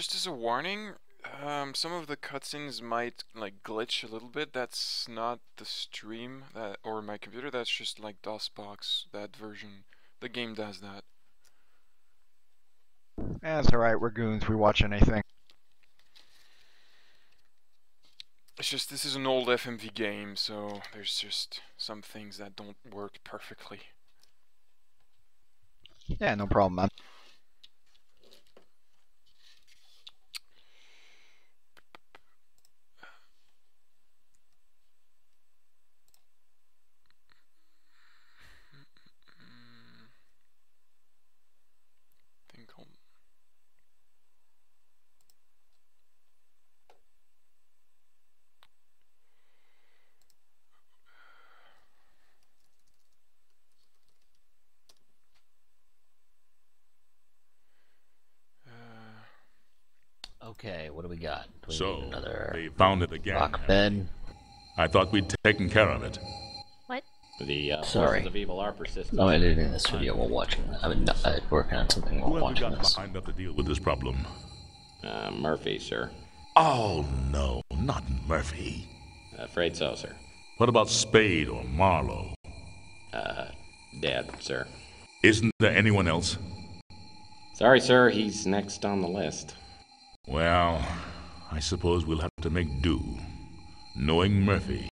just as a warning, some of the cutscenes might like glitch a little bit. That's not the stream that or my computer. That's just like DOSBox, that version. The game does that. That's alright, we're goons, we watch anything. It's just this is an old FMV game, so there's just some things that don't work perfectly. Yeah, no problem, man. Thing called Okay, what do we got? Do we So, need another they found it again. rock bed? I thought we'd taken care of it. What? The Sorry. forces of evil are persistent. No editing this video while watching. I'm working on something while Who have we watching got this. behind up to deal with this problem? Murphy, sir. Oh, no, not Murphy. Afraid so, sir. What about Spade or Marlowe? Dead, sir. Isn't there anyone else? Sorry, sir, he's next on the list. Well, I suppose we'll have to make do. Knowing Murphy,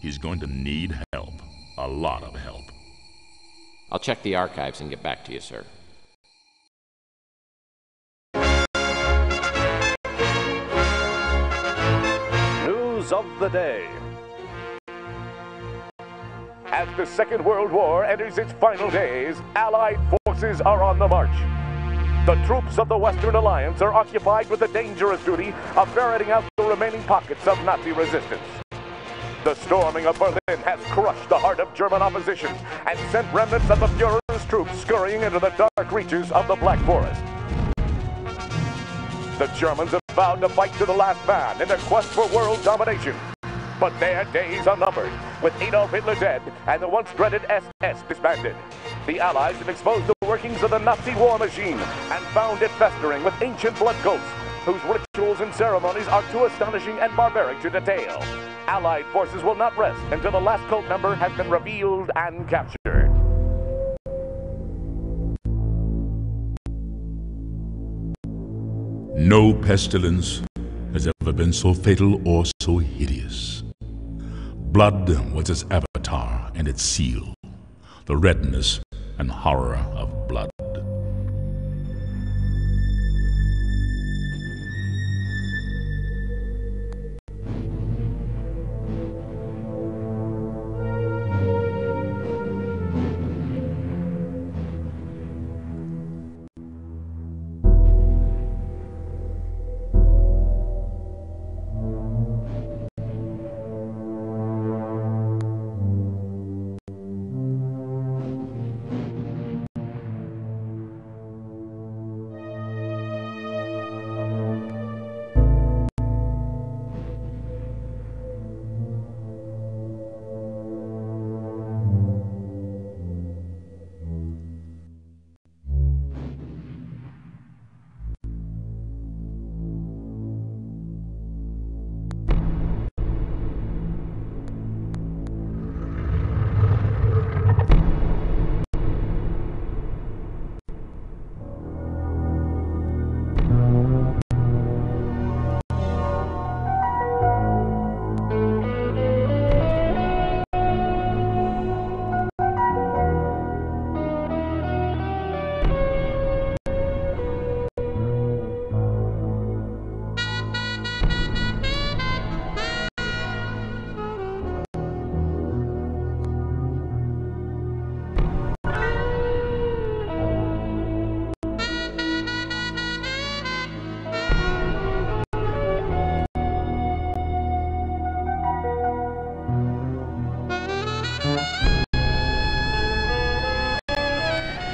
he's going to need help. A lot of help. I'll check the archives and get back to you, sir. News of the day. As the Second World War enters its final days, Allied forces are on the march. The troops of the Western Alliance are occupied with the dangerous duty of ferreting out the remaining pockets of Nazi resistance. The storming of Berlin has crushed the heart of German opposition and sent remnants of the Fuhrer's troops scurrying into the dark reaches of the Black Forest. The Germans have vowed to fight to the last man in their quest for world domination. But their days are numbered, with Adolf Hitler dead and the once dreaded SS disbanded. The Allies have exposed the workings of the Nazi war machine and found it festering with ancient blood cults, whose rituals and ceremonies are too astonishing and barbaric to detail. Allied forces will not rest until the last cult member has been revealed and captured. No pestilence has ever been so fatal or so hideous. Blood was its avatar and its seal, the redness and horror of blood.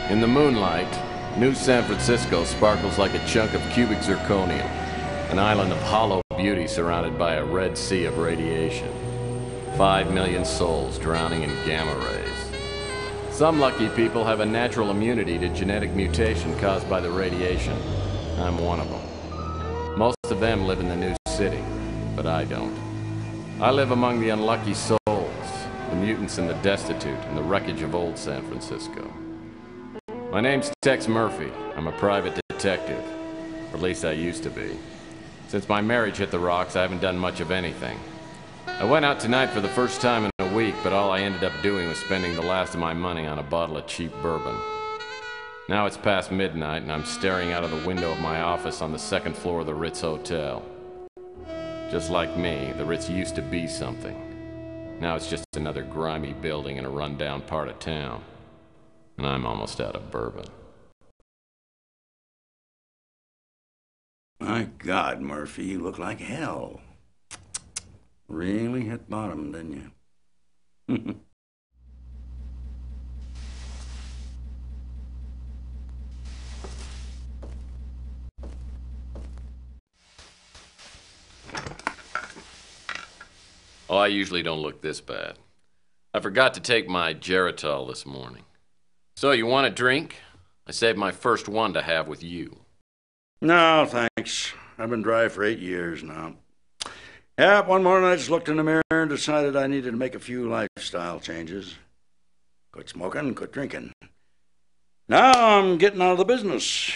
In the moonlight, New San Francisco sparkles like a chunk of cubic zirconium, an island of hollow beauty surrounded by a red sea of radiation. 5 million souls drowning in gamma rays. Some lucky people have a natural immunity to genetic mutation caused by the radiation. I'm one of them. of them live in the new city, but I don't. I live among the unlucky souls, the mutants and the destitute, and the wreckage of old San Francisco. My name's Tex Murphy. I'm a private detective. Or at least I used to be. Since my marriage hit the rocks, I haven't done much of anything. I went out tonight for the first time in a week, but all I ended up doing was spending the last of my money on a bottle of cheap bourbon. Now it's past midnight, and I'm staring out of the window of my office on the second floor of the Ritz Hotel. Just like me, the Ritz used to be something. Now it's just another grimy building in a rundown part of town. And I'm almost out of bourbon. My God, Murphy, you look like hell. Really hit bottom, didn't you? Oh, I usually don't look this bad. I forgot to take my Geritol this morning. So, you want a drink? I saved my first one to have with you. No, thanks. I've been dry for 8 years now. Yeah, one morning I just looked in the mirror and decided I needed to make a few lifestyle changes. Quit smoking, quit drinking. Now I'm getting out of the business.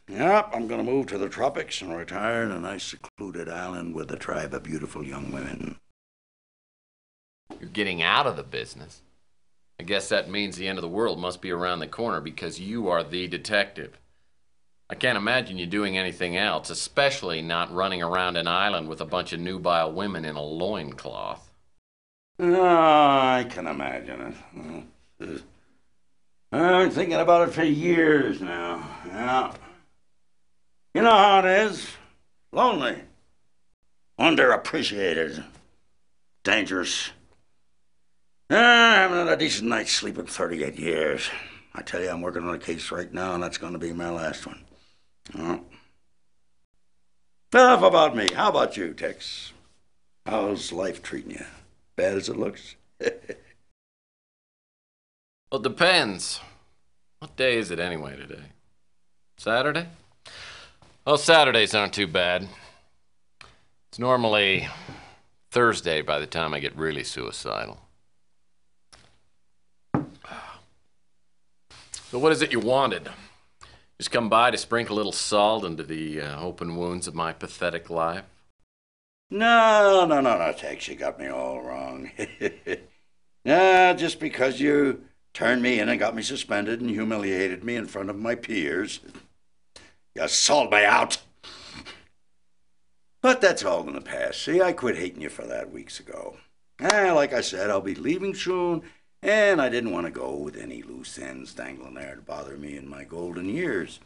Yep, I'm going to move to the tropics and retire in a nice secluded island with a tribe of beautiful young women. You're getting out of the business? I guess that means the end of the world must be around the corner because you are the detective. I can't imagine you doing anything else, especially not running around an island with a bunch of nubile women in a loincloth. Oh, I can imagine it. I've been thinking about it for years now. Yeah. You know how it is. Lonely. Underappreciated. Dangerous. I haven't had a decent night's sleep in 38 years. I tell you, I'm working on a case right now, and that's going to be my last one. Oh. Enough about me. How about you, Tex? How's life treating you? Bad as it looks? Well, it depends. What day is it anyway today? Saturday? Well, Saturdays aren't too bad. It's normally Thursday by the time I get really suicidal. So what is it you wanted? Just come by to sprinkle a little salt into the open wounds of my pathetic life? No, Tex, you got me all wrong. Just because you turned me in and got me suspended and humiliated me in front of my peers. You sold me out. But that's all in the past. See, I quit hating you for that weeks ago. Like I said, I'll be leaving soon, and I didn't want to go with any loose ends dangling there to bother me in my golden years.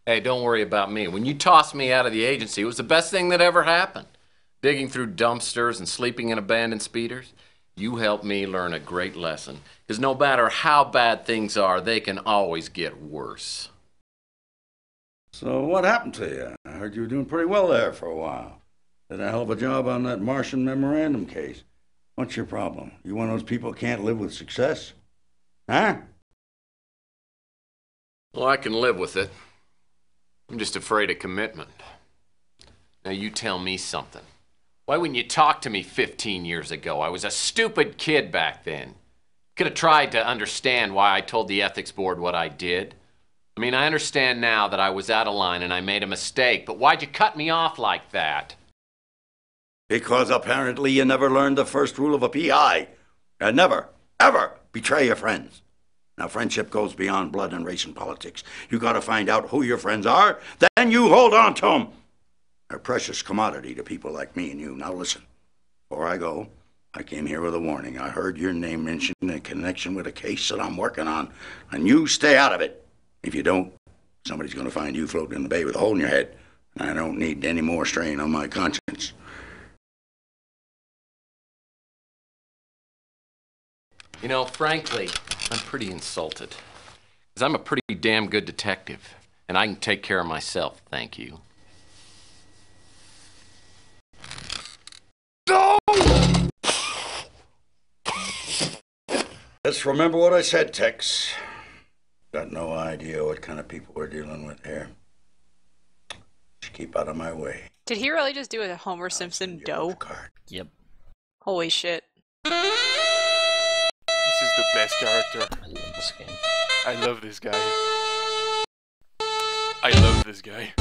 Hey, don't worry about me. When you tossed me out of the agency, it was the best thing that ever happened. Digging through dumpsters and sleeping in abandoned speeders. You helped me learn a great lesson. Because no matter how bad things are, they can always get worse. So what happened to you? I heard you were doing pretty well there for a while. Did a hell of a job on that Martian memorandum case. What's your problem? You one of those people who can't live with success? Huh? Well, I can live with it. I'm just afraid of commitment. Now you tell me something. Why wouldn't you talk to me 15 years ago? I was a stupid kid back then. Could have tried to understand why I told the ethics board what I did. I mean, I understand now that I was out of line and I made a mistake, but why'd you cut me off like that? Because apparently you never learned the first rule of a PI. And never, ever betray your friends. Now, friendship goes beyond blood and race and politics. You gotta find out who your friends are, then you hold on to them. They're a precious commodity to people like me and you. Now listen, before I go, I came here with a warning. I heard your name mentioned in connection with a case that I'm working on, and you stay out of it. If you don't, somebody's gonna find you floating in the bay with a hole in your head. I don't need any more strain on my conscience. You know, frankly, I'm pretty insulted. Because I'm a pretty damn good detective, and I can take care of myself, thank you. No! Just remember what I said, Tex. Got no idea what kind of people we're dealing with here. keep out of my way. Did he really just do a Homer Simpson dough? Yep. Holy shit. This is the best character. I love this game. I love this guy. I love this guy.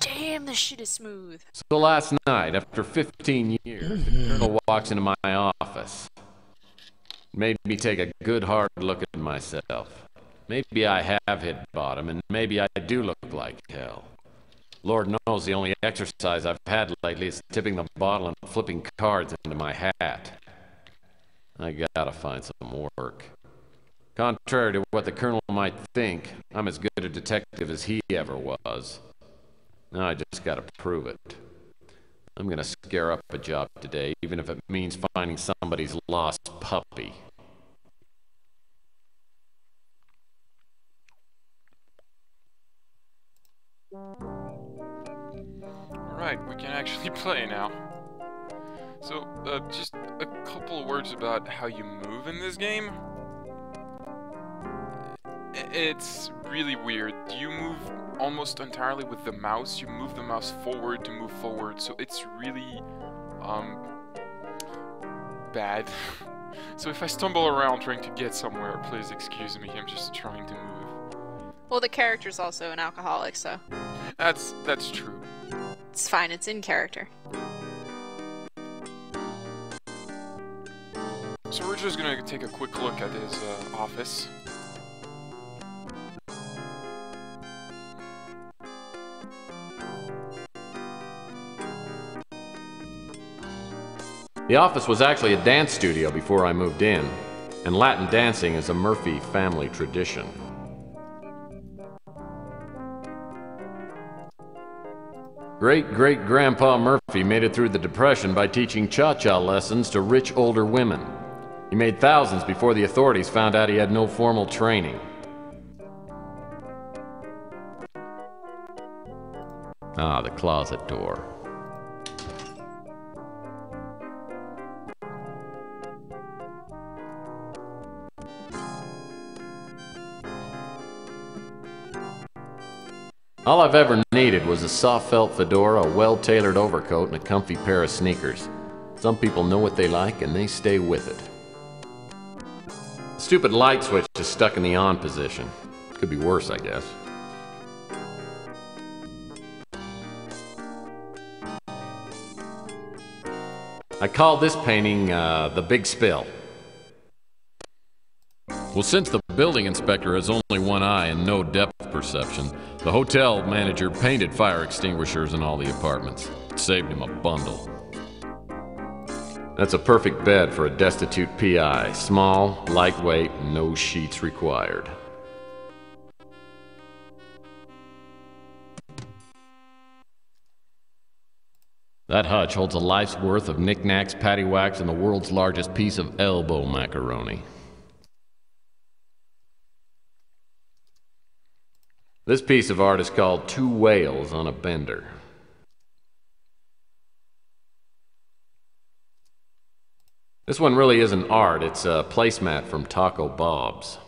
Damn, this shit is smooth. So last night, after 15 years, the colonel walks into my office. Made me take a good hard look at myself. Maybe I have hit bottom, and maybe I do look like hell. Lord knows the only exercise I've had lately is tipping the bottle and flipping cards into my hat. I gotta find some work. Contrary to what the colonel might think, I'm as good a detective as he ever was. Now I just gotta prove it. I'm gonna scare up a job today, even if it means finding somebody's lost puppy. Alright, we can actually play now. So, just a couple words about how you move in this game. It's really weird. You move almost entirely with the mouse. You move the mouse forward to move forward, so it's really, bad. So if I stumble around trying to get somewhere, please excuse me, I'm just trying to move. Well, the character's also an alcoholic, so That's true. it's fine, it's in character. So we're just gonna take a quick look at his, office. The office was actually a dance studio before I moved in, and Latin dancing is a Murphy family tradition. Great-great-grandpa Murphy made it through the Depression by teaching cha-cha lessons to rich older women. He made thousands before the authorities found out he had no formal training. Ah, the closet door. All I've ever needed was a soft felt fedora, a well-tailored overcoat, and a comfy pair of sneakers. Some people know what they like, and they stay with it. The stupid light switch is stuck in the on position. Could be worse, I guess. I call this painting, The Big Spill. Well, since the building inspector has only one eye and no depth perception, the hotel manager painted fire extinguishers in all the apartments. It saved him a bundle. That's a perfect bed for a destitute PI. Small, lightweight, no sheets required. That hutch holds a life's worth of knickknacks, paddywhacks, and the world's largest piece of elbow macaroni. This piece of art is called Two Whales on a Bender. This one really isn't art, it's a placemat from Taco Bob's.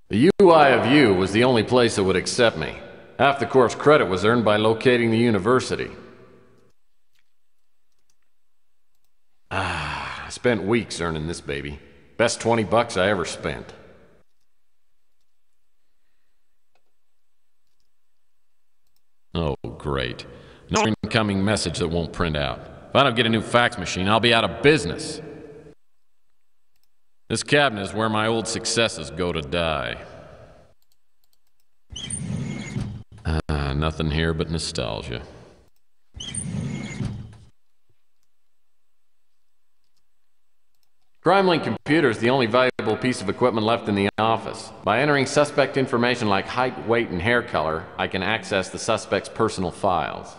The UI of U was the only place that would accept me. Half the course credit was earned by locating the university. I spent weeks earning this baby. Best 20 bucks I ever spent. Oh, great. No incoming message that won't print out. If I don't get a new fax machine, I'll be out of business. This cabinet is where my old successes go to die. Nothing here but nostalgia. CrimeLink Computer is the only valuable piece of equipment left in the office. By entering suspect information like height, weight, and hair color, I can access the suspect's personal files.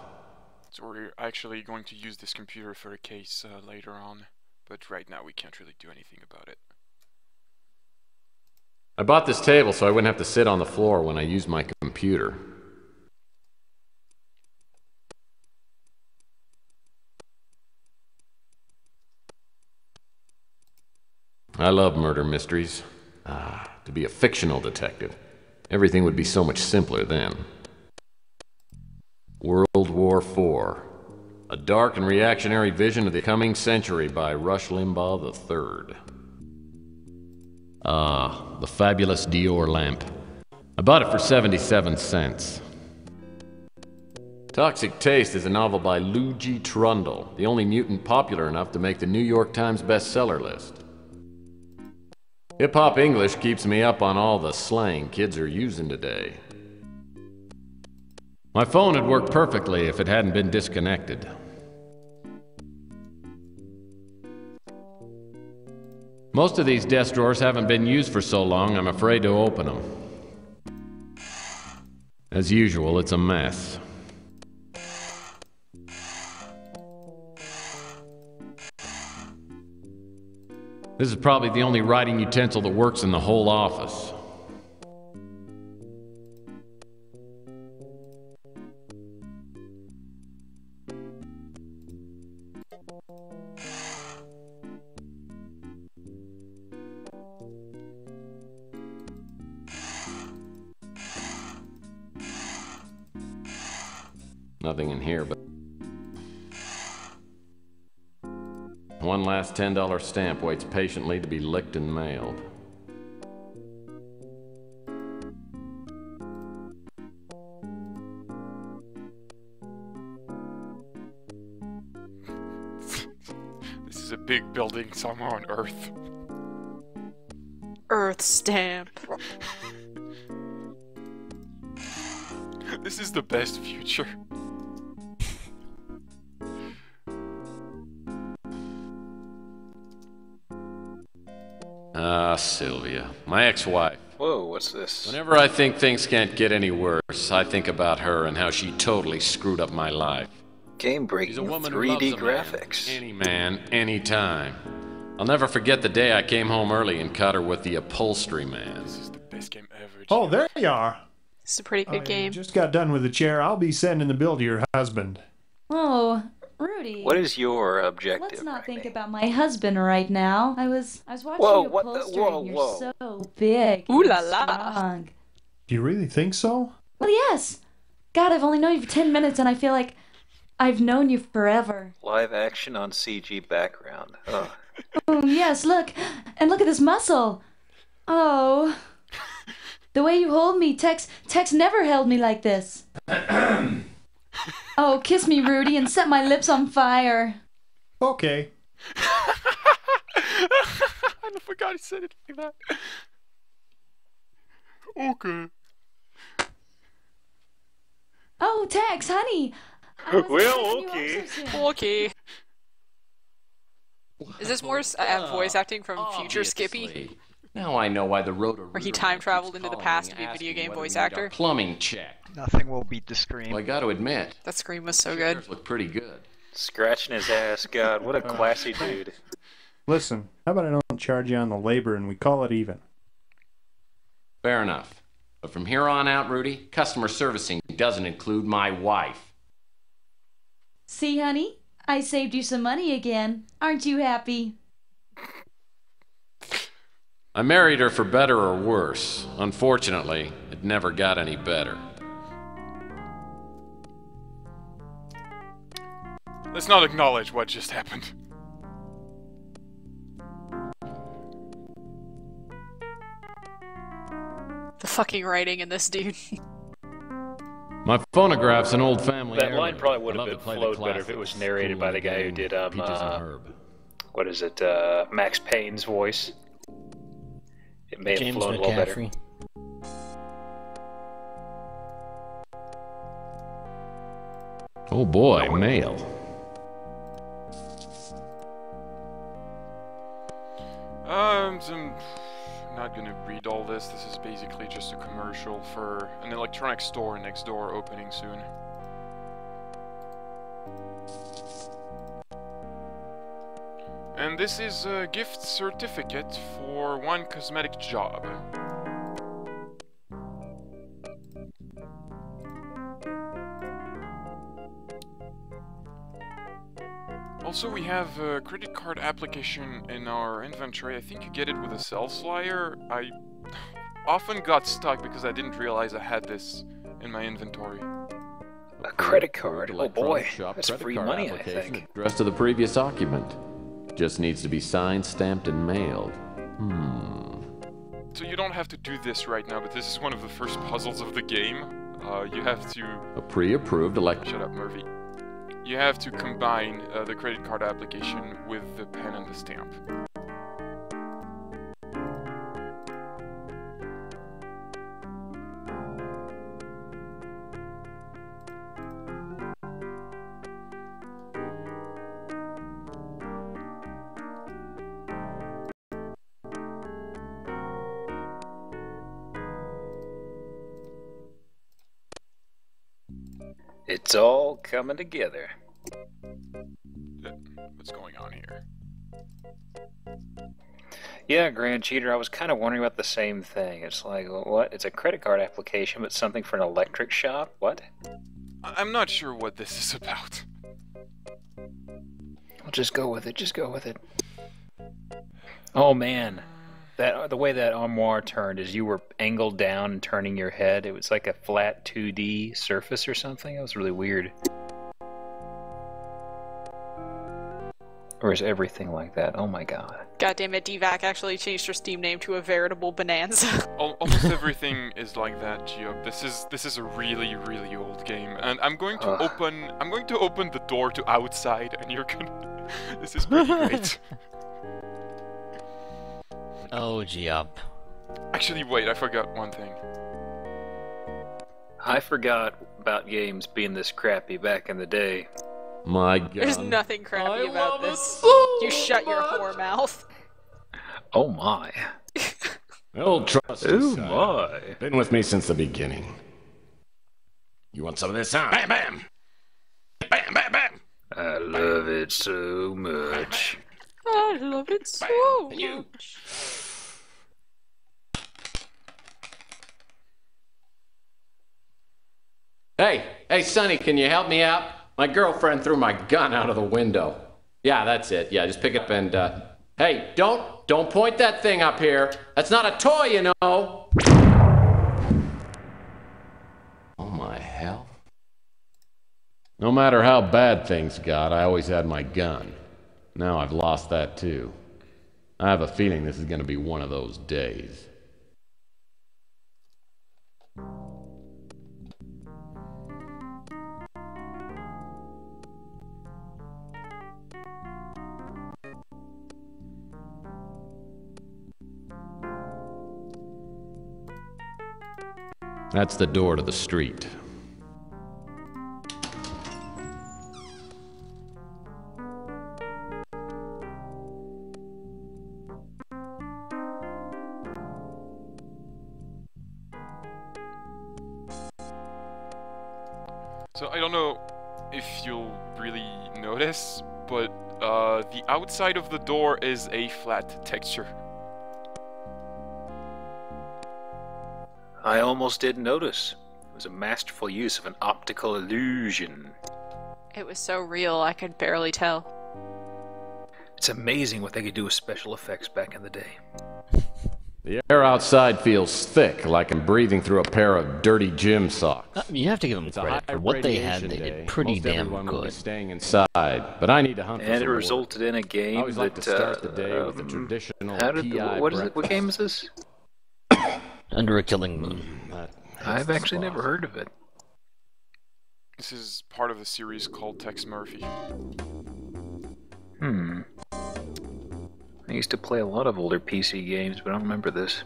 So we're actually going to use this computer for a case later on, but right now we can't really do anything about it. I bought this table so I wouldn't have to sit on the floor when I use my computer. I love murder mysteries. To be a fictional detective. Everything would be so much simpler then. World War IV. A dark and reactionary vision of the coming century by Rush Limbaugh III. The fabulous Dior lamp. I bought it for 77 cents. Toxic Taste is a novel by Lou G. Trundle, the only mutant popular enough to make the New York Times bestseller list. Hip-hop English keeps me up on all the slang kids are using today. My phone had worked perfectly if it hadn't been disconnected. Most of these desk drawers haven't been used for so long, I'm afraid to open them. As usual, it's a mess. This is probably the only writing utensil that works in the whole office. Nothing in here but one last $10 stamp waits patiently to be licked and mailed. This is a big building somewhere on Earth. Earth stamp. This is the best future. Sylvia, my ex-wife. Whoa, what's this? Whenever I think things can't get any worse, I think about her and how she totally screwed up my life. Game-breaking 3D graphics. Any man, anytime. I'll never forget the day I came home early and caught her with the upholstery man. This is the best game ever. Oh, there you are. It's a pretty good game. Just got done with the chair. I'll be sending the bill to your husband. Oh, Rudy. What is your objective? Let's not think about my husband right now. I was watching Whoa, you what the- upholstery whoa, and you're whoa. so big. Ooh la and la. strong. Do you really think so? Well, yes. God, I've only known you for 10 minutes and I feel like I've known you forever. Live action on CG background. Ugh. Oh, yes, look. And look at this muscle. Oh. The way you hold me, Tex never held me like this. Oh, kiss me, Rudy, and set my lips on fire. Okay. I forgot he said it like that. Okay. Oh, Tex, honey. I wasn't Well, expecting you okay. up so soon. Okay. Is this more voice acting from Future Skippy? Obviously. Now I know why the rotor Where he time traveled into the past to be a video game voice actor? Plumbing check. Nothing will beat the scream. Well, I got to admit, That scream was so good. chairs look pretty good. Scratching his ass. God, what a classy dude. Listen, how about I don't charge you on the labor and we call it even? Fair enough. But from here on out, Rudy, customer servicing doesn't include my wife. See, honey? I saved you some money again. Aren't you happy? I married her for better or worse. Unfortunately, it never got any better. Let's not acknowledge what just happened. The fucking writing in this dude. My phonograph's an old family That heirloom. line probably would I have love been to play the flowed better if it was classics. narrated by the guy who did Peaches and Herb. what is it, Max Payne's voice. It may have James flown well better. McCaffrey. Oh boy, mail. I'm not gonna read all this. This is basically just a commercial for an electronics store next door opening soon. And this is a gift certificate for one cosmetic job. Also, we have a credit card application in our inventory. I think you get it with a cell flyer. I often got stuck because I didn't realize I had this in my inventory. A credit card? Oh boy, that's free money, I think. Addressed to the previous occupant. Just needs to be signed, stamped, and mailed. So you don't have to do this right now, but this is one of the first puzzles of the game. You have to... A pre-approved Shut up, Murphy. You have to combine the credit card application with the pen and the stamp. It's all coming together. What's going on here? Yeah, Grand Cheater, I was kind of wondering about the same thing. It's like, what? It's a credit card application, but something for an electric shop? What? I'm not sure what this is about. Well, just go with it, just go with it. Oh man, the way that armoire turned is you were angled down and turning your head. It was like a flat 2D surface or something. It was really weird. Or is everything like that? Oh my god. Goddammit, DVAC actually changed her Steam name to a veritable bonanza. Almost everything is like that, Gio. This is a really, really old game, and I'm going to open the door to outside, and you're gonna. This is pretty great. Oh, Giop. Actually, wait, I forgot one thing. I forgot about games being this crappy back in the day. My god. There's nothing crappy about this. You shut your whore mouth. Oh my. Old trust. Oh my. Been with me since the beginning. You want some of this, huh? Bam, bam! Bam, bam, bam! I love it so much. I love it so much. Hey, Sonny, can you help me out? My girlfriend threw my gun out of the window. Yeah, that's it. Yeah, just pick it up and, hey, don't point that thing up here. That's not a toy, you know. Oh my hell. No matter how bad things got, I always had my gun. Now I've lost that too. I have a feeling this is going to be one of those days. That's the door to the street. So I don't know if you'll really notice, but the outside of the door is a flat texture. I almost didn't notice. It was a masterful use of an optical illusion. It was so real, I could barely tell. It's amazing what they could do with special effects back in the day. The air outside feels thick, like I'm breathing through a pair of dirty gym socks. You have to give them credit for what they had. They did pretty damn good. Staying inside, but I need to hunt. And it resulted in a game I always like to start the day with the traditional PI what game is this? Under a Killing Moon. I've actually never heard of it. This is part of a series called Tex Murphy. I used to play a lot of older PC games, but I don't remember this.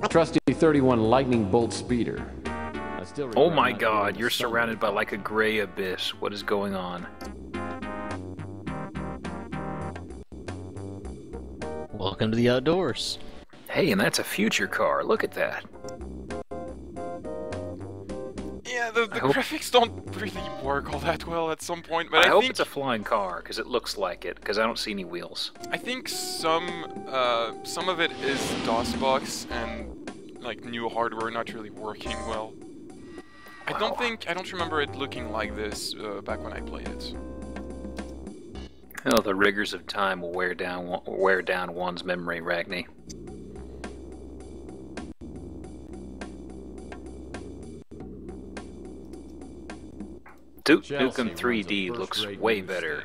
Trusty 31 lightning bolt speeder. Oh my god, you're surrounded by like a gray abyss. What is going on? Welcome to the outdoors. Hey, and that's a future car. Look at that. Yeah, the graphics don't really work all that well at some point, but I hope think it's a flying car, because it looks like it, because I don't see any wheels. I think some of it is DOSBox and like new hardware not really working well. I don't remember it looking like this back when I played it. Oh, the rigors of time will wear down one's memory, Ragni. Duke Nukem 3D looks way better.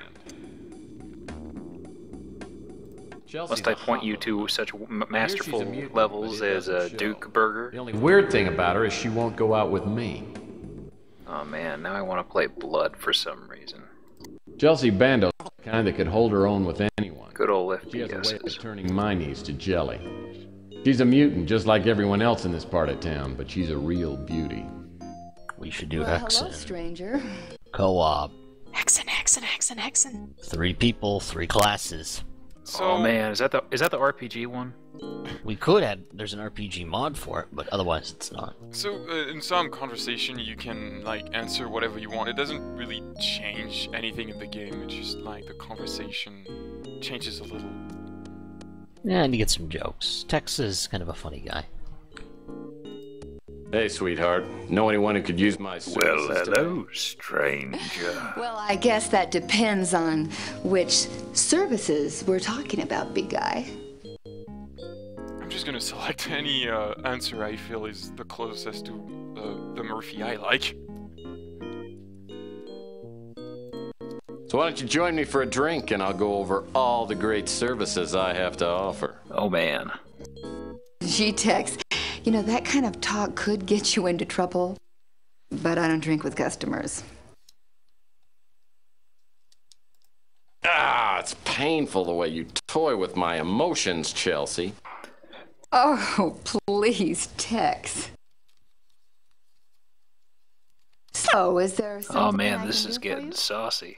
Must I point you to such masterful levels as Duke Burger? The only weird thing about her is she won't go out with me. Oh man, now I want to play Blood for some reason. Chelsea Bando's the kind that could hold her own with anyone. Good old She has a way FPSs. of turning my knees to jelly. She's a mutant just like everyone else in this part of town, but she's a real beauty. We should do Well, Hexen. hello, stranger. Co-op. Hexen. 3 people, 3 classes. So, Oh man, is that the RPG one? We could add, there's an RPG mod for it, but otherwise it's not. So in some conversation you can like answer whatever you want. It doesn't really change anything in the game. It's just like the conversation changes a little. Yeah, and you get some jokes. Tex is kind of a funny guy. Hey, sweetheart. Know anyone who could use my services? Well, hello, stranger. Well, I guess that depends on which services we're talking about, big guy. I'm just gonna select any answer I feel is the closest to the Murphy I like. So why don't you join me for a drink and I'll go over all the great services I have to offer. Oh man. Gee, Tex, you know, that kind of talk could get you into trouble, but I don't drink with customers. Ah, it's painful the way you toy with my emotions, Chelsea. Oh, please, Tex. So, is there something Oh I man, can this do is for getting you? saucy.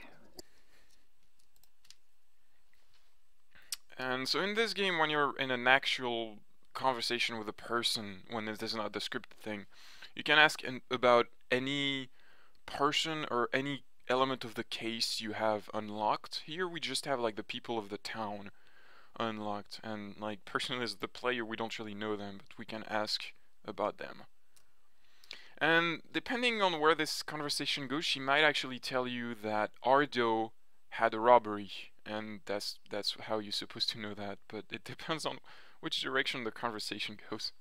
And so in this game, when you're in an actual conversation with a person, when it is not the scripted thing, you can ask about any person or any element of the case you have unlocked. Here we just have like the people of the town unlocked, and like person is the player, we don't really know them, but we can ask about them. And depending on where this conversation goes, she might actually tell you that Ardo had a robbery, and that's how you're supposed to know that, but it depends on which direction the conversation goes.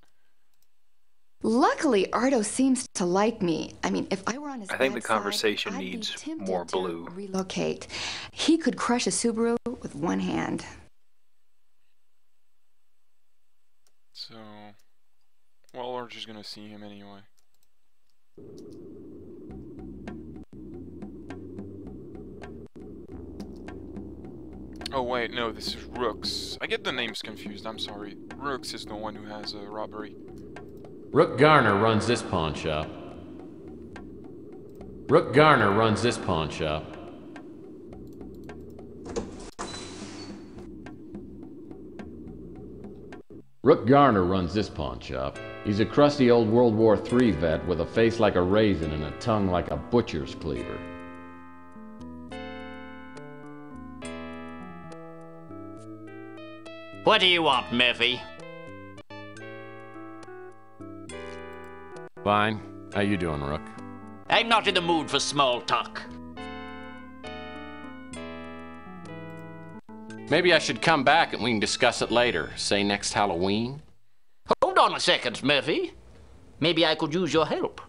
Luckily, Ardo seems to like me. I mean, if I were on his I think the bad side, conversation I'd be needs tempted more to blue. relocate. He could crush a Subaru with one hand. So, well, we're just gonna see him anyway. Oh wait, no, this is Rooks. I get the names confused, I'm sorry. Rooks is the one who has a robbery. Rook Garner runs this pawn shop. Rook Garner runs this pawn shop. Rook Garner runs this pawn shop. He's a crusty old World War III vet with a face like a raisin and a tongue like a butcher's cleaver. What do you want, Murphy? Fine. How you doing, Rook? I'm not in the mood for small talk. Maybe I should come back and we can discuss it later, say next Halloween. Hold on a second, Murphy. Maybe I could use your help.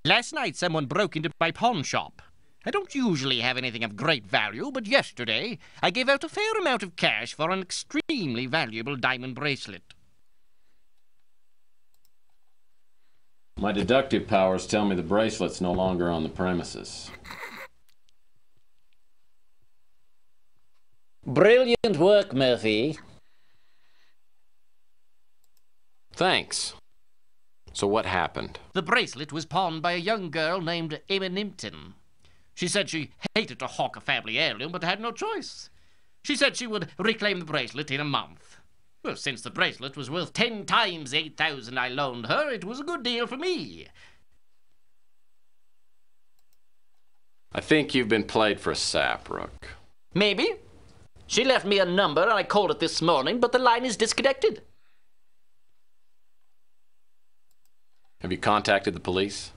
Last night someone broke into my pawn shop. I don't usually have anything of great value, but yesterday I gave out a fair amount of cash for an extremely valuable diamond bracelet. My deductive powers tell me the bracelet's no longer on the premises. Brilliant work, Murphy. Thanks. So what happened? The bracelet was pawned by a young girl named Emma Nimpton. She said she hated to hawk a family heirloom, but had no choice. She said she would reclaim the bracelet in a month. Well, since the bracelet was worth 10 times the 8,000 I loaned her, it was a good deal for me. I think you've been played for a sap, Rook. Maybe. She left me a number and I called it this morning, but the line is disconnected. Have you contacted the police?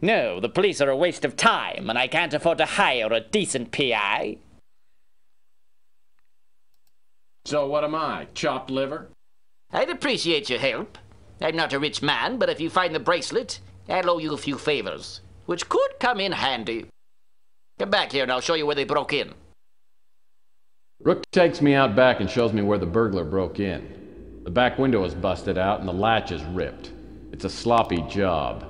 No, the police are a waste of time, and I can't afford to hire a decent PI. So what am I, chopped liver? I'd appreciate your help. I'm not a rich man, but if you find the bracelet, I'll owe you a few favors, which could come in handy. Come back here and I'll show you where they broke in. Rook takes me out back and shows me where the burglar broke in. The back window is busted out and the latch is ripped. It's a sloppy job.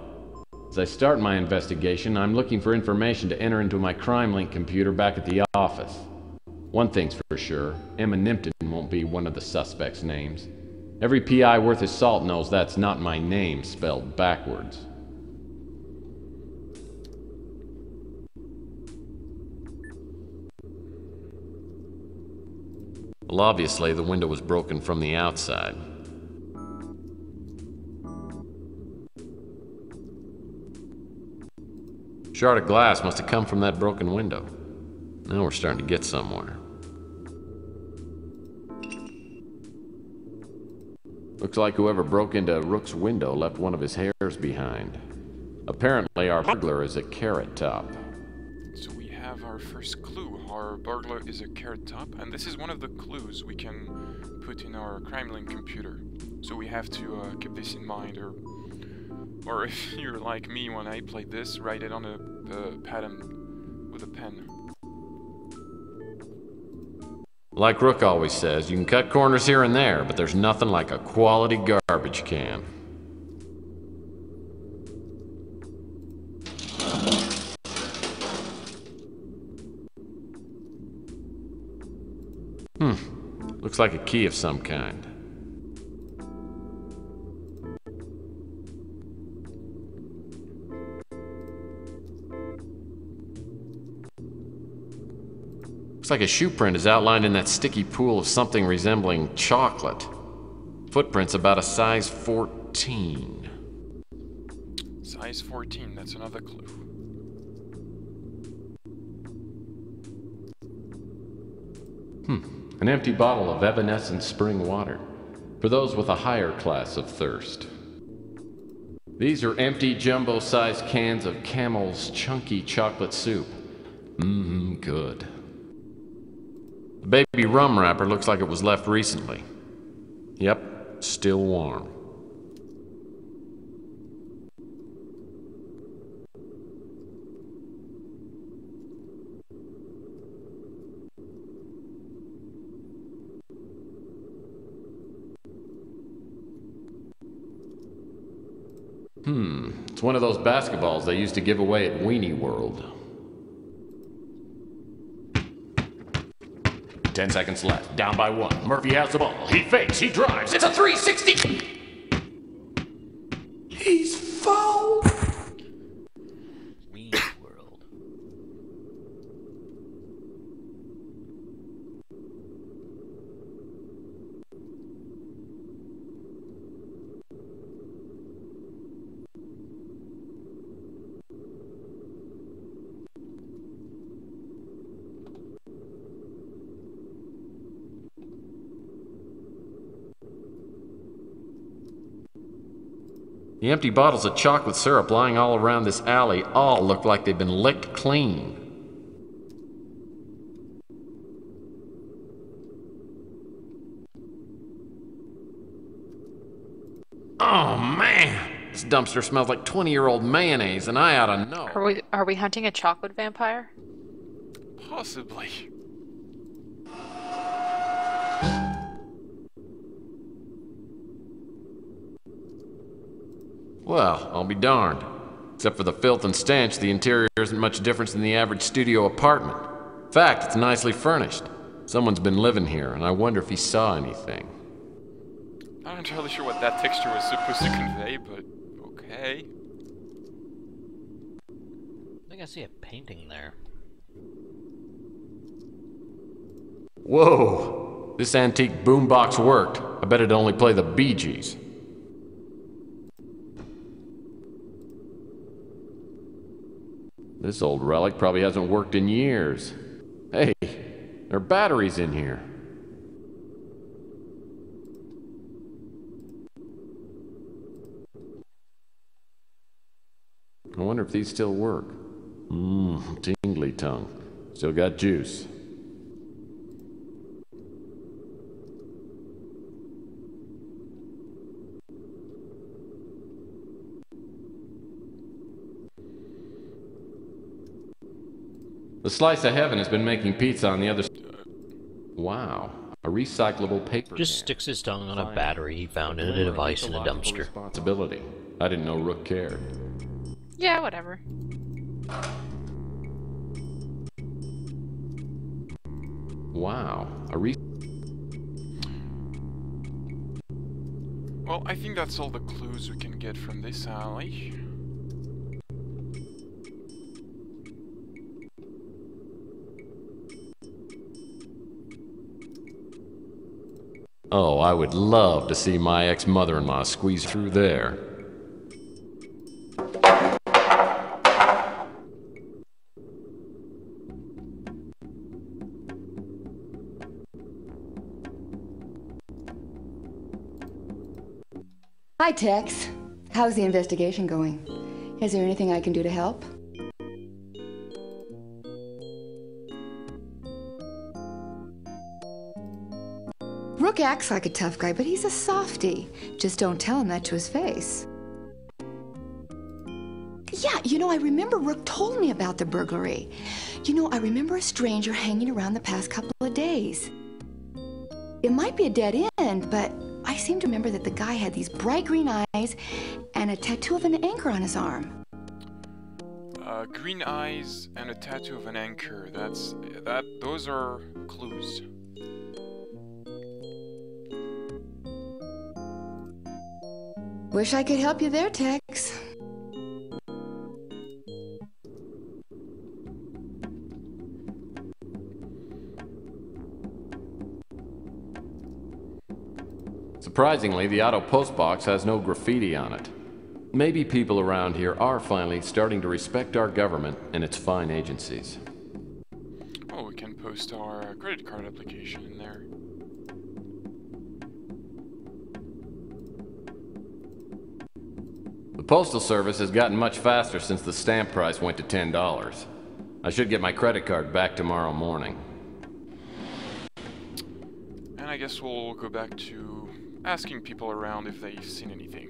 As I start my investigation, I'm looking for information to enter into my crime-link computer back at the office. One thing's for sure, Emma Nimpton won't be one of the suspects' names. Every PI worth his salt knows that's not my name spelled backwards. Well, obviously, the window was broken from the outside. Shard of glass must have come from that broken window. Now we're starting to get somewhere. Looks like whoever broke into Rook's window left one of his hairs behind. Apparently our burglar is a carrot top. So we have our first clue. Our burglar is a carrot top, and this is one of the clues we can put in our crime-link computer. So we have to keep this in mind, or if you're like me when I played this, write it on a pad with a pen. Like Rook always says, you can cut corners here and there, but there's nothing like a quality garbage can. Looks like a key of some kind. Looks like a shoe print is outlined in that sticky pool of something resembling chocolate. Footprints about a size 14. Size 14, that's another clue. An empty bottle of evanescent spring water, for those with a higher class of thirst. These are empty jumbo-sized cans of Camel's chunky chocolate soup. Good. The baby rum wrapper looks like it was left recently. Yep, still warm. It's one of those basketballs they used to give away at Weenie World. 10 seconds left. Down by 1. Murphy has the ball. He fakes. He drives. It's a 360. He's fouled. Weenie World. The empty bottles of chocolate syrup lying all around this alley all look like they've been licked clean. Oh man! This dumpster smells like 20-year-old mayonnaise and I ought to know. Are we hunting a chocolate vampire? Possibly. Well, I'll be darned. Except for the filth and stench, the interior isn't much different than the average studio apartment. In fact, it's nicely furnished. Someone's been living here, and I wonder if he saw anything. Not entirely sure what that texture was supposed to convey, but okay. I think I see a painting there. Whoa! This antique boombox worked. I bet it'd only play the Bee Gees. This old relic probably hasn't worked in years. Hey, there are batteries in here. I wonder if these still work. Tingly tongue. Still got juice. The Slice of Heaven has been making pizza on the other side. Wow, a recyclable paper Just can. sticks his tongue on a battery he found in a device in a dumpster. Responsibility. I didn't know Rook cared. Yeah, whatever. Wow, Well, I think that's all the clues we can get from this alley. Oh, I would love to see my ex-mother-in-law squeeze through there. Hi, Tex. How's the investigation going? Is there anything I can do to help? Rook acts like a tough guy, but he's a softie. Just don't tell him that to his face. Yeah, I remember Rook told me about the burglary. I remember a stranger hanging around the past couple of days. It might be a dead end, but I seem to remember that the guy had these bright green eyes and a tattoo of an anchor on his arm. Green eyes and a tattoo of an anchor. Those are clues. Wish I could help you there, Tex. Surprisingly, the auto postbox has no graffiti on it. Maybe people around here are finally starting to respect our government and its fine agencies. Oh, we can post our credit card application in there. The Postal Service has gotten much faster since the stamp price went to $10. I should get my credit card back tomorrow morning. And I guess we'll go back to asking people around if they've seen anything.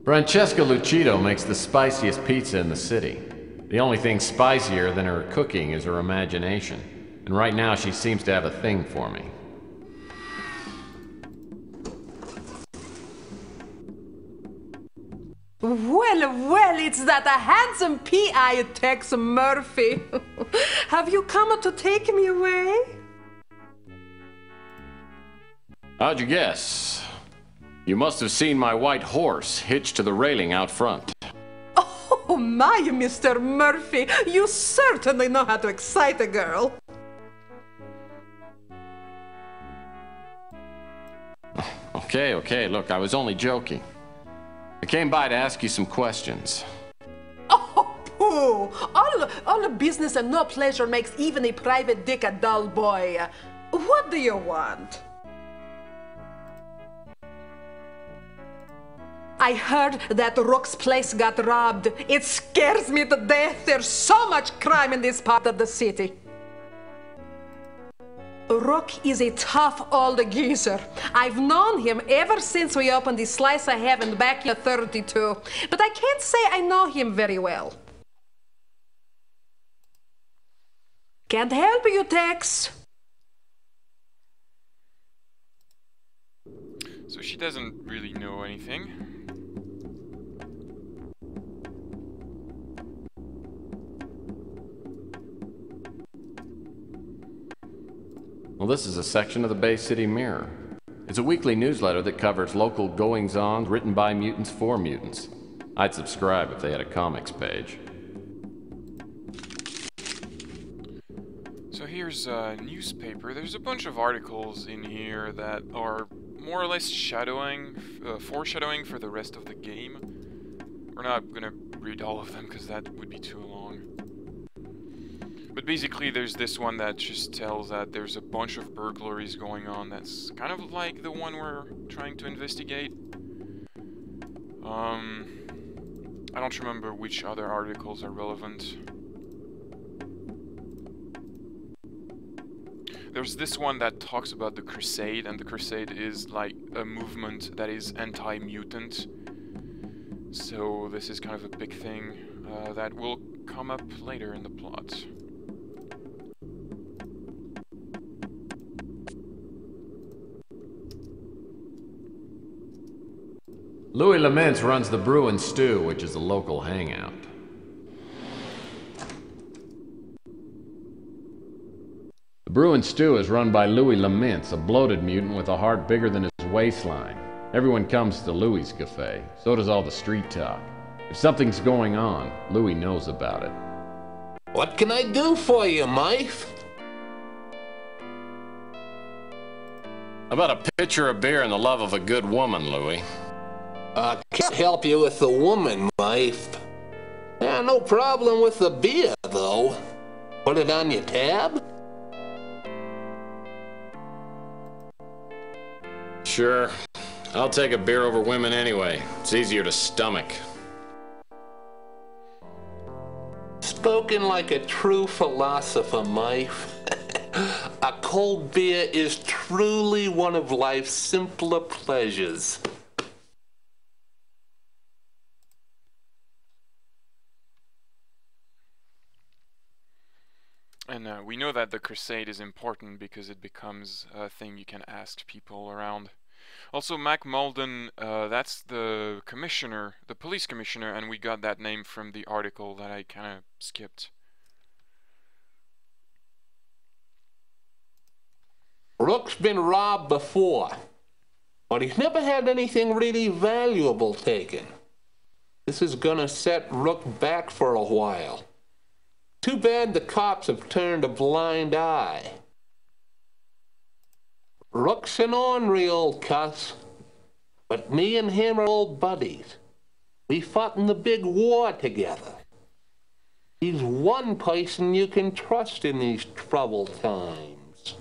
Francesca Lucido makes the spiciest pizza in the city. The only thing spicier than her cooking is her imagination. And right now she seems to have a thing for me. Well, it's that a handsome P.I. Tex Murphy. Have you come to take me away? How'd you guess? You must have seen my white horse hitched to the railing out front. Oh my, Mr. Murphy, you certainly know how to excite a girl. Okay, look, I was only joking. I came by to ask you some questions. Oh, pooh! All the business and no pleasure makes even a private dick a dull boy. What do you want? I heard that Rook's place got robbed. It scares me to death. There's so much crime in this part of the city. Rook is a tough old geezer. I've known him ever since we opened the Slice of Heaven back in '32, but I can't say I know him very well. Can't help you, Tex. So she doesn't really know anything. Well, this is a section of the Bay City Mirror. It's a weekly newsletter that covers local goings-on written by mutants for mutants. I'd subscribe if they had a comics page. there's a newspaper. There's a bunch of articles in here that are more or less foreshadowing for the rest of the game. We're not gonna read all of them because that would be too long. But basically there's this one that just tells that there's a bunch of burglaries going on that's kind of like the one we're trying to investigate. I don't remember which other articles are relevant. There's this one that talks about the Crusade, and the Crusade is like a movement that is anti-mutant. So this is kind of a big thing that will come up later in the plot. Louis Laments runs the Brew and Stew, which is a local hangout. The Brew and Stew is run by Louis Laments, a bloated mutant with a heart bigger than his waistline. Everyone comes to Louis' cafe, so does all the street talk. If something's going on, Louis knows about it. What can I do for you, Mike? How about a pitcher of beer and the love of a good woman, Louis? Can't help you with the woman, Mike. Yeah, no problem with the beer, though. Put it on your tab? Sure. I'll take a beer over women anyway. It's easier to stomach. Spoken like a true philosopher, Mike. A cold beer is truly one of life's simpler pleasures. And we know that the Crusade is important because it becomes a thing you can ask people around. Also, Mac Malden, that's the commissioner, the police commissioner, and we got that name from the article that I kind of skipped. Rook's been robbed before, but he's never had anything really valuable taken. This is gonna set Rook back for a while. Too bad the cops have turned a blind eye. Rook's an ornery old cuss, but me and him are old buddies. We fought in the big war together. He's one person you can trust in these troubled times.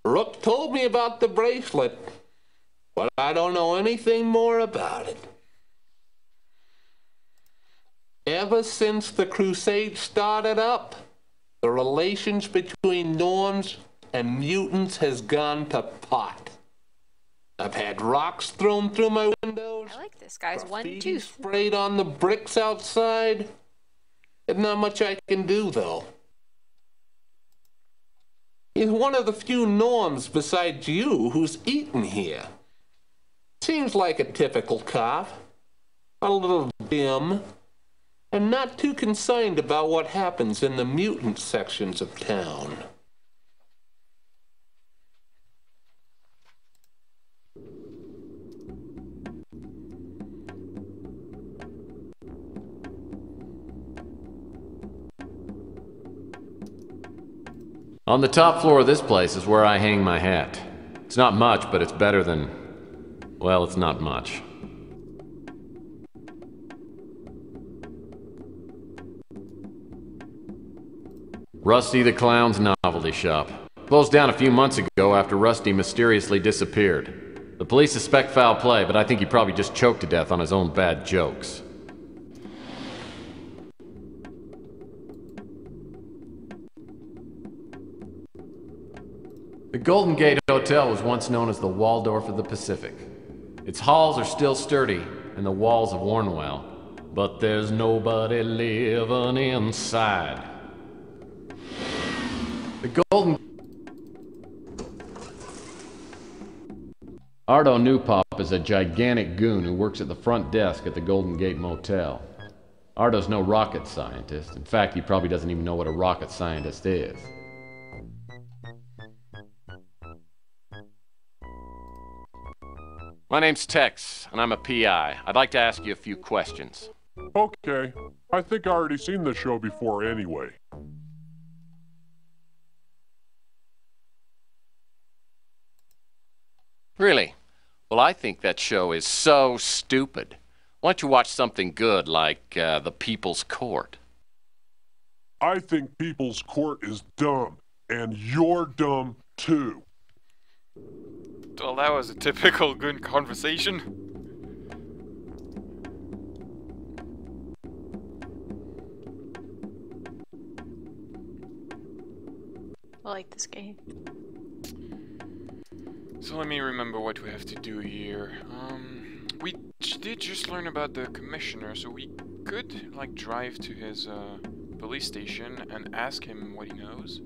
Rook told me about the bracelet, but I don't know anything more about it. Ever since the Crusade started up, the relations between norms and mutants has gone to pot. I've had rocks thrown through my windows. I like this guy's one graffiti tooth. sprayed on the bricks outside. There's not much I can do, though. He's one of the few norms besides you who's eaten here. Seems like a typical cop. A little dim. And not too concerned about what happens in the mutant sections of town. On the top floor of this place is where I hang my hat. It's not much, but it's better than... well, it's not much. Rusty the Clown's novelty shop. Closed down a few months ago after Rusty mysteriously disappeared. The police suspect foul play, but I think he probably just choked to death on his own bad jokes. The Golden Gate Hotel was once known as the Waldorf of the Pacific. Its halls are still sturdy, and the walls have worn well. But there's nobody living inside. The Golden... Ardo Newpop is a gigantic goon who works at the front desk at the Golden Gate Motel. Ardo's no rocket scientist. In fact, he probably doesn't even know what a rocket scientist is. My name's Tex, and I'm a PI. I'd like to ask you a few questions. Okay, I think I already seen the show before anyway. Really? Well, I think that show is so stupid. Why don't you watch something good like The People's Court? I think People's Court is dumb, and you're dumb too. Well, that was a typical good conversation. I like this game. So let me remember what we have to do here. We did just learn about the commissioner, so we could like drive to his police station and ask him what he knows.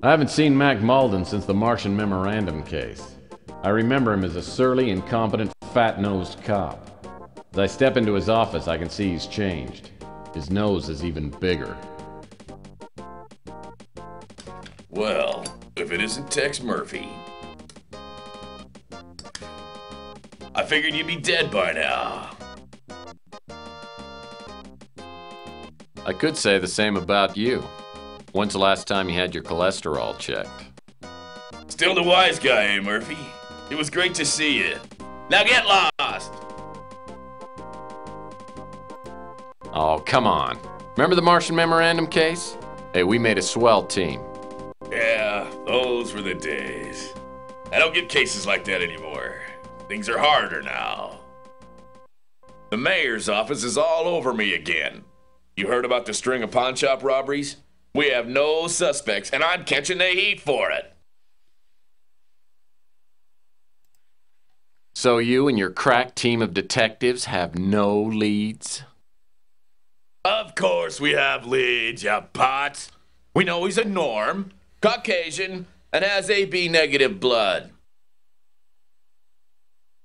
I haven't seen Mac Malden since the Martian Memorandum case. I remember him as a surly, incompetent, fat-nosed cop. As I step into his office, I can see he's changed. His nose is even bigger. Well, if it isn't Tex Murphy. I figured you'd be dead by now. I could say the same about you. When's the last time you had your cholesterol checked? Still the wise guy, eh, Murphy? It was great to see you. Now get lost! Oh, come on. Remember the Martian Memorandum case? Hey, we made a swell team. Yeah, those were the days. I don't get cases like that anymore. Things are harder now. The mayor's office is all over me again. You heard about the string of pawn shop robberies? We have no suspects, and I'm catching the heat for it. So you and your crack team of detectives have no leads? Of course we have leads, you pots. We know he's a norm, Caucasian, and has AB negative blood.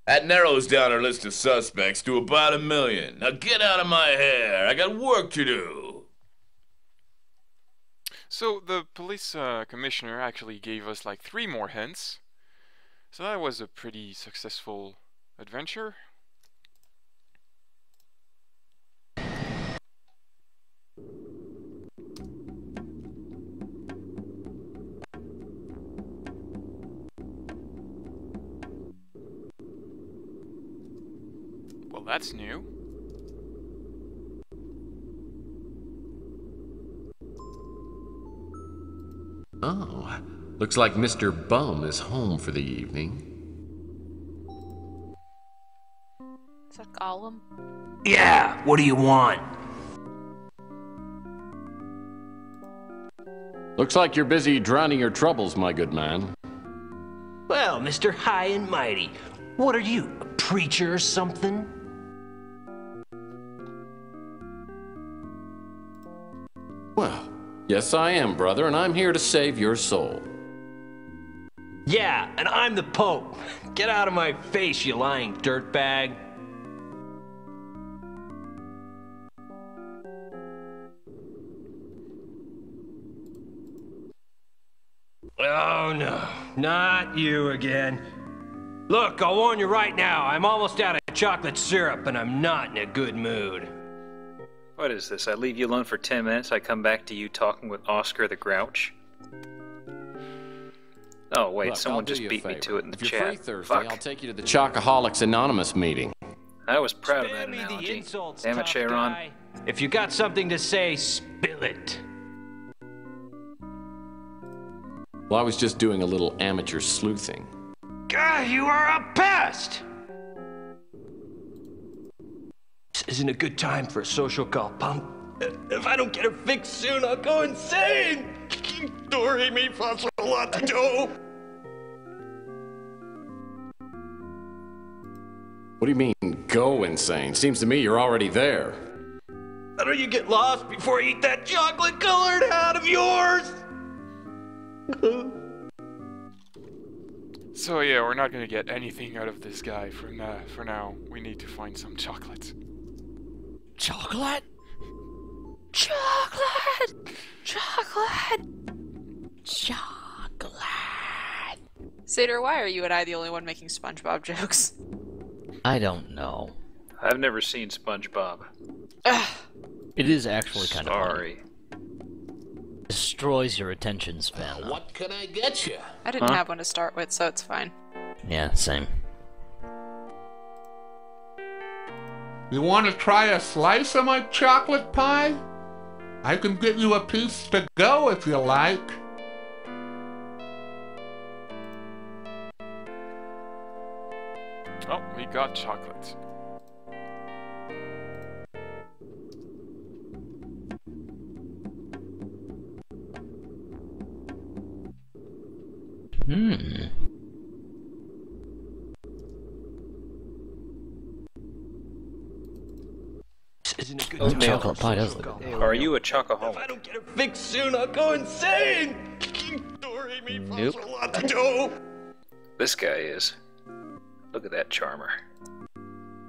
That narrows down our list of suspects to about 1 million. Now get out of my hair. I got work to do. So the police commissioner actually gave us like 3 more hints. So that was a pretty successful adventure. Well, that's new. Oh, looks like Mr. Bum is home for the evening. Is that Gollum? Yeah, what do you want? Looks like you're busy drowning your troubles, my good man. Well, Mr. High and Mighty, what are you, a preacher or something? Well, yes I am, brother, and I'm here to save your soul. Yeah, and I'm the Pope. Get out of my face, you lying dirtbag. Oh no, not you again. Look, I'll warn you right now, I'm almost out of chocolate syrup and I'm not in a good mood. What is this? I leave you alone for 10 minutes, I come back to you talking with Oscar the Grouch? Oh wait, Look, someone I'll do just you a beat me favor. to it in the If chat. you're free Thursday, Fuck. I'll take you to the Chocoholics Anonymous meeting. I was proud of that Spare me the analogy. insults, Damn it, tough Sharon. guy. If you got something to say, spill it. Well, I was just doing a little amateur sleuthing. God, you are a pest! This isn't a good time for a social call, punk. If I don't get her fixed soon, I'll go insane! Doremi mi fa sol la ti do. What do you mean, go insane? Seems to me you're already there. How do you get lost before I eat that chocolate-colored hat of yours? So yeah, we're not gonna get anything out of this guy for now. We need to find some chocolate. Chocolate? Chocolate! Chocolate! Chocolate. Satyr, why are you and I the only one making SpongeBob jokes? I don't know. I've never seen SpongeBob. It is actually kind of Sorry. Destroys your attention span, though. What can I get you? I didn't have one to start with, so it's fine. Yeah, same. You want to try a slice of my chocolate pie? I can get you a piece to go if you like. Oh, we got chocolate. This isn't a good Oh, time. chocolate pie does look good. Are you a chocoholic? I don't get it fixed soon, I'll go insane! Nope. A lot to do. This guy is. Look at that charmer.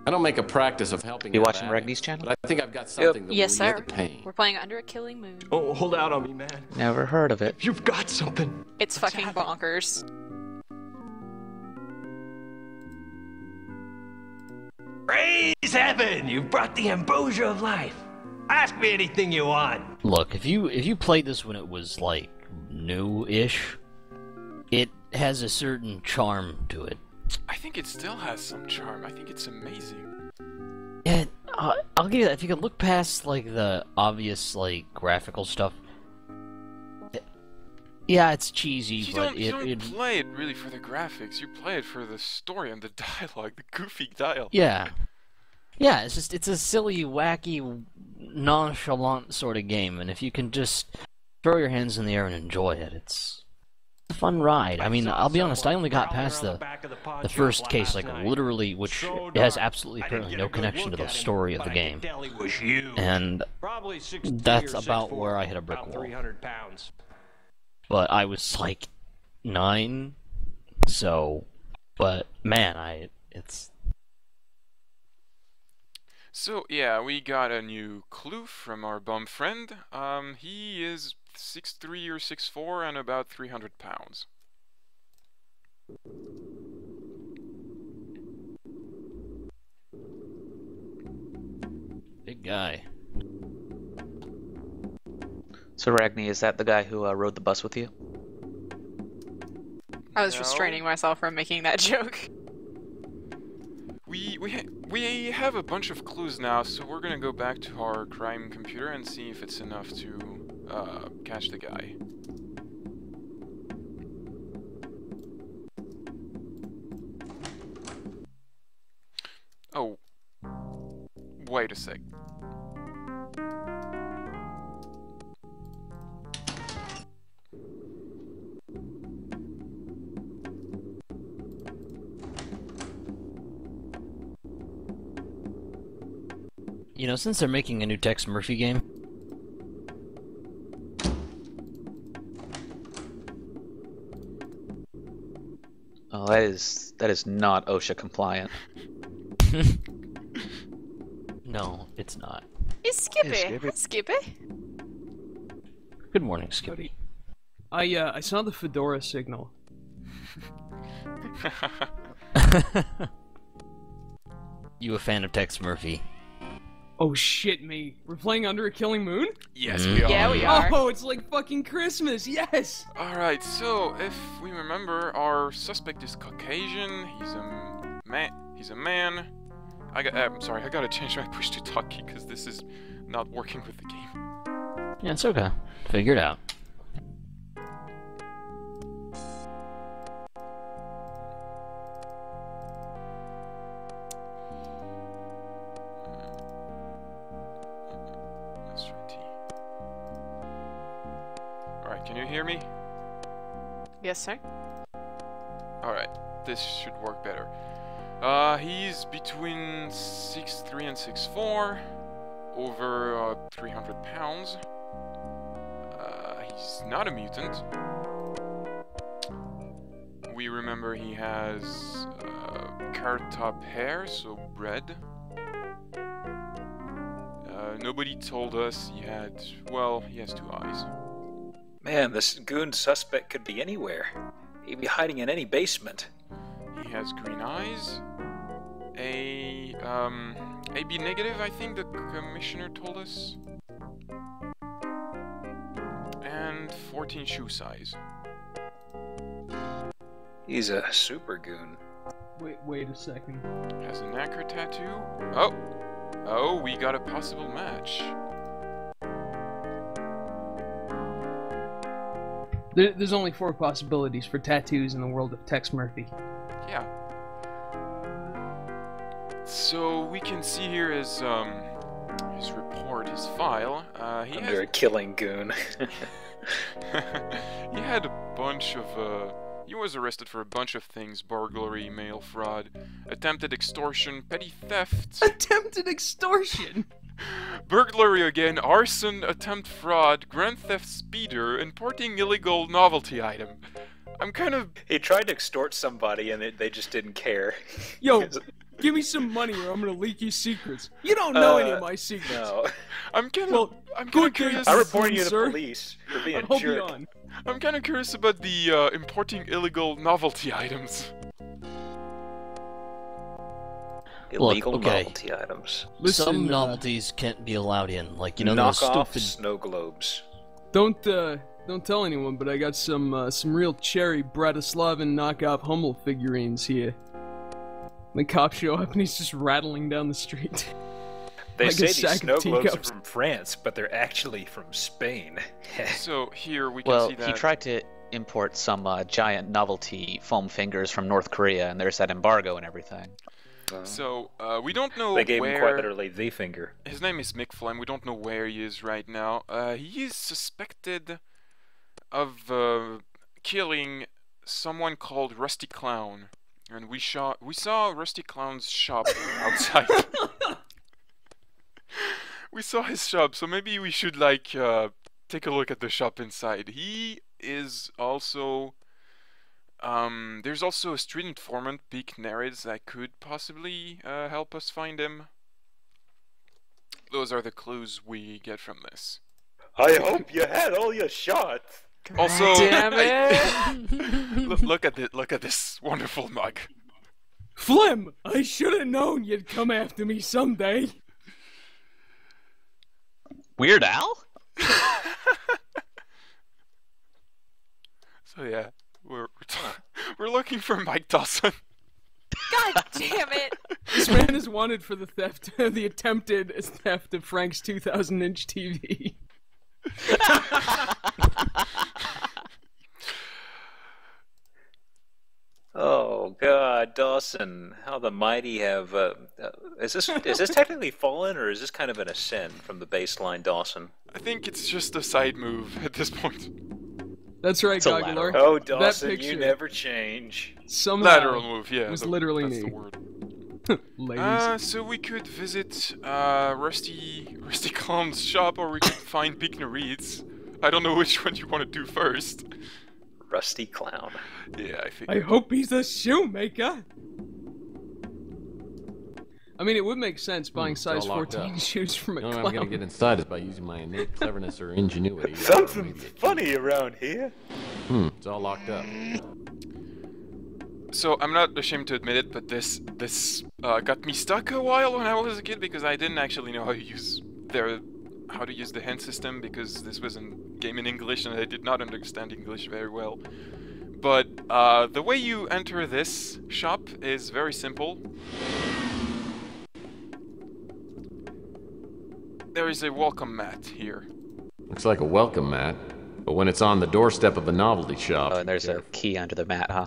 I don't make a practice of helping You out watching addicts, Regni's channel? but I think I've got something that Yes, will sir. ease the pain. We're playing Under a Killing Moon. Oh, hold out on me, man. Never heard of it. You've got something. It's fucking bonkers. Praise heaven! You've brought the ambrosia of life. Ask me anything you want. Look, if you played this when it was like new-ish, it has a certain charm to it. I think it still has some charm. I think it's amazing. Yeah, I'll give you that. If you can look past like the obvious like graphical stuff, yeah, it's cheesy, You but don't play it really for the graphics. You play it for the story and the dialogue, the goofy dialogue. yeah, it's a silly, wacky, nonchalant sort of game, and if you can just throw your hands in the air and enjoy it, it's a fun ride. I mean, I'll be honest, I only got past the first case, like literally, which it has absolutely apparently no connection to the story of the game, and that's about where I hit a brick wall. But I was like 9, so, but man, it's... So yeah, we got a new clue from our bum friend. He is 6'3" or 6'4" and about 300 pounds. Big guy. So Ragni, is that the guy who rode the bus with you? I was restraining myself from making that joke. We have a bunch of clues now, so we're gonna go back to our crime computer and see if it's enough to catch the guy. Oh, wait a sec. You know, since they're making a new Tex Murphy game, Oh, that is not OSHA compliant. no, it's not. It's Skippy. Hey, Skippy. Hi, Skippy. Good morning, Skippy. I saw the Fedora signal. You a fan of Tex Murphy? Oh shit me. We're playing Under a Killing Moon? Yes, we are. Yeah, we are. Oh, it's like fucking Christmas, yes! Alright, so if we remember, our suspect is Caucasian, he's a man. I'm sorry, I gotta change my push to talk key because this is not working with the game. Yeah, it's okay. Figure it out. Let's try T. Alright, can you hear me? Yes, sir. Alright, this should work better. He's between 6'3" and 6'4", over 300 pounds. He's not a mutant. we remember he has carrot top hair, so red. Nobody told us he had, well, he has 2 eyes. Man, this goon suspect could be anywhere. He'd be hiding in any basement. He has green eyes. AB negative, I think the commissioner told us. And 14 shoe size. He's a super goon. Wait a second. Has a knacker tattoo. Oh, we got a possible match. There's only 4 possibilities for tattoos in the world of Tex Murphy. Yeah. So we can see here his report, his file. He Under a killing goon. He had a bunch of he was arrested for a bunch of things: burglary, mail fraud, attempted extortion, petty theft. Attempted extortion? Burglary again, arson, attempt fraud, grand theft speeder, importing illegal novelty item. I'm kind of... He tried to extort somebody and they just didn't care. Yo, give me some money or I'm gonna leak your secrets. You don't know any of my secrets. No. I'm kind of curious. I'm reporting you to the police for being a I'll be jerk. on. I'm kind of curious about the importing illegal novelty items. Illegal Look, okay. novelty items. Listen, some novelties can't be allowed in, like those Knockoff stupid. snow globes. Don't tell anyone, but I got some real cherry Bratislavin knockoff Hummel figurines here. The cops show up and he's just rattling down the street. They like say a these sack snow of globes are teacups. from France, but they're actually from Spain. So here we can Well, see that. he tried to import some giant novelty foam fingers from North Korea, and there's that embargo and everything. So we don't know They gave where. him quite literally the finger. His name is Mick Flam. We don't know where he is right now. He is suspected of killing someone called Rusty Clown, and we saw Rusty Clown's shop outside. We saw his shop, so maybe we should take a look at the shop inside. He is also there's also a street informant, Beak Nereid, that could possibly help us find him. Those are the clues we get from this. I hope you had all your shots. Also, Damn it! look at this wonderful mug. Flim, I should have known you'd come after me someday. Weird Al? So yeah, we're looking for Mike Dawson. God damn it! This man is wanted for the theft, the attempted theft of Frank's 2,000-inch TV. Oh God, Dawson! How the mighty have. Is this technically fallen, or is this kind of an ascent from the baseline, Dawson? I think it's just a side move at this point. That's right, It's a Goggler. lateral. Oh, That Dawson, picture you never change. Somehow Lateral move, yeah. was literally that's me. the word. Ladies. So we could visit Rusty Clown's shop, or we could find Beak Nereid's. I don't know which one you want to do first. Rusty Clown. Yeah, I think. I hope he's a shoemaker. I mean, it would make sense buying It's all size locked 14 up. shoes from a The only way clown. I'm gonna get inside is by using my innate cleverness or ingenuity. Something's funny around here. It's all locked up. So I'm not ashamed to admit it, but this got me stuck a while when I was a kid because I didn't actually know how to use the hand system, because this was a game in English and I did not understand English very well. But the way you enter this shop is very simple. There is a welcome mat here. Looks like a welcome mat, but when it's on the doorstep of a novelty shop. Oh, and there's a key under the mat, huh?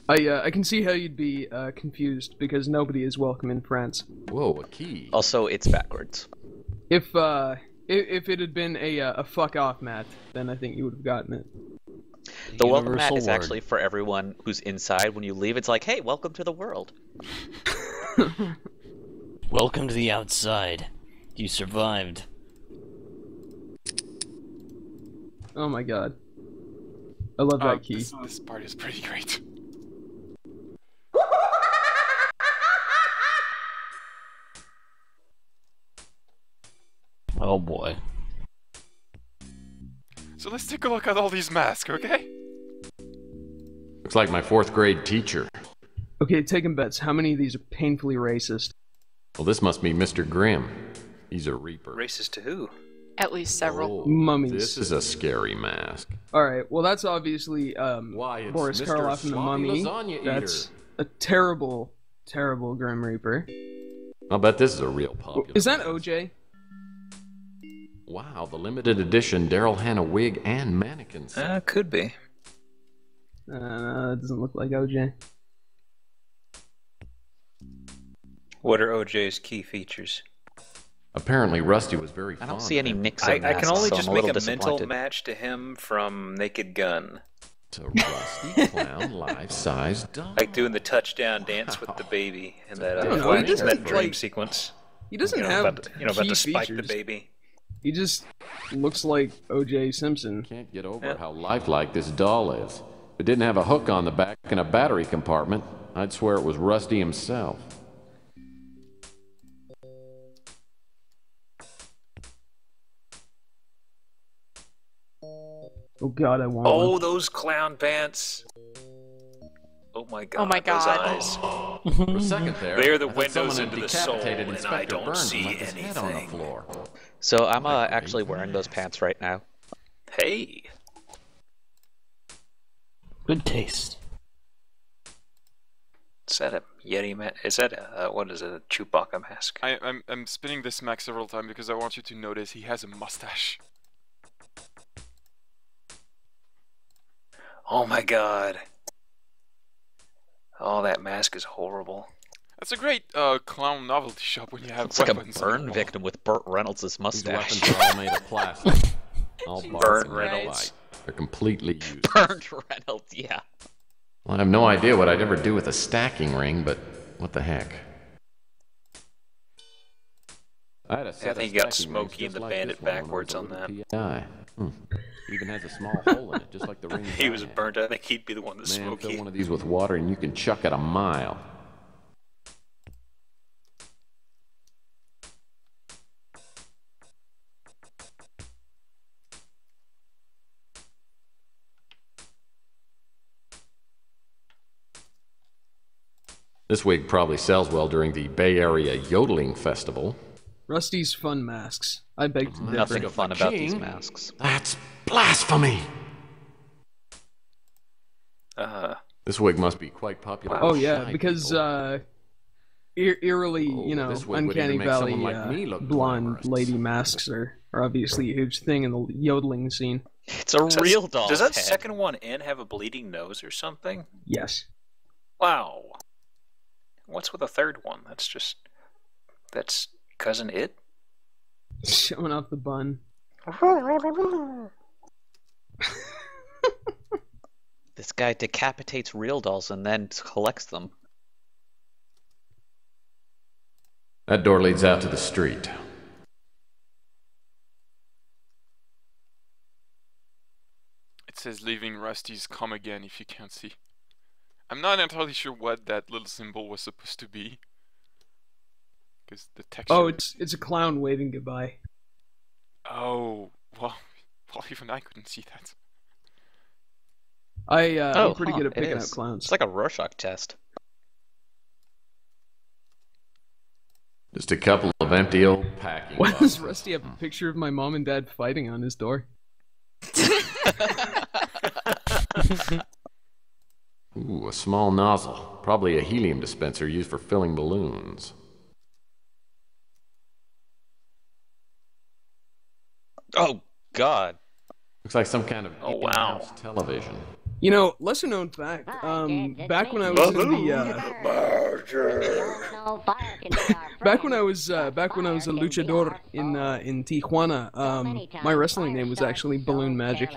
I can see how you'd be confused because nobody is welcome in France. Whoa, a key. Also, it's backwards. If it had been a fuck off mat, then I think you would have gotten it. The welcome mat Universal is word. actually for everyone who's inside. When you leave, it's like, hey, welcome to the world. Welcome to the outside. You survived. Oh my god. I love that key. This part is pretty great. Oh boy. So let's take a look at all these masks, okay? Looks like my 4th grade teacher. Okay, taking bets. How many of these are painfully racist? Well, this must be Mr. Grimm. He's a reaper. Racist to who? At least several. Oh, Mummies. This is a scary mask. Alright, well that's obviously it's Boris Mr. Karloff and the Sloppy Mummy. Lasagna That's Eater. a terrible, terrible Grim Reaper. I'll bet this is a real popular. Is that OJ? Wow, the limited edition Daryl Hannah wig and mannequins. Could be. It doesn't look like OJ. What are OJ's key features? Apparently, Rusty was very I fond don't see any of him. Nixon I can only so just I'm a make little a mental disappointed. match to him from Naked Gun. It's a Rusty Clown life-size doll. Like doing the touchdown dance with the baby in that, I don't know, he in doesn't, that dream like- sequence. He doesn't You know, have about, about key to spike features. the baby. He just looks like O.J. Simpson. Can't get over how lifelike this doll is. If it didn't have a hook on the back and a battery compartment, I'd swear it was Rusty himself. Oh god, I want Oh, one. those clown pants! Oh my god! Oh my god. Those eyes. For a second there, They're the I thought someone windows had into the soul, decapitated and I Inspector don't Burns see and left his head on the anything. floor. So I'm actually wearing those pants right now. Hey. Good taste. Is that a Yeti mask? Is that a, what is it, a Chewbacca mask? I'm spinning this Mac several times because I want you to notice he has a mustache. Oh my god. Oh, that mask is horrible. That's a great clown novelty shop when you have It's like a weapons. burn victim with Burt Reynolds' These mustache. weapons are all made of plastic. All Burt barbed and Reynolds. light. They're completely useless. Burt Reynolds, yeah. Well, I have no idea what I'd ever do with a stacking ring, but what the heck. I had a set I of think you got stacking Smokey rings and the just like Bandit this one when I backwards was on a that. little PI. Even has a small hole in it, just like the ring. He was burnt. I think he'd be the one that's Man, smoky. fill one of these with water and you can chuck it a mile. This wig probably sells well during the Bay Area Yodeling Festival. Rusty's fun masks. I beg to differ. Nothing fun about these king. masks. That's blasphemy! This wig must be quite popular. Oh with yeah, shy because people. eerily, Oh, this wig would Uncanny even make Valley someone like me look blonde glamorous. lady masks are obviously a huge thing in the yodeling scene. It's a real doll. Does that second one in have a bleeding nose or something? Yes. Wow. What's with the third one? That's Cousin It? Showing off the bun. This guy decapitates real dolls and then collects them. That door leads out to the street. It says leaving Rusty's come again if you can't see. I'm not entirely sure what that little symbol was supposed to be. Because the texture... Oh, it's a clown waving goodbye. Oh, well, even I couldn't see that. I'm pretty good at it picking is. out clowns. It's like a Rorschach test. Just a couple of empty old packing Why does boxes. Rusty have a picture of my mom and dad fighting on his door? Ooh, a small nozzle. Probably a helium dispenser used for filling balloons. Oh, God. Looks like some kind of Oh, wow. in-house television. You know, lesser known fact. Back when I was in the back when I was a luchador in Tijuana, my wrestling name was actually Balloon Magic.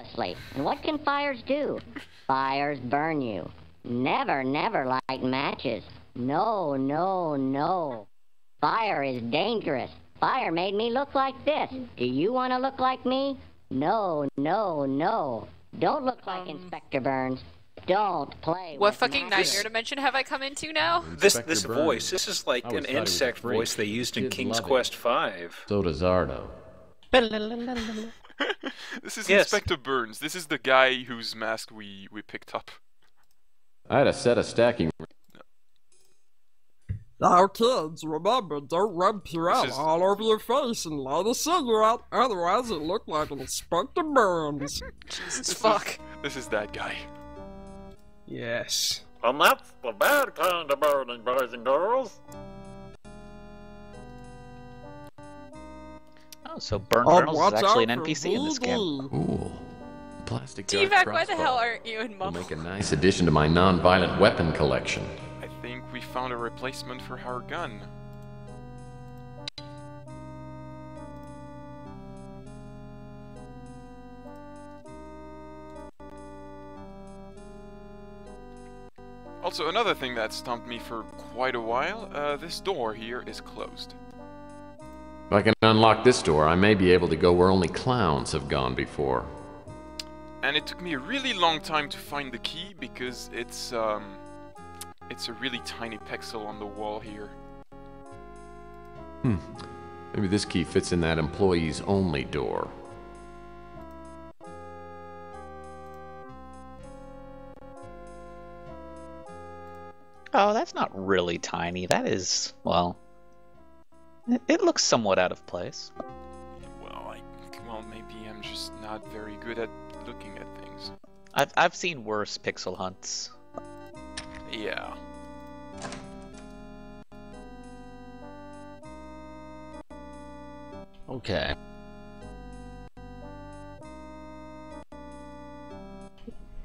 And what can fires do? Fires burn you. Never, never light matches. No, no, no. Fire is dangerous. Fire made me look like this. Do you want to look like me? No, no, no. Don't look like Inspector Burns. Don't play What with fucking magic. nightmare dimension have I come into now? This voice, this is like I always an thought he was insect a freak. voice they used in Kids King's love it. Quest V. So does Ardo. This is Yes. Inspector Burns. This is the guy whose mask we picked up. I had a set of stacking. Now, kids, remember, don't rub Purell all over your face and light a cigarette, otherwise it look like an Inspector Burns. Jesus fuck. This is that guy. Yes. And that's the bad kind of burning, boys and girls. Oh, so Burn Oh, Journals is watch actually an out for NPC in this game. Ooh. Plastic dart T-Vac, why the crossbow. hell aren't you in Will Mumble? make a nice addition to my non-violent weapon collection. I think we found a replacement for our gun. Also, another thing that stumped me for quite a while, this door here is closed. If I can unlock this door, I may be able to go where only clowns have gone before. And it took me a really long time to find the key because it's a really tiny pixel on the wall here. Maybe this key fits in that employees only door. Oh, that's not really tiny. That is, well, it looks somewhat out of place. Well, maybe I'm just not very good at looking at things. I've seen worse pixel hunts. Yeah. Okay.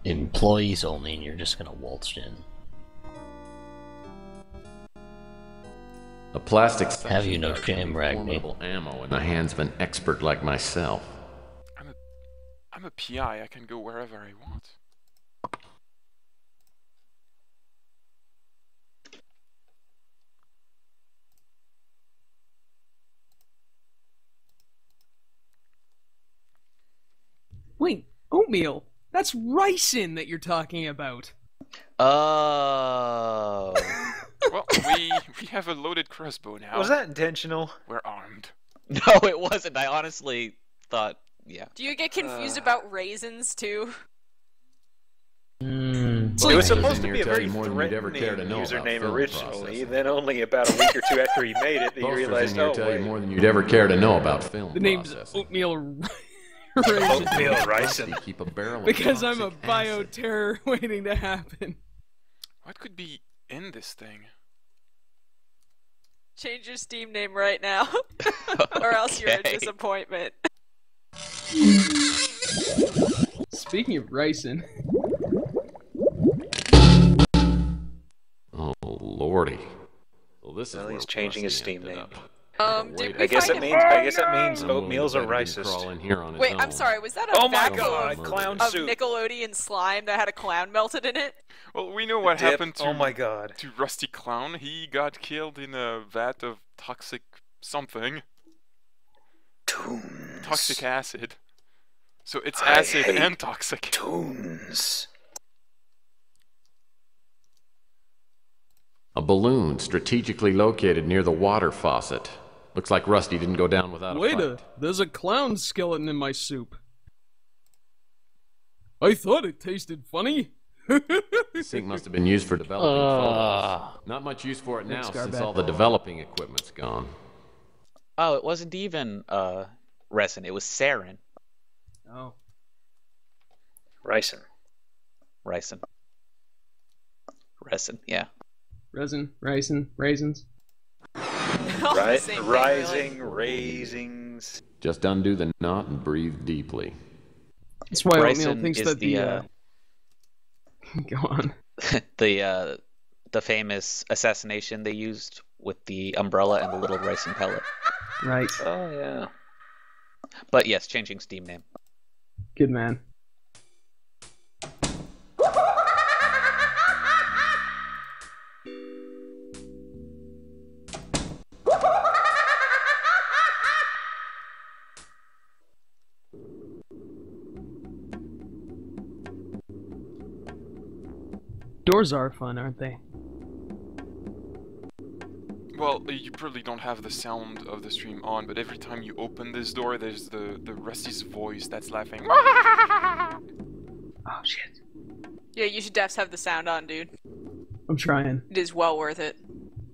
Employees only, and you're just gonna waltz in. A plastic Have you no dart can shame, be Ragni? formidable ammo in the hands of an expert like myself. I'm a PI, I can go wherever I want. Wait, oatmeal. That's ricin that you're talking about. Oh. Well, we have a loaded crossbow now. Was that intentional? We're armed. No, it wasn't. I honestly thought, yeah. Do you get confused about raisins too? It was supposed to be a very threatening username originally, then only about a week or two after he made it, he realized, oh, tell you wait. more than you'd ever care to know about film The name's processing. oatmeal Oatmeal ricin. Keep a barrel of Because I'm a toxic bioterror waiting to happen. What could be in this thing? Change your Steam name right now, or else you're a Okay. disappointment. Speaking of ricin, Oh, lordy. Well, this is Well, where he's changing his Rusty Steam ended name. up. Did I we guess find it means oatmeals are Crawl in racist. here on his Wait, own. I'm sorry. Was that a Oh my vacuum God, of, clown of soup. Nickelodeon slime that had a clown melted in it? Well, we know what Dip. happened to Oh my God. to Rusty Clown. He got killed in a vat of toxic something. Tunes. Toxic acid. So it's I acid hate and toxic. Tunes. A balloon strategically located near the water faucet. Looks like Rusty didn't go down without a wait fight. there's a clown skeleton in my soup. I thought it tasted funny. The sink must have been used for developing photos. Not much use for it now Thanks, since Garbat. all the developing equipment's gone. Oh, it wasn't even resin. It was sarin. Oh. Ricin. Resin, yeah. Resin, ricin, raisins. All the Right? same thing, Rising, raisings. Just undo the knot and breathe deeply. That's why oatmeal Ricin thinks is that the Go on. the famous assassination they used with the umbrella and the little ricin pellet. Right. Oh, yeah. But yes, changing Steam name. Good man. Doors are fun, aren't they? Well, you probably don't have the sound of the stream on, but every time you open this door, there's the Rusty's voice that's laughing. Oh shit. Yeah, you should have the sound on, dude. I'm trying. It is well worth it.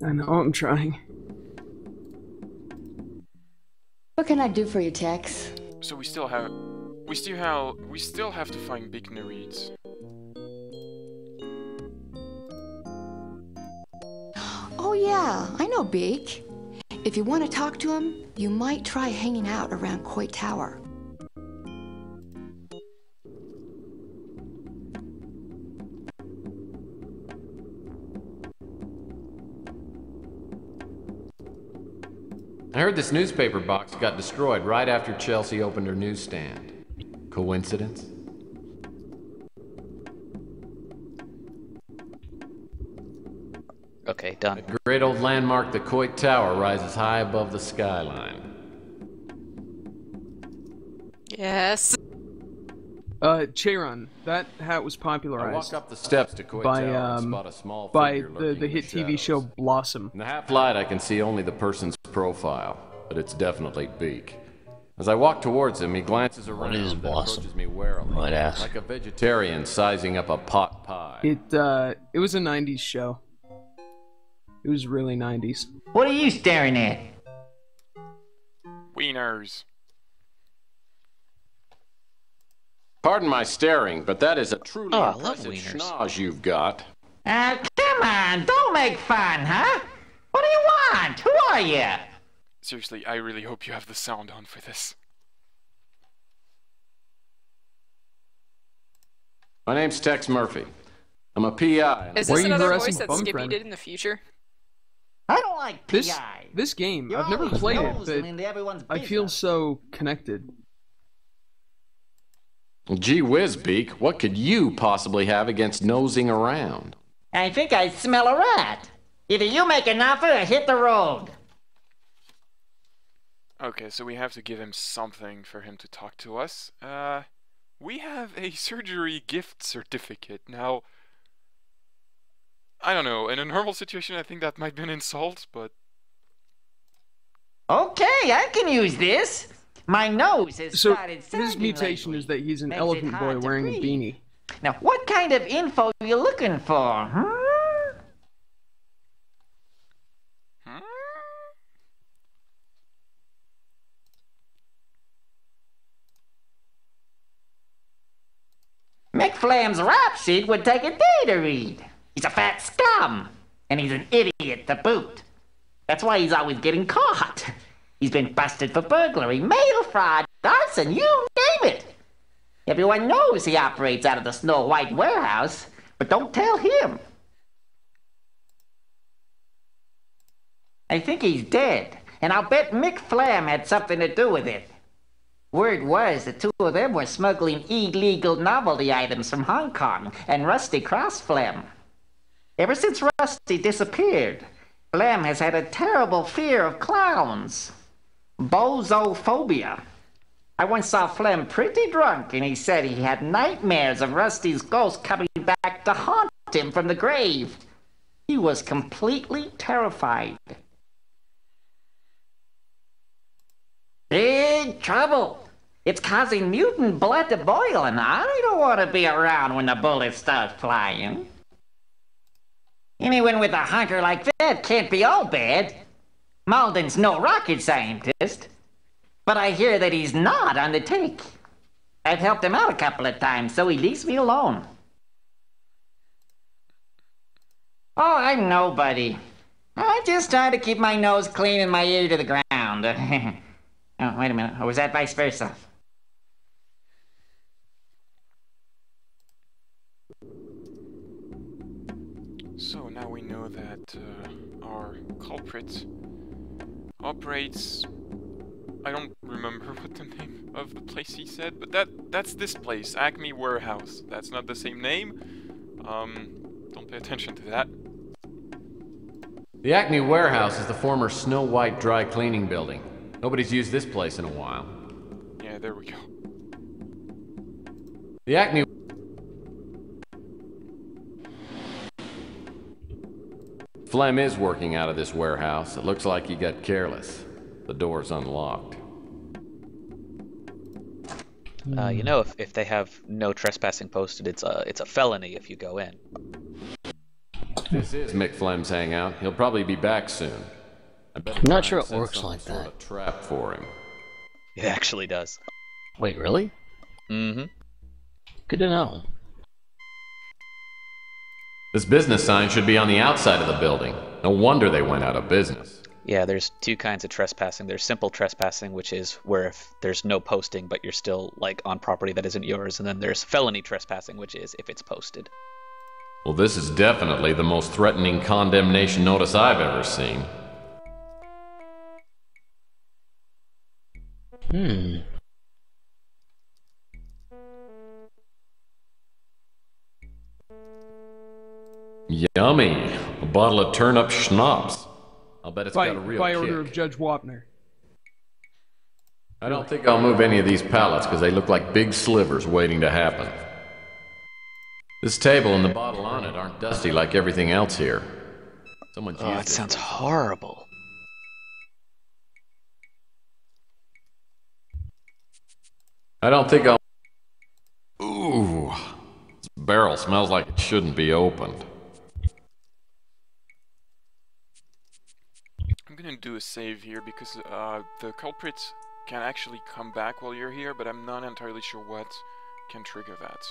I know, I'm trying. What can I do for you, Tex? So we still have to find Big Nereids. Oh yeah, I know Beak. If you want to talk to him, you might try hanging out around Coit Tower. I heard this newspaper box got destroyed right after Chelsea opened her newsstand. Coincidence? Okay, done. The great old landmark, the Coit Tower, rises high above the skyline. Yes. Cheiron, that hat was popularized. I walk up the steps to Coit by, Tower and spot a small by figure lurking the in hit TV shadows. show Blossom. In the half light, I can see only the person's profile, but it's definitely Beak. As I walk towards him, he glances around is and Blossom? approaches me warily, Might ask. like a vegetarian sizing up a pot pie. It was a 90s show. It was really 90s. What are you staring at? Wieners. Pardon my staring, but that is a truly Oh, I love impressive wieners. schnoz you've got. Come on, don't make fun, huh? What do you want? Who are you? Seriously, I really hope you have the sound on for this. My name's Tex Murphy. I'm a PI. Is Why this are you another harassing voice that Bum Skippy Friend? did in the future? I don't like This PI. this game, You're I've never always played it, nosing but into everyone's I feel business. so connected. Gee whiz, Beak, what could you possibly have against nosing around? I think I smell a rat. Either you make an offer or hit the road. Okay, so we have to give him something for him to talk to us. We have a surgery gift certificate. Now, I don't know, in a normal situation I think that might be an insult, but... Okay, I can use this. My nose has So started his sagging mutation lately. is that he's an Makes it elephant boy hard to wearing a breathe. beanie. Now, what kind of info are you looking for, huh? Mick Flam's rap sheet would take a day to read. He's a fat scum, and he's an idiot to boot. That's why he's always getting caught. He's been busted for burglary, mail fraud, arson, you name it. Everyone knows he operates out of the Snow White warehouse, but don't tell him. I think he's dead, and I'll bet Mick Flam had something to do with it. Word was the two of them were smuggling illegal novelty items from Hong Kong, and Rusty crossed Flam. Ever since Rusty disappeared, Flam has had a terrible fear of clowns. Bozophobia. I once saw Flam pretty drunk, and he said he had nightmares of Rusty's ghost coming back to haunt him from the grave. He was completely terrified. Big trouble. It's causing mutant blood to boil, and I don't want to be around when the bullets start flying. Anyone with a hunter like that can't be all bad. Malden's no rocket scientist, but I hear that he's not on the take. I've helped him out a couple of times, so he leaves me alone. Oh, I'm nobody. I just try to keep my nose clean and my ear to the ground. Oh, wait a minute. Or was that vice versa? So now we know that our culprit operates... I don't remember what the name of the place he said, but that's this place, Acme Warehouse. That's not the same name. Don't pay attention to that. The Acme Warehouse is the former Snow White dry cleaning building. Nobody's used this place in a while. Yeah, there we go. The Acme... Flam is working out of this warehouse. It looks like he got careless. The door's unlocked. You know, if they have no trespassing posted, it's a felony if you go in. This is Mick Flam's hangout. He'll probably be back soon. I'm not sure it works like that. Sort of trap for him. It actually does. Wait, really? Mm-hmm. Good to know. This business sign should be on the outside of the building. No wonder they went out of business. Yeah, there's two kinds of trespassing. There's simple trespassing, which is where if there's no posting, but you're still like on property that isn't yours, and then there's felony trespassing, which is if it's posted. Well, this is definitely the most threatening condemnation notice I've ever seen. Yummy! A bottle of turnip schnapps. I'll bet it's got a real by kick. order of Judge Wapner. I don't think I'll move any of these pallets because they look like big slivers waiting to happen. This table and the bottle on it aren't dusty like everything else here. Someone's used Oh, it sounds horrible. I don't think I'll... Ooh. This barrel smells like it shouldn't be opened. I'm gonna do a save here because the culprit can actually come back while you're here, but I'm not entirely sure what can trigger that.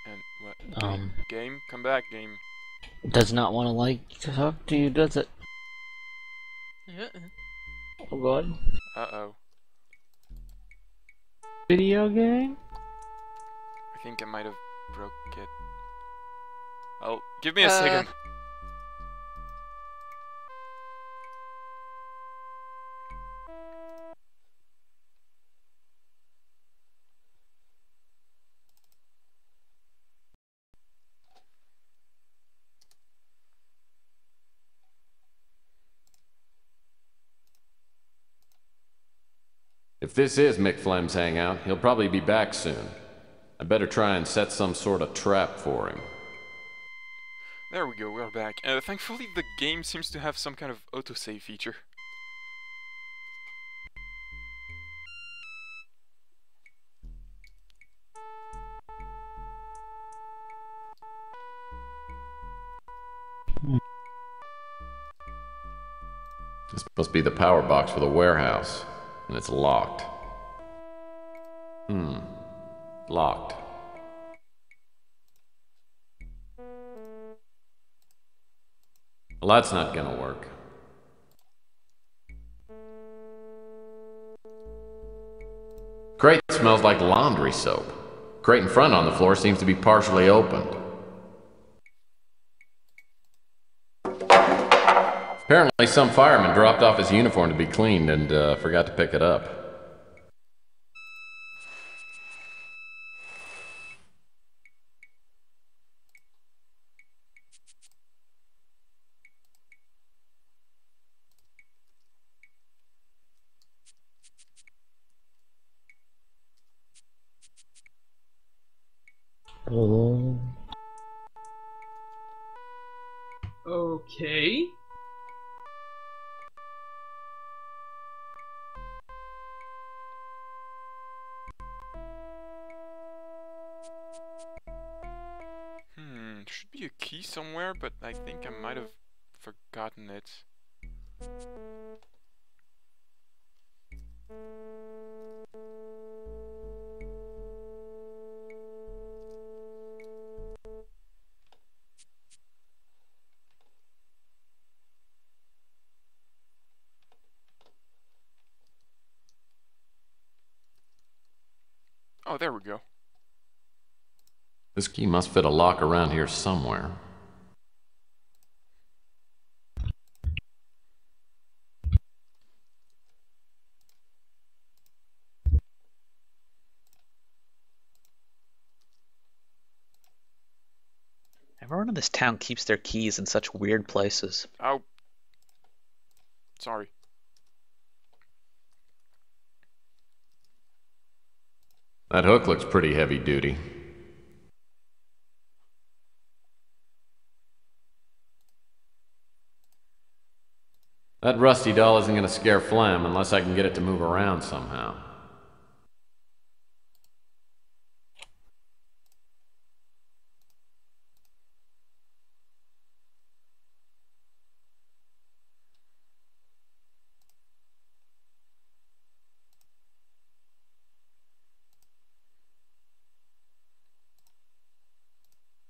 And what? Game? Come back, game. Does not want to talk to you, does it? Oh god. Uh-oh. Video game? I think I might have broke it. Oh, give me a second. If this is Mick Flam's hangout, he'll probably be back soon. I better try and set some sort of trap for him. There we go, we're back. Thankfully the game seems to have some kind of autosave feature. This must be the power box for the warehouse, and it's locked. Locked. Well, that's not gonna work. Crate smells like laundry soap. Crate in front on the floor seems to be partially opened. Apparently some fireman dropped off his uniform to be cleaned and forgot to pick it up. Okay. Should be a key somewhere, but I think I might have forgotten it. Oh, there we go. This key must fit a lock around here somewhere. Everyone in this town keeps their keys in such weird places. Oh. Sorry. That hook looks pretty heavy duty. That rusty doll isn't gonna scare Flam unless I can get it to move around somehow.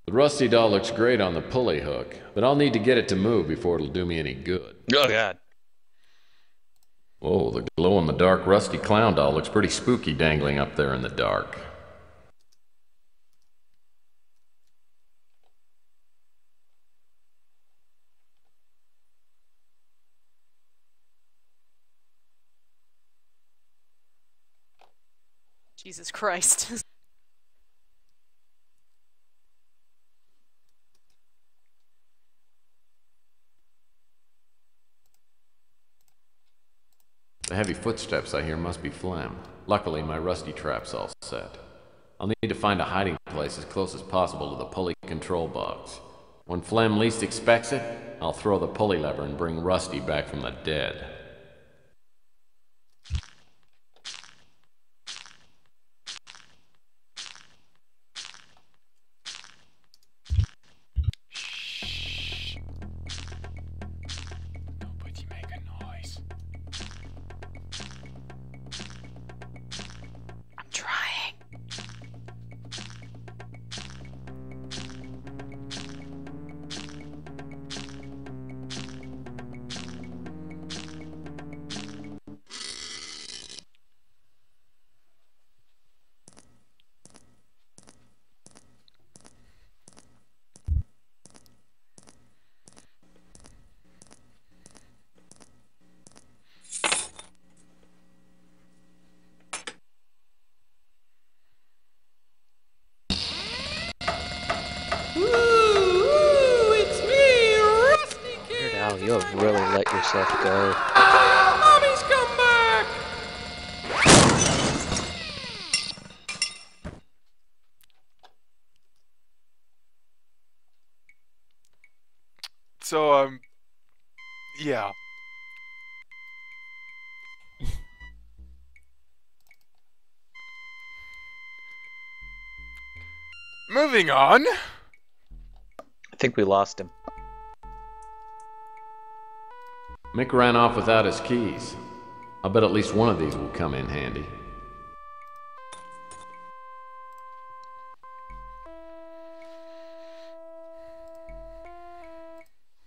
The rusty doll looks great on the pulley hook, but I'll need to get it to move before it'll do me any good. Oh god. Whoa, the glow-in-the-dark rusty clown doll looks pretty spooky dangling up there in the dark. Jesus Christ. The heavy footsteps I hear must be Flam. Luckily, my rusty trap's all set. I'll need to find a hiding place as close as possible to the pulley control box. When Flam least expects it, I'll throw the pulley lever and bring Rusty back from the dead. Nobody make a noise. I'm trying. Weird Al, you have really let yourself go. Mommy's come back! So, yeah. Moving on. I think we lost him. Mick ran off without his keys. I'll bet at least one of these will come in handy.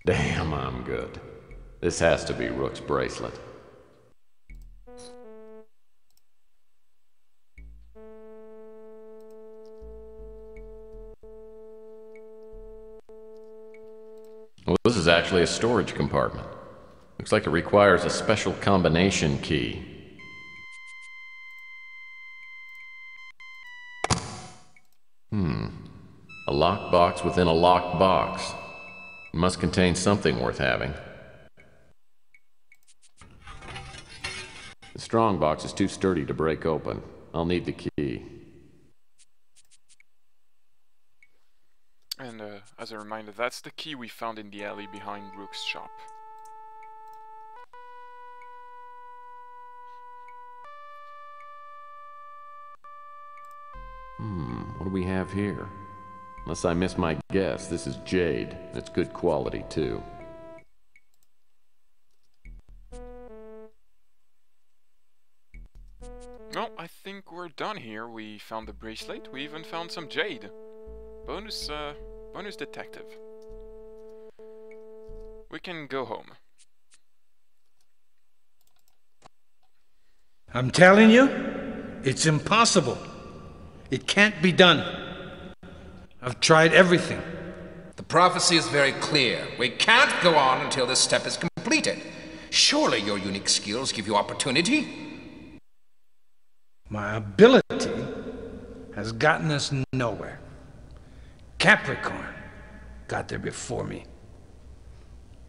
Damn, I'm good. This has to be Rook's bracelet. Well, this is actually a storage compartment. Looks like it requires a special combination key. A locked box within a locked box. It must contain something worth having. The strong box is too sturdy to break open. I'll need the key. And as a reminder, that's the key we found in the alley behind Rook's shop. What do we have here? Unless I miss my guess, this is jade. It's good quality, too. Well, I think we're done here. We found the bracelet. We even found some jade. Bonus detective. We can go home. I'm telling you, it's impossible. It can't be done. I've tried everything. The prophecy is very clear. We can't go on until this step is completed. Surely your unique skills give you opportunity? My ability has gotten us nowhere. Capricorn, got there before me.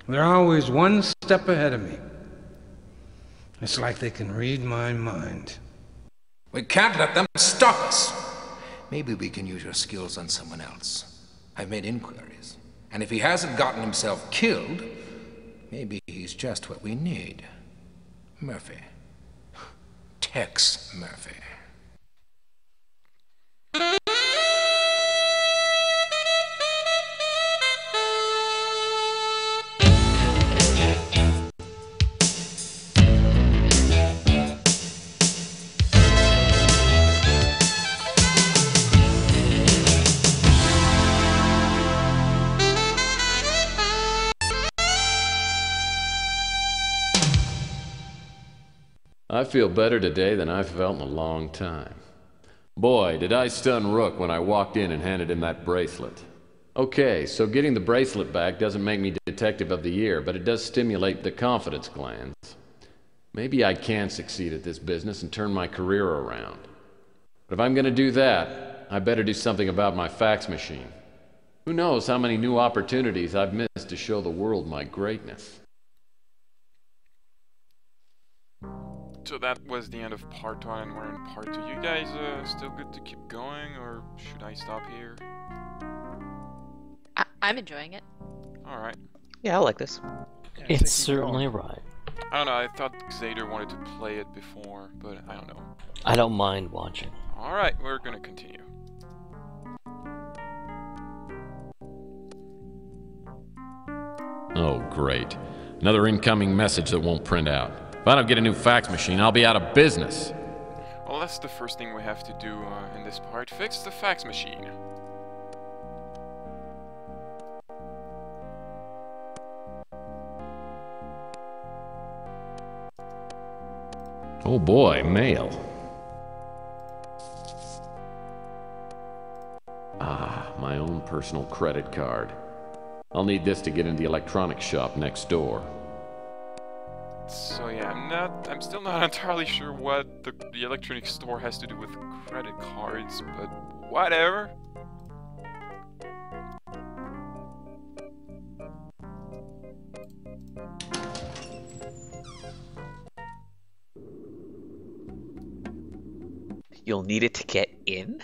They're always one step ahead of me. It's like they can read my mind. We can't let them stop us. Maybe we can use your skills on someone else. I've made inquiries. And if he hasn't gotten himself killed, maybe he's just what we need. Murphy. Tex Murphy. I feel better today than I've felt in a long time. Boy, did I stun Rook when I walked in and handed him that bracelet. Okay, so getting the bracelet back doesn't make me Detective of the Year, but it does stimulate the confidence glands. Maybe I can succeed at this business and turn my career around. But if I'm gonna do that, I better do something about my fax machine. Who knows how many new opportunities I've missed to show the world my greatness. So that was the end of part 1 and we're in part 2. You guys still good to keep going, or should I stop here? I'm enjoying it. Alright. Yeah, I like this. It's certainly right. I don't know, I thought Xader wanted to play it before, but I don't know. I don't mind watching. Alright, we're gonna continue. Oh, great. Another incoming message that won't print out. If I don't get a new fax machine, I'll be out of business. Well, that's the first thing we have to do in this part. Fix the fax machine. Oh boy, mail. Ah, my own personal credit card. I'll need this to get into the electronics shop next door. So yeah, I'm still not entirely sure what the electronics store has to do with credit cards, but whatever. You'll need it to get in?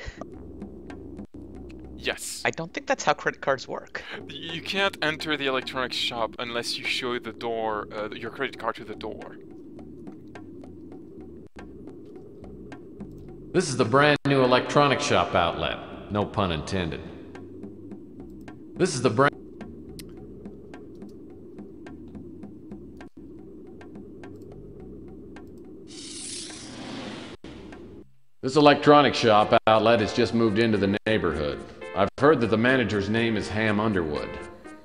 Yes. I don't think that's how credit cards work. You can't enter the electronics shop unless you show the door, your credit card to the door. This is the brand new electronics shop outlet. No pun intended. This is the brand... This electronics shop outlet has just moved into the neighborhood. I've heard that the manager's name is Ham Underwood.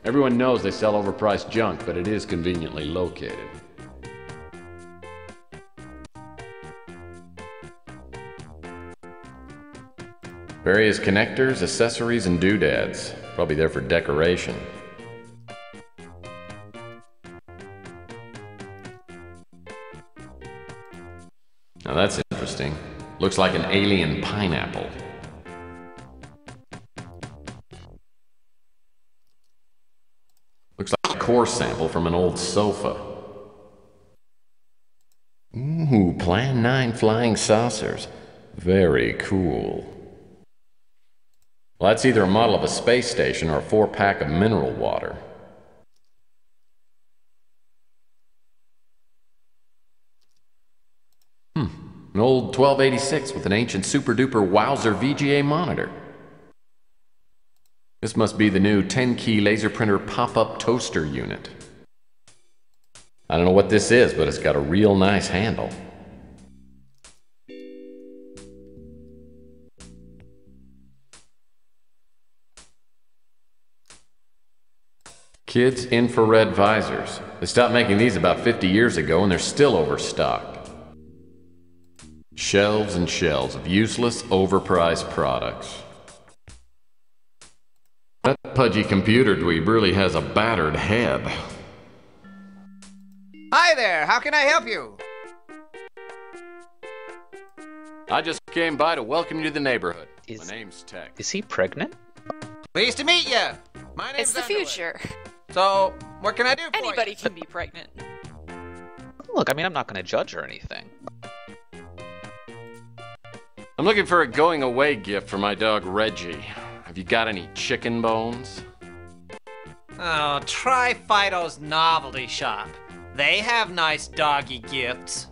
Everyone knows they sell overpriced junk, but it is conveniently located. Various connectors, accessories, and doodads. Probably there for decoration. Now that's interesting. Looks like an alien pineapple. Looks like a core sample from an old sofa. Ooh, Plan 9 flying saucers. Very cool. Well, that's either a model of a space station or a 4-pack of mineral water. An old 1286 with an ancient super-duper Wowzer VGA monitor. This must be the new 10-key laser printer pop-up toaster unit. I don't know what this is, but it's got a real nice handle. Kids infrared visors. They stopped making these about 50 years ago and they're still overstocked. Shelves and shelves of useless, overpriced products. That pudgy computer dweeb really has a battered head. Hi there, how can I help you? I just came by to welcome you to the neighborhood. My name's Tex. Is he pregnant? Pleased to meet you. My It's the future. So, what can I do for Anybody can be pregnant. Look, I mean, I'm not going to judge or anything. I'm looking for a going away gift for my dog Reggie. Have you got any chicken bones? Oh, try Fido's novelty shop. They have nice doggy gifts.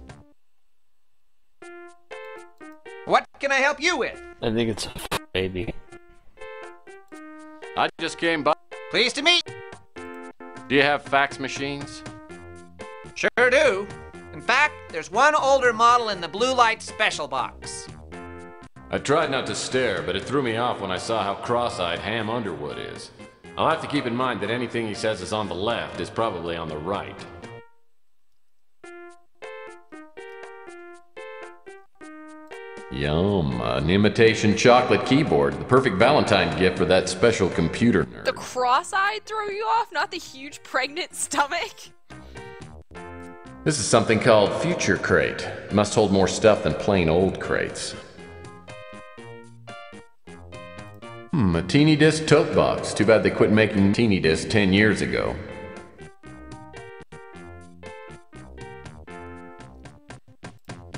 What can I help you with? I think it's a baby. I just came by. Pleased to meet. Do you have fax machines? Sure do. In fact, there's one older model in the blue light special box. I tried not to stare, but it threw me off when I saw how cross-eyed Ham Underwood is. I'll have to keep in mind that anything he says is on the left is probably on the right. Yum, an imitation chocolate keyboard. The perfect Valentine gift for that special computer nerd. The cross-eyed throw you off, not the huge pregnant stomach? This is something called Future Crate. It must hold more stuff than plain old crates. A teeny disc tote box. Too bad they quit making teeny discs 10 years ago.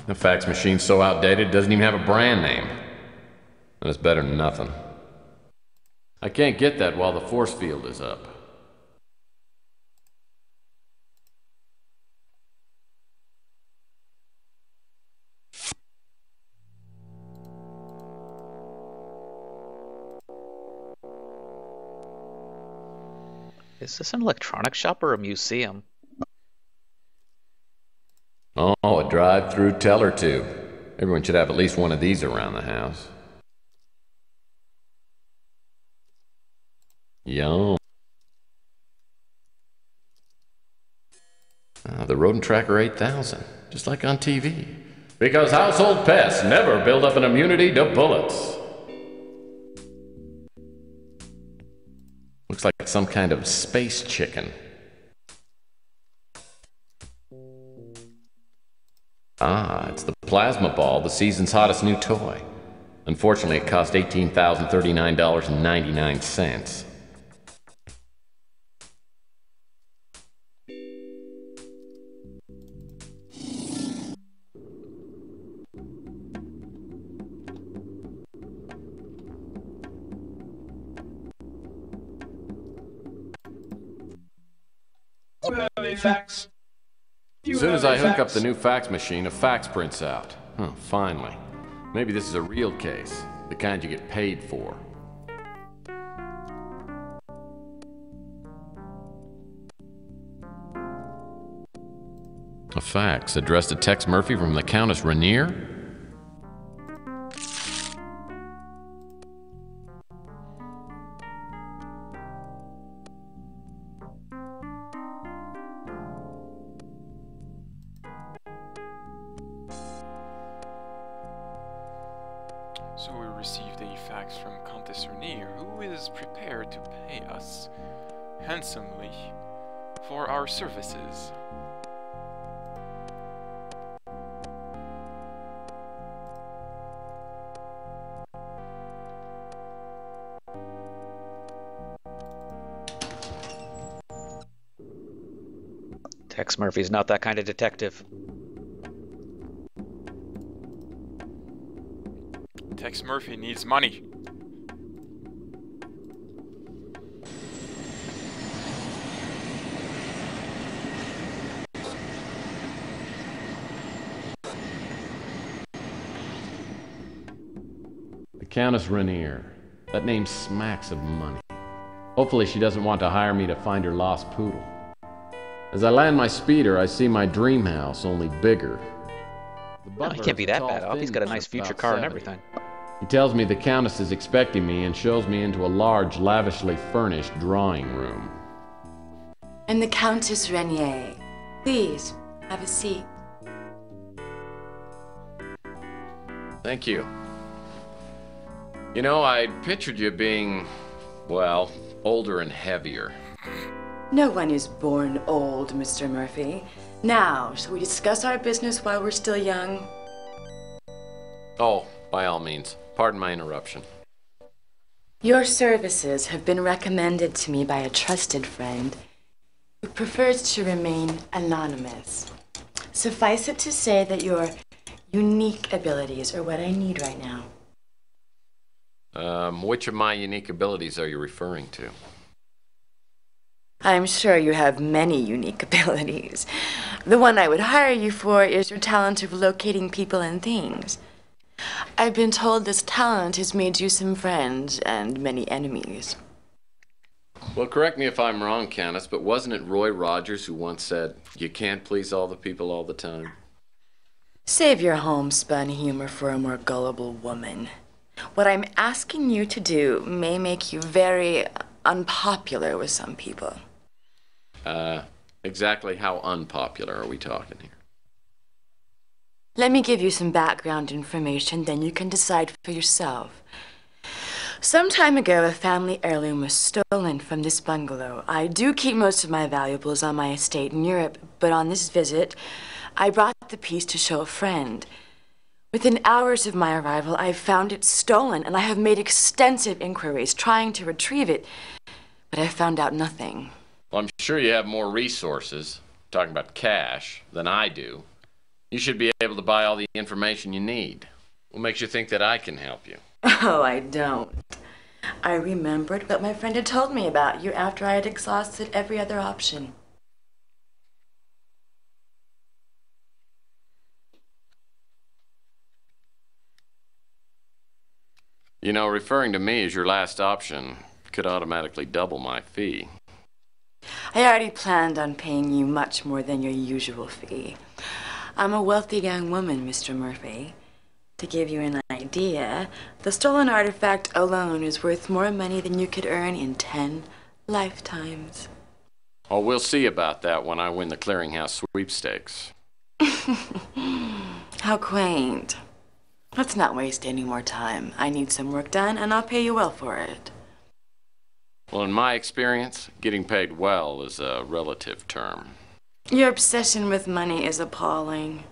The fax machine's so outdated it doesn't even have a brand name. And it's better than nothing. I can't get that while the force field is up. Is this an electronics shop or a museum? Oh, a drive-through teller tube. Everyone should have at least one of these around the house. Yum. The Rodent Tracker 8000, just like on TV. Because household pests never build up an immunity to bullets. Looks like some kind of space chicken. Ah, it's the plasma ball, the season's hottest new toy. Unfortunately, it cost $18,039.99. Fax. As soon as I hook up the new fax machine, a fax prints out. Huh, finally. Maybe this is a real case, the kind you get paid for. A fax addressed to Tex Murphy from the Countess Rainier? So we received a fax from Countess Rainier, who is prepared to pay us handsomely for our services. Tex Murphy's not that kind of detective. Tex Murphy needs money. The Countess Rainier. That name smacks of money. Hopefully she doesn't want to hire me to find her lost poodle. As I land my speeder, I see my dream house, only bigger. No, he can't be that bad off. He's got a nice future car and everything. He tells me the Countess is expecting me and shows me into a large, lavishly furnished drawing room. I'm the Countess Rainier. Please, have a seat. Thank you. You know, I pictured you being, well, older and heavier. No one is born old, Mr. Murphy. Now, shall we discuss our business while we're still young? Oh, by all means. Pardon my interruption. Your services have been recommended to me by a trusted friend who prefers to remain anonymous. Suffice it to say that your unique abilities are what I need right now. Which of my unique abilities are you referring to? I'm sure you have many unique abilities. The one I would hire you for is your talent of locating people and things. I've been told this talent has made you some friends and many enemies. Well, correct me if I'm wrong, Countess, but wasn't it Roy Rogers who once said, "You can't please all the people all the time"? Save your homespun humor for a more gullible woman. What I'm asking you to do may make you very unpopular with some people. Exactly how unpopular are we talking here? Let me give you some background information, then you can decide for yourself. Some time ago, a family heirloom was stolen from this bungalow. I do keep most of my valuables on my estate in Europe, but on this visit, I brought the piece to show a friend. Within hours of my arrival, I found it stolen, and I have made extensive inquiries trying to retrieve it, but I found out nothing. Well, I'm sure you have more resources, talking about cash, than I do. You should be able to buy all the information you need. What makes you think that I can help you? Oh, I don't. I remembered what my friend had told me about you after I had exhausted every other option. You know, referring to me as your last option could automatically double my fee. I already planned on paying you much more than your usual fee. I'm a wealthy young woman, Mr. Murphy. To give you an idea, the stolen artifact alone is worth more money than you could earn in 10 lifetimes. Oh, we'll see about that when I win the clearinghouse sweepstakes. How quaint. Let's not waste any more time. I need some work done, and I'll pay you well for it. Well, in my experience, getting paid well is a relative term. Your obsession with money is appalling.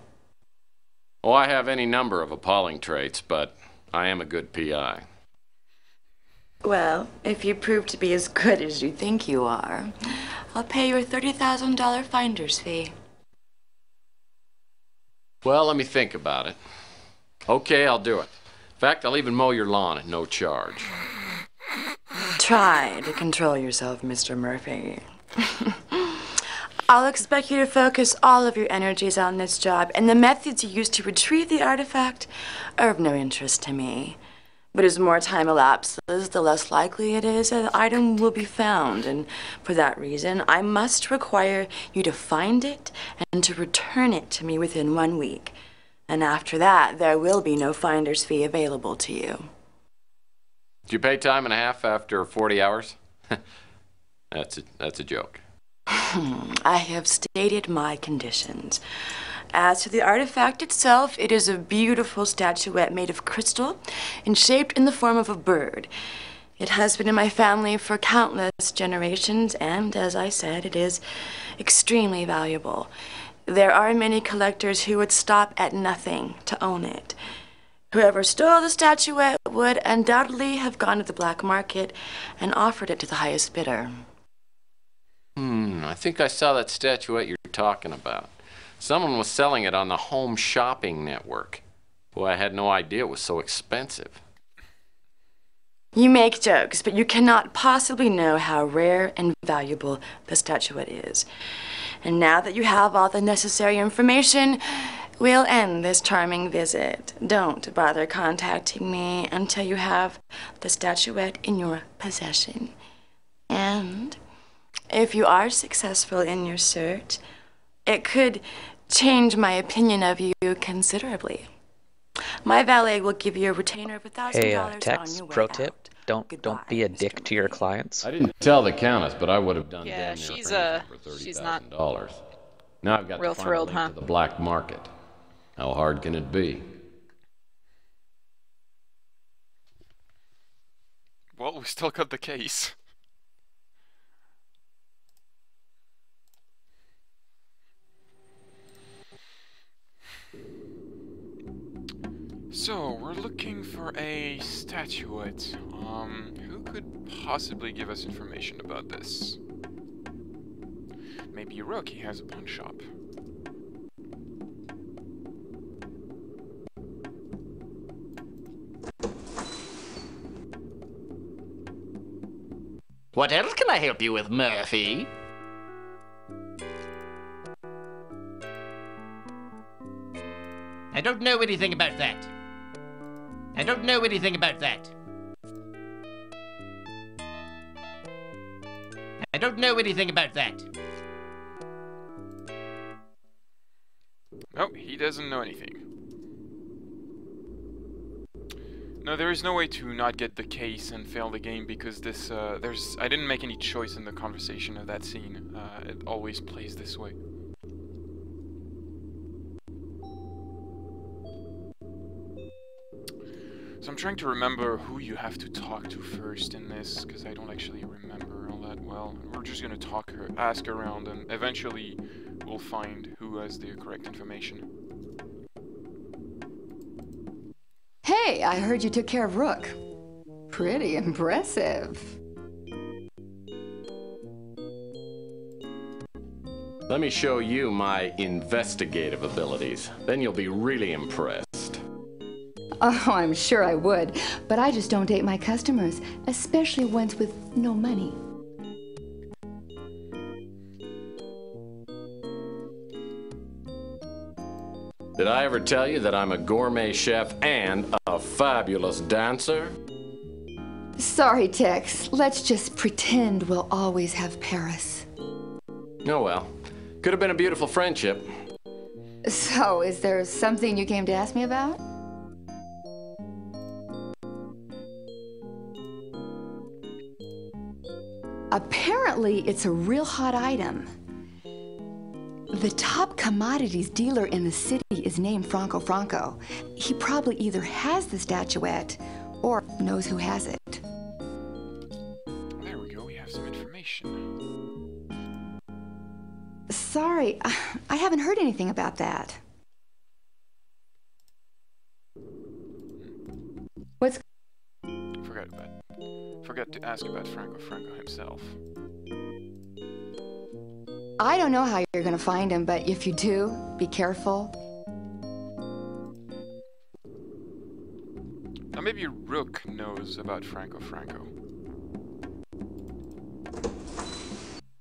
Oh, I have any number of appalling traits, but I am a good PI. Well, if you prove to be as good as you think you are, I'll pay you a $30,000 finder's fee. Well, let me think about it. Okay, I'll do it. In fact, I'll even mow your lawn at no charge. Try to control yourself, Mr. Murphy. I'll expect you to focus all of your energies on this job, and the methods you use to retrieve the artifact are of no interest to me. But as more time elapses, the less likely it is that the item will be found, and for that reason, I must require you to find it and to return it to me within 1 week. And after that, there will be no finder's fee available to you. Do you pay time and a half after 40 hours? That's a joke. I have stated my conditions. As to the artifact itself, it is a beautiful statuette made of crystal and shaped in the form of a bird. It has been in my family for countless generations, and as I said, it is extremely valuable. There are many collectors who would stop at nothing to own it. Whoever stole the statuette would undoubtedly have gone to the black market and offered it to the highest bidder. I think I saw that statuette you're talking about. Someone was selling it on the Home Shopping Network. Boy, I had no idea it was so expensive. You make jokes, but you cannot possibly know how rare and valuable the statuette is. And now that you have all the necessary information, we'll end this charming visit. Don't bother contacting me until you have the statuette in your possession. And if you are successful in your search, it could change my opinion of you considerably. My valet will give you a retainer of $1,000 Hey, on Tex, your way pro out. tip, don't be a dick to your clients. I didn't tell the Countess, but I would have done Yeah, damn near she's anything for she's not $30,000. Now I've got real to find thrilled, a link huh? to the black market. How hard can it be? Well, we still got the case. So, we're looking for a statuette. Who who could possibly give us information about this? Maybe Rook, he has a pawn shop. What else can I help you with, Murphy? I don't know anything about that. I don't know anything about that. I don't know anything about that. Nope, he doesn't know anything. No, there is no way to not get the case and fail the game because this, I didn't make any choice in the conversation of that scene. It always plays this way. So I'm trying to remember who you have to talk to first in this, because I don't actually remember all that well. We're just gonna ask around, and eventually we'll find who has the correct information. Hey, I heard you took care of Rook. Pretty impressive. Let me show you my investigative abilities. Then you'll be really impressed. Oh, I'm sure I would, but I just don't date my customers, especially ones with no money. Did I ever tell you that I'm a gourmet chef and a fabulous dancer? Sorry, Tex. Let's just pretend we'll always have Paris. Oh well. Could have been a beautiful friendship. So, is there something you came to ask me about? Apparently, it's a real hot item. The top commodities dealer in the city is named Franco Franco. He probably either has the statuette or knows who has it. There we go, we have some information. Sorry, I haven't heard anything about that. What's... Forgot to ask about Franco Franco himself. I don't know how you're gonna find him, but if you do, be careful. Now maybe Rook knows about Franco Franco.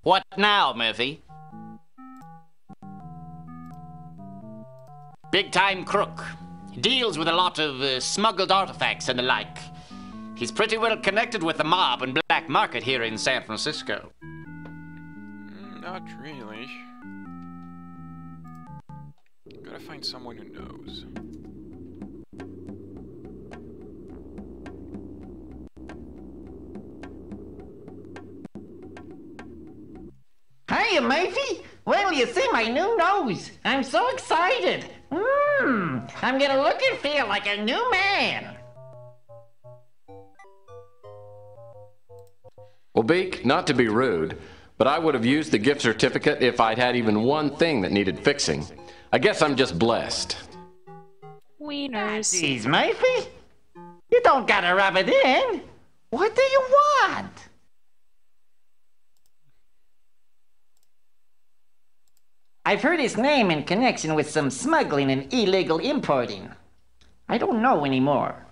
What now, Murphy? Big-time crook. Deals with a lot of smuggled artifacts and the like. He's pretty well connected with the mob and black market here in San Francisco. Not really. Gotta find someone who knows. Hiya, Murphy. Well, you see my new nose. I'm so excited. I'm gonna look and feel like a new man. Well, Beak, not to be rude, but I would have used the gift certificate if I'd had even one thing that needed fixing. I guess I'm just blessed. Wieners. Jeez, Murphy. You don't gotta rub it in. What do you want? I've heard his name in connection with some smuggling and illegal importing. I don't know anymore.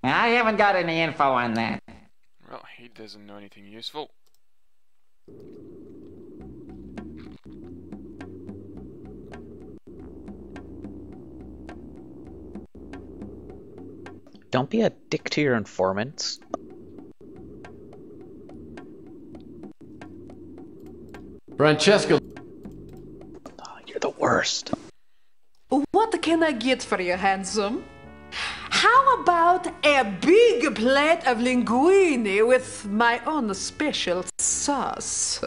I haven't got any info on that. Well, he doesn't know anything useful. Don't be a dick to your informants. Francesco. Oh, you're the worst. What can I get for you, handsome? How about a big plate of linguine with my own special sauce?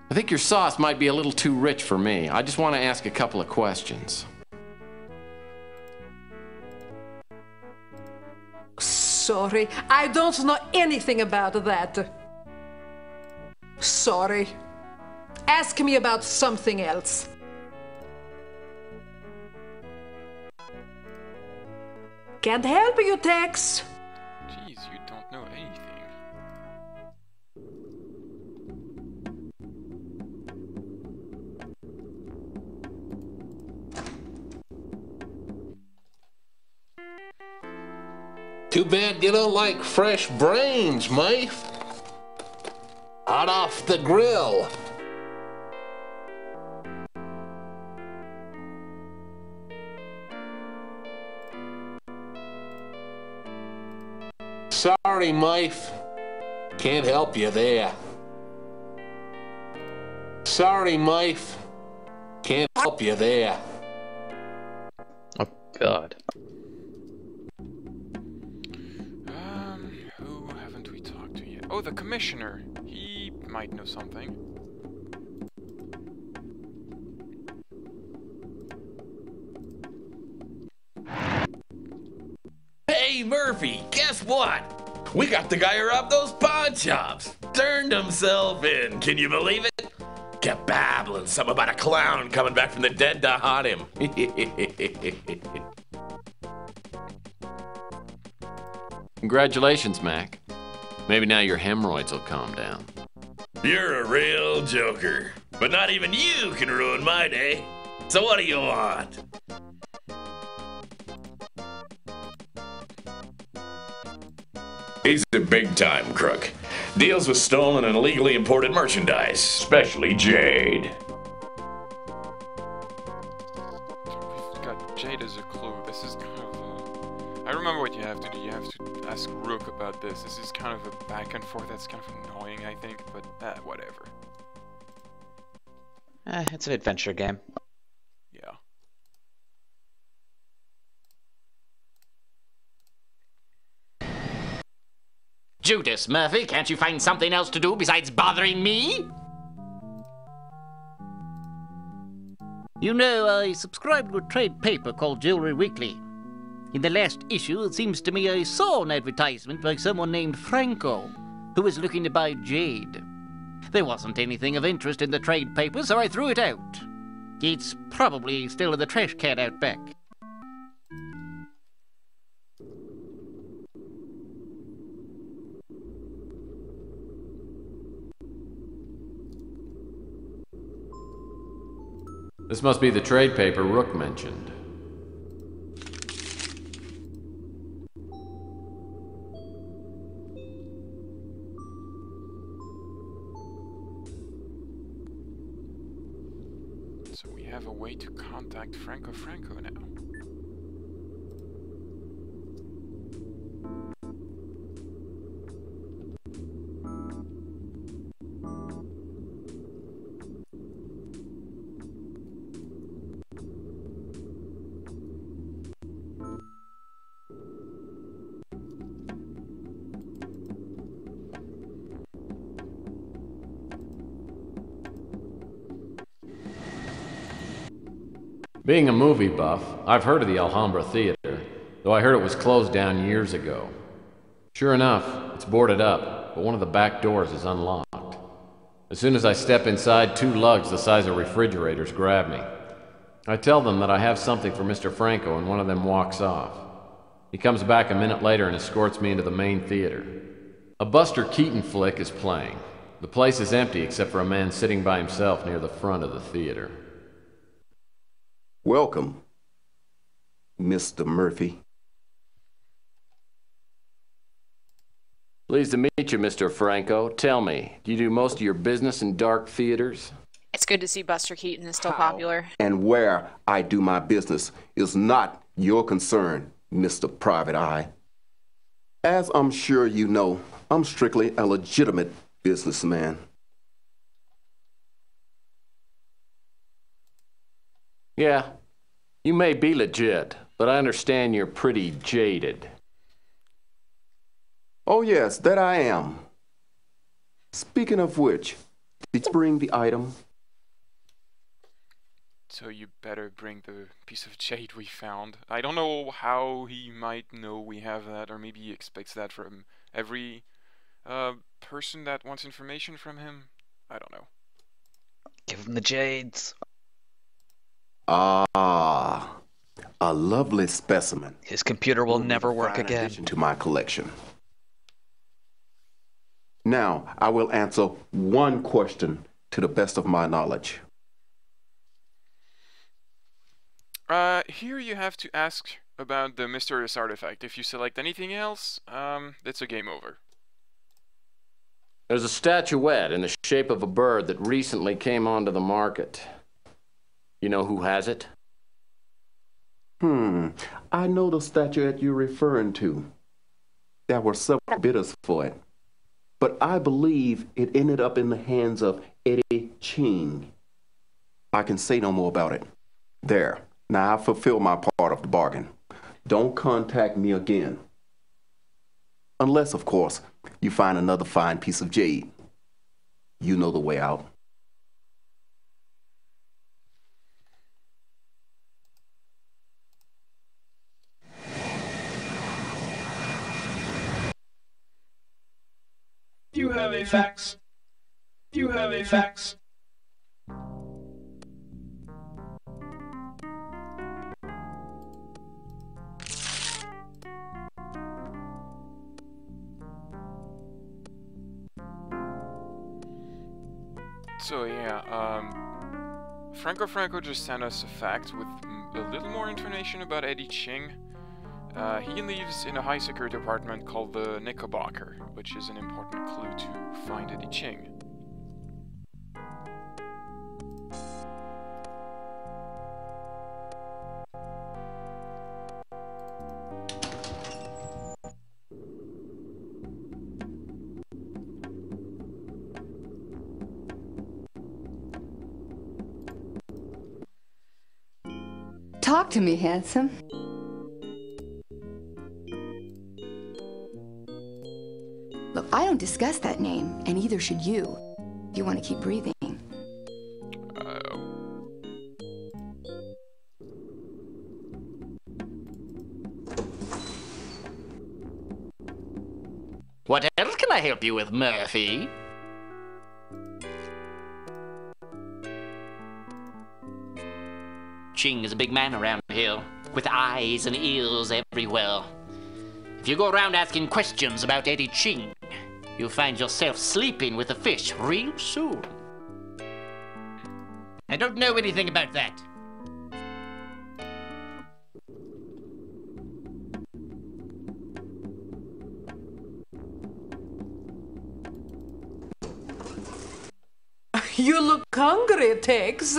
I think your sauce might be a little too rich for me. I just want to ask a couple of questions. Sorry, I don't know anything about that. Sorry. Ask me about something else. Can't help you, Tex. Jeez, you don't know anything. Too bad you don't like fresh brains, mate. Hot off the grill. Sorry, mate. Can't help you there. Sorry, mate. Can't help you there. Oh, God. Who haven't we talked to yet? Oh, the commissioner. He might know something. Hey, Murphy, guess what? We got the guy who robbed those pawn shops. Turned himself in. Can you believe it? Kept babbling something about a clown coming back from the dead to haunt him. Congratulations, Mac. Maybe now your hemorrhoids will calm down. You're a real joker. But not even you can ruin my day. So what do you want? He's a big-time crook. Deals with stolen and illegally imported merchandise, especially jade. We've got jade as a clue. This is kind of I remember what you have to do. You have to ask Rook about this. This is kind of a back and forth that's kind of annoying, I think, but whatever. It's an adventure game. Yeah. Judas Murphy, can't you find something else to do besides bothering me? You know, I subscribe to a trade paper called Jewelry Weekly. In the last issue, it seems to me I saw an advertisement by someone named Franco, who was looking to buy jade. There wasn't anything of interest in the trade paper, so I threw it out. It's probably still in the trash can out back. This must be the trade paper Rook mentioned. So we have a way to contact Franco now. Being a movie buff, I've heard of the Alhambra Theater, though I heard it was closed down years ago. Sure enough, it's boarded up, but one of the back doors is unlocked. As soon as I step inside, two lugs the size of refrigerators grab me. I tell them that I have something for Mr. Franco, and one of them walks off. He comes back a minute later and escorts me into the main theater. A Buster Keaton flick is playing. The place is empty except for a man sitting by himself near the front of the theater. Welcome, Mr. Murphy. Pleased to meet you, Mr. Franco. Tell me, do you do most of your business in dark theaters? It's good to see Buster Keaton is still popular. And where I do my business is not your concern, Mr. Private Eye. As I'm sure you know, I'm strictly a legitimate businessman. Yeah, you may be legit, but I understand you're pretty jaded. Oh yes, that I am. Speaking of which, did you bring the item? So you better bring the piece of jade we found. I don't know how he might know we have that, or maybe he expects that from every person that wants information from him. I don't know. Give him the jades. Ah, A lovely specimen. His computer will never work Fine again. addition to my collection. Now, I will answer one question to the best of my knowledge. Here you have to ask about the mysterious artifact. If you select anything else, it's a game over. There's a statuette in the shape of a bird that recently came onto the market. You know who has it? I know the statuette you're referring to. There were several bidders for it, but I believe it ended up in the hands of Eddie Ching. I can say no more about it. There. Now I fulfill my part of the bargain. Don't contact me again. Unless, of course, you find another fine piece of jade. You know the way out. You have a fax. You have a fax. So yeah, Franco just sent us a fact with a little more information about Eddie Ching. He lives in a high-security apartment called the Knickerbocker, which is an important clue to find Eddie Ching. Talk to me, handsome. Look, I don't discuss that name, and either should you, if you want to keep breathing. What else can I help you with, Murphy? Ching is a big man around here, with eyes and ears everywhere. If you go around asking questions about Eddie Ching, you'll find yourself sleeping with a fish real soon. I don't know anything about that. You look hungry, Tex.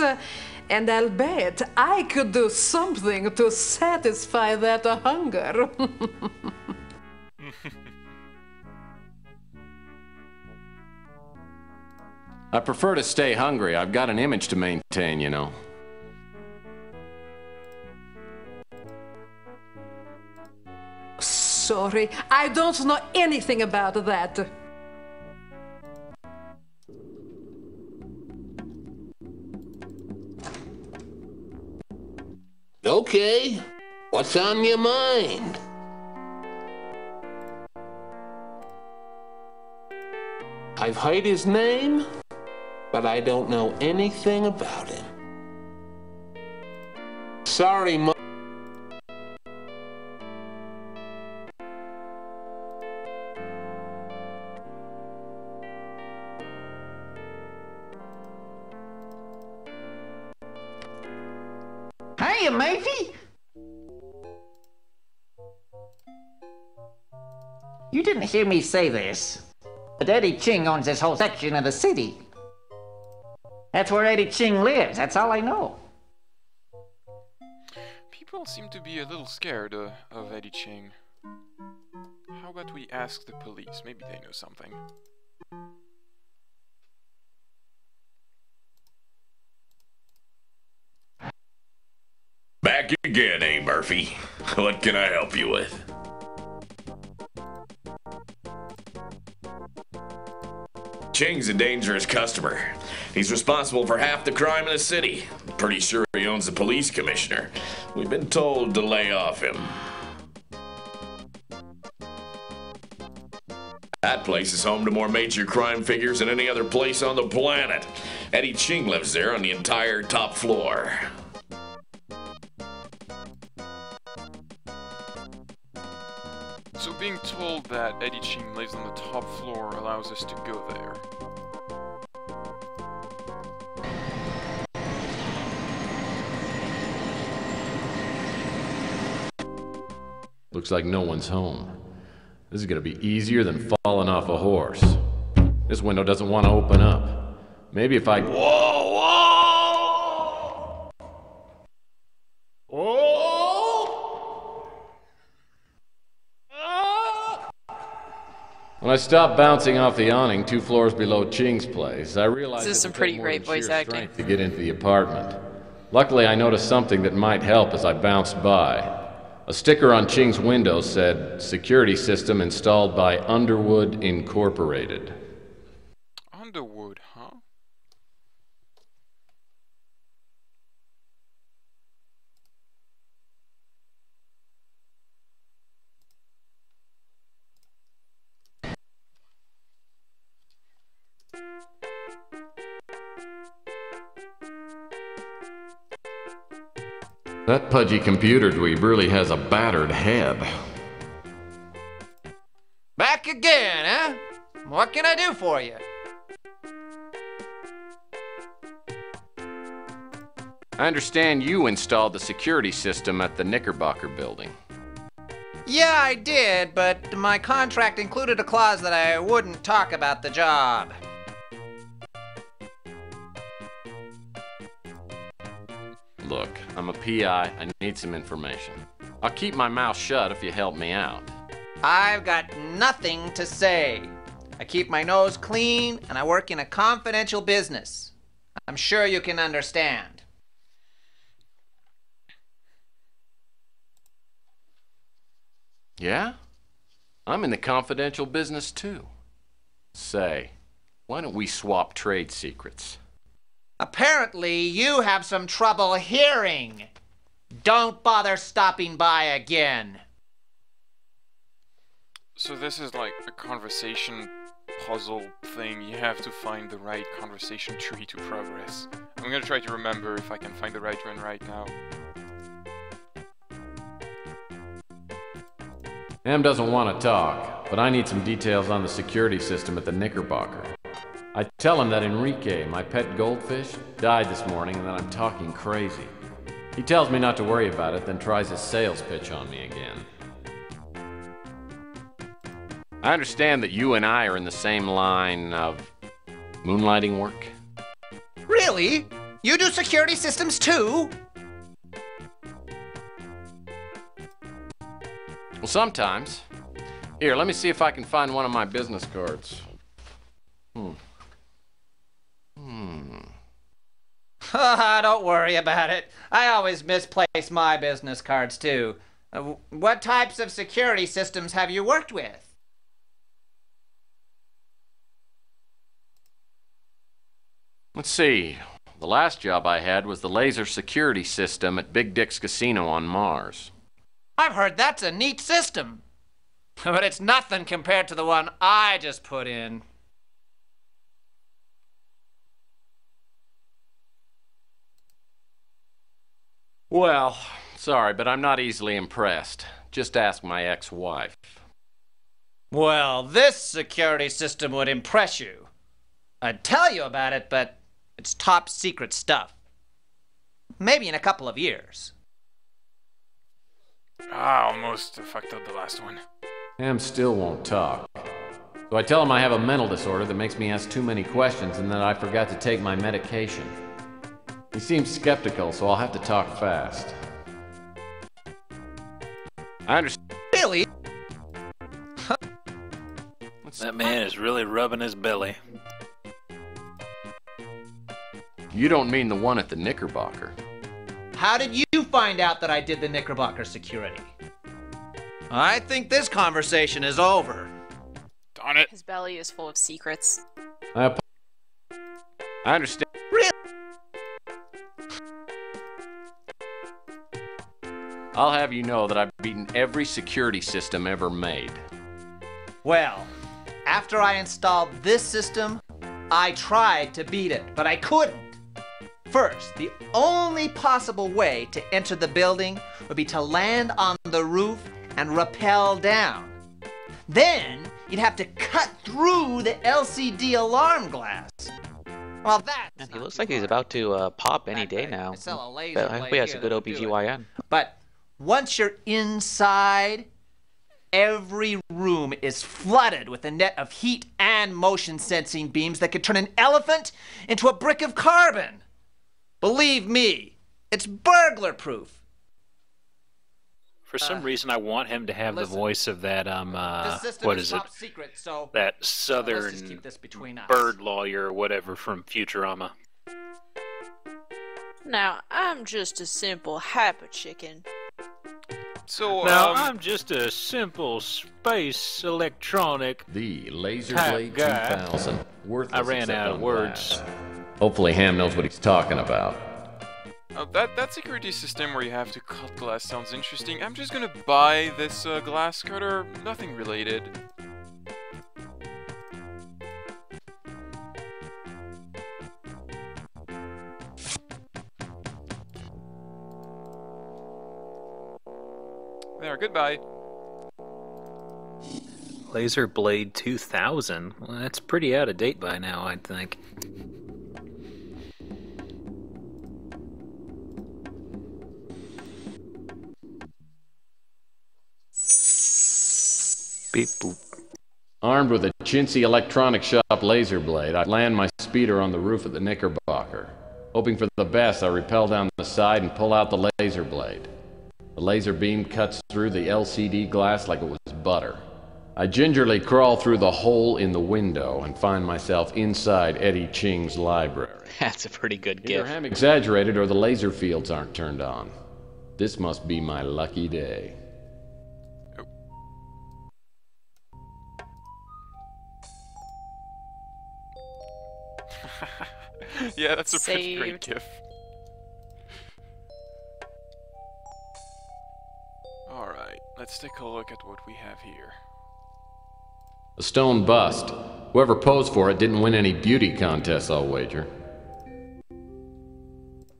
And I'll bet I could do something to satisfy that hunger. I prefer to stay hungry. I've got an image to maintain, you know. Sorry, I don't know anything about that. Okay, what's on your mind? I've heard his name, but I don't know anything about him. Sorry, Mom. Hiya, Murphy! You didn't hear me say this, but Eddie Ching owns this whole section of the city. That's where Eddie Ching lives, that's all I know. People seem to be a little scared of Eddie Ching. How about we ask the police? Maybe they know something. Back again, eh, Murphy? What can I help you with? Ching's a dangerous customer. He's responsible for half the crime in the city. Pretty sure he owns the police commissioner. We've been told to lay off him. That place is home to more major crime figures than any other place on the planet. Eddie Ching lives there on the entire top floor. being told that Eddie Ching lives on the top floor allows us to go there. Looks like no one's home. This is gonna be easier than falling off a horse. This window doesn't want to open up. Maybe if I... Whoa! When I stopped bouncing off the awning 2 floors below Ching's place, I realized This is some pretty great voice acting. to get into the apartment. Luckily, I noticed something that might help as I bounced by. A sticker on Ching's window said, "Security system installed by Underwood Incorporated." Underwood, huh? That pudgy computer dweeb really has a battered head. Back again, huh? What can I do for you? I understand you installed the security system at the Knickerbocker building. Yeah, I did, but my contract included a clause that I wouldn't talk about the job. Look, I'm a PI. I need some information. I'll keep my mouth shut if you help me out. I've got nothing to say. I keep my nose clean, and I work in a confidential business. I'm sure you can understand. Yeah? I'm in the confidential business too. Say, why don't we swap trade secrets? Apparently, you have some trouble hearing. Don't bother stopping by again. So this is like a conversation puzzle thing. You have to find the right conversation tree to progress. I'm gonna try to remember if I can find the right one right now. Em doesn't want to talk, but I need some details on the security system at the Knickerbocker. I tell him that Enrique, my pet goldfish, died this morning and that I'm talking crazy. He tells me not to worry about it, then tries his sales pitch on me again. I understand that you and I are in the same line of moonlighting work. Really? You do security systems too? Well, sometimes. Here, let me see if I can find one of my business cards. Don't worry about it. I always misplace my business cards too. What types of security systems have you worked with? Let's see. The last job I had was the laser security system at Big Dick's Casino on Mars. I've heard that's a neat system. But it's nothing compared to the one I just put in. Well, sorry, but I'm not easily impressed. Just ask my ex-wife. Well, this security system would impress you. I'd tell you about it, but it's top secret stuff. Maybe in a couple of years. Ah, almost fucked up the last one. Em still won't talk. So I tell him I have a mental disorder that makes me ask too many questions and that I forgot to take my medication. He seems skeptical, so I'll have to talk fast. I understand. Really? That man is really rubbing his belly. You don't mean the one at the Knickerbocker? How did you find out that I did the Knickerbocker security? I think this conversation is over. Darn it. His belly is full of secrets. I understand. Really? I'll have you know that I've beaten every security system ever made. Well, after I installed this system, I tried to beat it, but I couldn't. First, the only possible way to enter the building would be to land on the roof and rappel down. Then you'd have to cut through the LCD alarm glass. Well, that. Man, he looks like he's about to pop any day now. I hope he has a good OBGYN. But once you're inside, every room is flooded with a net of heat and motion sensing beams that could turn an elephant into a brick of carbon. Believe me, it's burglar proof. For some reason, I want him to have the voice of that, what is it? Secret, so that southern let's just keep this between us. bird lawyer or whatever from Futurama. Now, I'm just a simple hyper chicken. So, now, I'm just a simple space electronic The Laser type Blade guy. 2000. Worthless I ran except out of on words. glass. Hopefully Ham knows what he's talking about. That security system where you have to cut glass sounds interesting. I'm just gonna buy this glass cutter, nothing related. There, goodbye. Laser Blade 2000? Well, that's pretty out of date by now, I think. Beep boop. Armed with a chintzy electronic shop laser blade, I land my speeder on the roof of the Knickerbocker. Hoping for the best, I rappel down the side and pull out the laser blade. The laser beam cuts through the LCD glass like it was butter. I gingerly crawl through the hole in the window and find myself inside Eddie Ching's library. That's a pretty good Either gift. I'm exaggerated or the laser fields aren't turned on. This must be my lucky day. Yeah, that's a pretty great Saved. gif. Alright, let's take a look at what we have here. A stone bust. Whoever posed for it didn't win any beauty contests, I'll wager.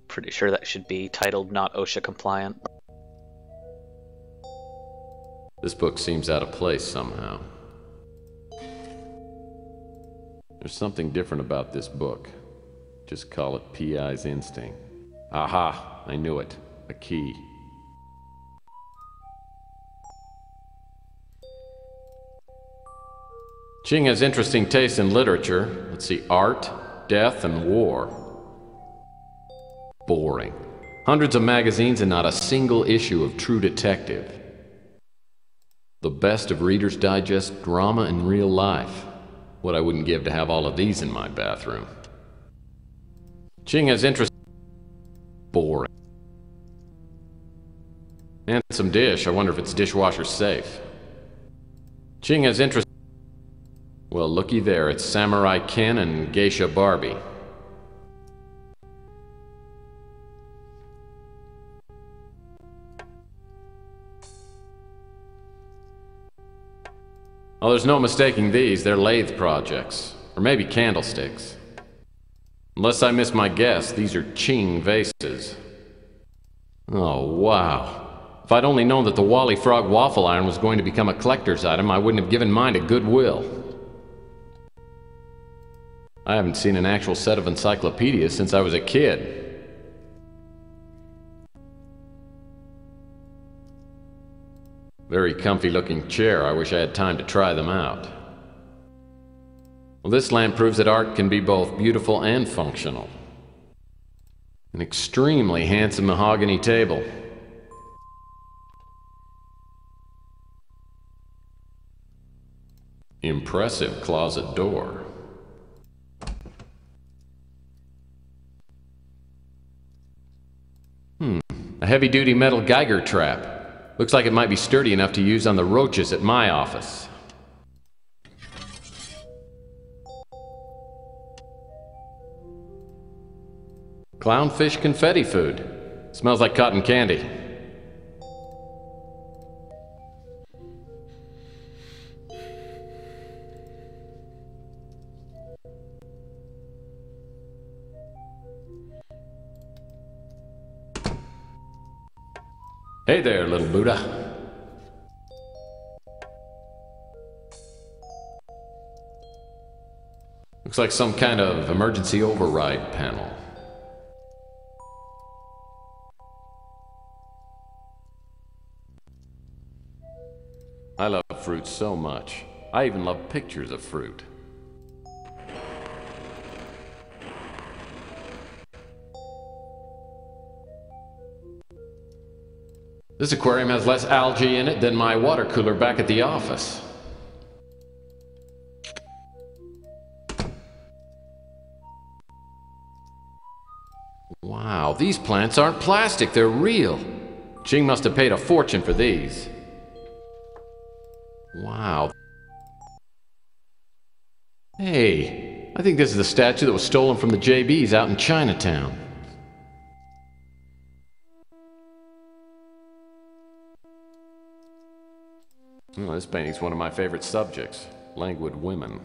Pretty sure that should be titled not OSHA compliant. This book seems out of place somehow. There's something different about this book. Just call it PI's instinct. Aha! I knew it. A key. Ching has interesting taste in literature. Let's see, art, death, and war. Boring. Hundreds of magazines and not a single issue of True Detective. The best of Reader's Digest drama in real life. What I wouldn't give to have all of these in my bathroom. Ching has interest. Boring. Handsome dish. I wonder if it's dishwasher safe. Ching has interest. Well, looky there. It's Samurai Ken and Geisha Barbie. Oh, there's no mistaking these. They're lathe projects. Or maybe candlesticks. Unless I miss my guess, these are Ching vases. Oh, wow. If I'd only known that the Wally Frog waffle iron was going to become a collector's item, I wouldn't have given mine to Goodwill. I haven't seen an actual set of encyclopedias since I was a kid. Very comfy looking chair. I wish I had time to try them out. Well, this lamp proves that art can be both beautiful and functional. An extremely handsome mahogany table. Impressive closet door. A heavy-duty metal Geiger trap. Looks like it might be sturdy enough to use on the roaches at my office. Clownfish confetti food. Smells like cotton candy. Hey there, little Buddha. Looks like some kind of emergency override panel. I love fruit so much. I even love pictures of fruit. This aquarium has less algae in it than my water cooler back at the office. Wow, these plants aren't plastic, they're real. Ching must have paid a fortune for these. Wow. Hey, I think this is the statue that was stolen from the JBs out in Chinatown. Well, this painting's one of my favorite subjects, languid women.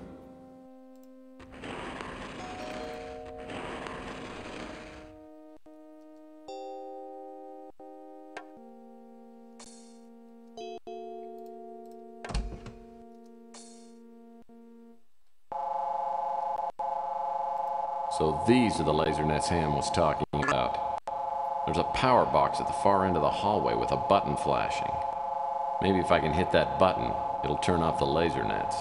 So these are the laser nets Ham was talking about. There's a power box at the far end of the hallway with a button flashing. Maybe if I can hit that button, it'll turn off the laser nets.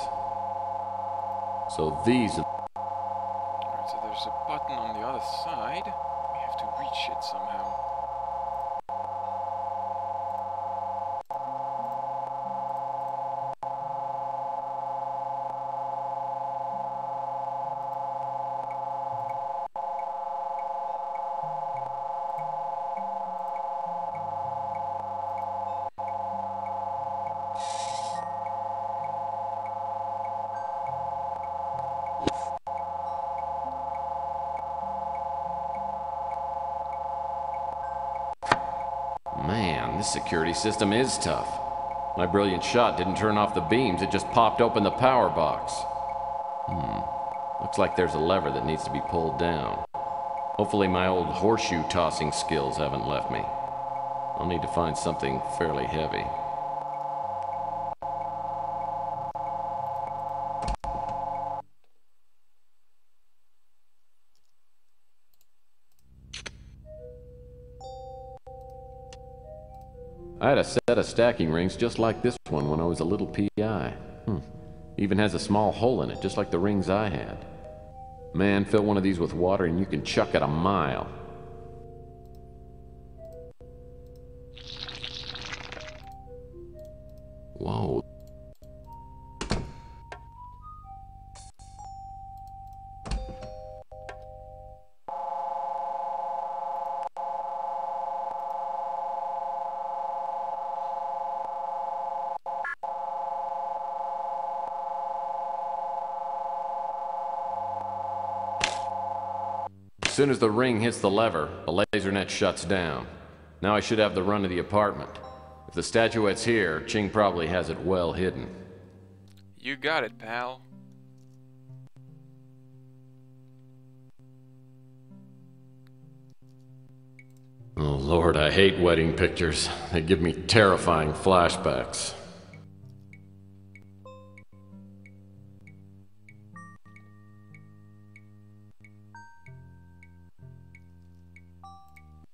So these are... Alright, so there's a button on the other side. We have to reach it somehow. Man, this security system is tough. My brilliant shot didn't turn off the beams, it just popped open the power box. Looks like there's a lever that needs to be pulled down. Hopefully my old horseshoe tossing skills haven't left me. I'll need to find something fairly heavy. I had a set of stacking rings just like this one when I was a little PI. Even has a small hole in it, just like the rings I had. Man, fill one of these with water and you can chuck it a mile. Whoa. As soon as the ring hits the lever, the laser net shuts down. Now I should have the run of the apartment. If the statuette's here, Ching probably has it well hidden. You got it, pal. Oh Lord, I hate wedding pictures. They give me terrifying flashbacks.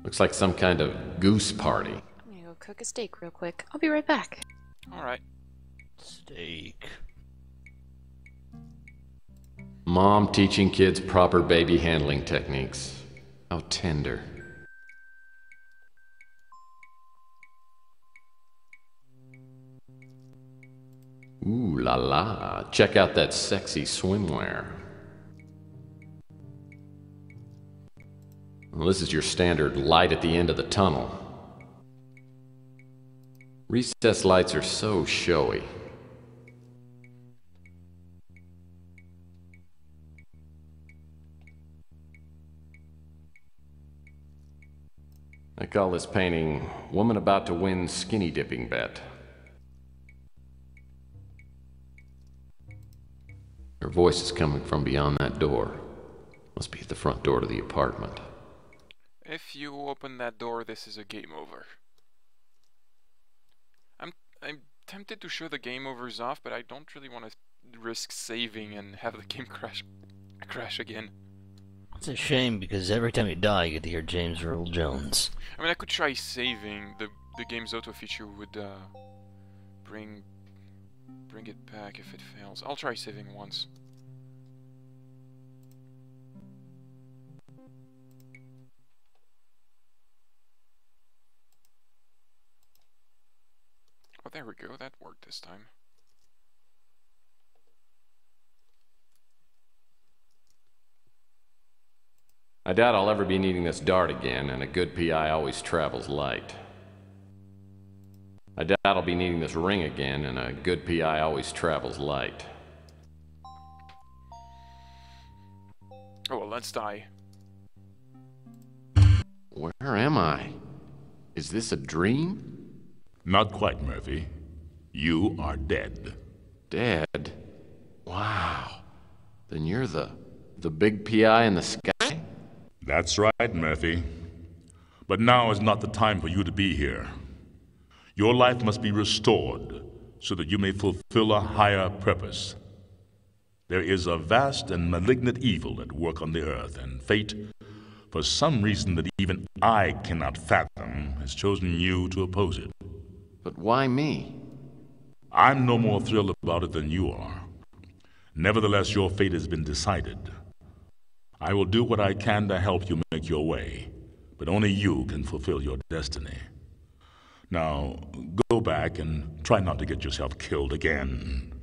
Looks like some kind of goose party. I'm gonna go cook a steak real quick. I'll be right back. Alright. Steak. Mom teaching kids proper baby handling techniques. How tender. Ooh la la. Check out that sexy swimwear. Well, this is your standard light at the end of the tunnel. Recess lights are so showy. I call this painting Woman About to Win Skinny Dipping Bet. Her voice is coming from beyond that door. Must be at the front door to the apartment. If you open that door, this is a game over. I'm tempted to show the game overs off, but I don't really want to risk saving and have the game crash crash again. It's a shame because every time you die, you get to hear James Earl Jones. I mean, I could try saving. The game's auto feature would bring it back if it fails. I'll try saving once. Oh, there we go. That worked this time. I doubt I'll ever be needing this dart again, and a good PI always travels light. I doubt I'll be needing this ring again, and a good PI always travels light. Oh well, let's die. Where am I? Is this a dream? Not quite, Murphy. You are dead. Dead? Wow. Then you're the big PI in the sky? That's right, Murphy. But now is not the time for you to be here. Your life must be restored so that you may fulfill a higher purpose. There is a vast and malignant evil at work on the earth, and fate, for some reason that even I cannot fathom, has chosen you to oppose it. But why me? I'm no more thrilled about it than you are. Nevertheless, your fate has been decided. I will do what I can to help you make your way, but only you can fulfill your destiny. Now, go back and try not to get yourself killed again.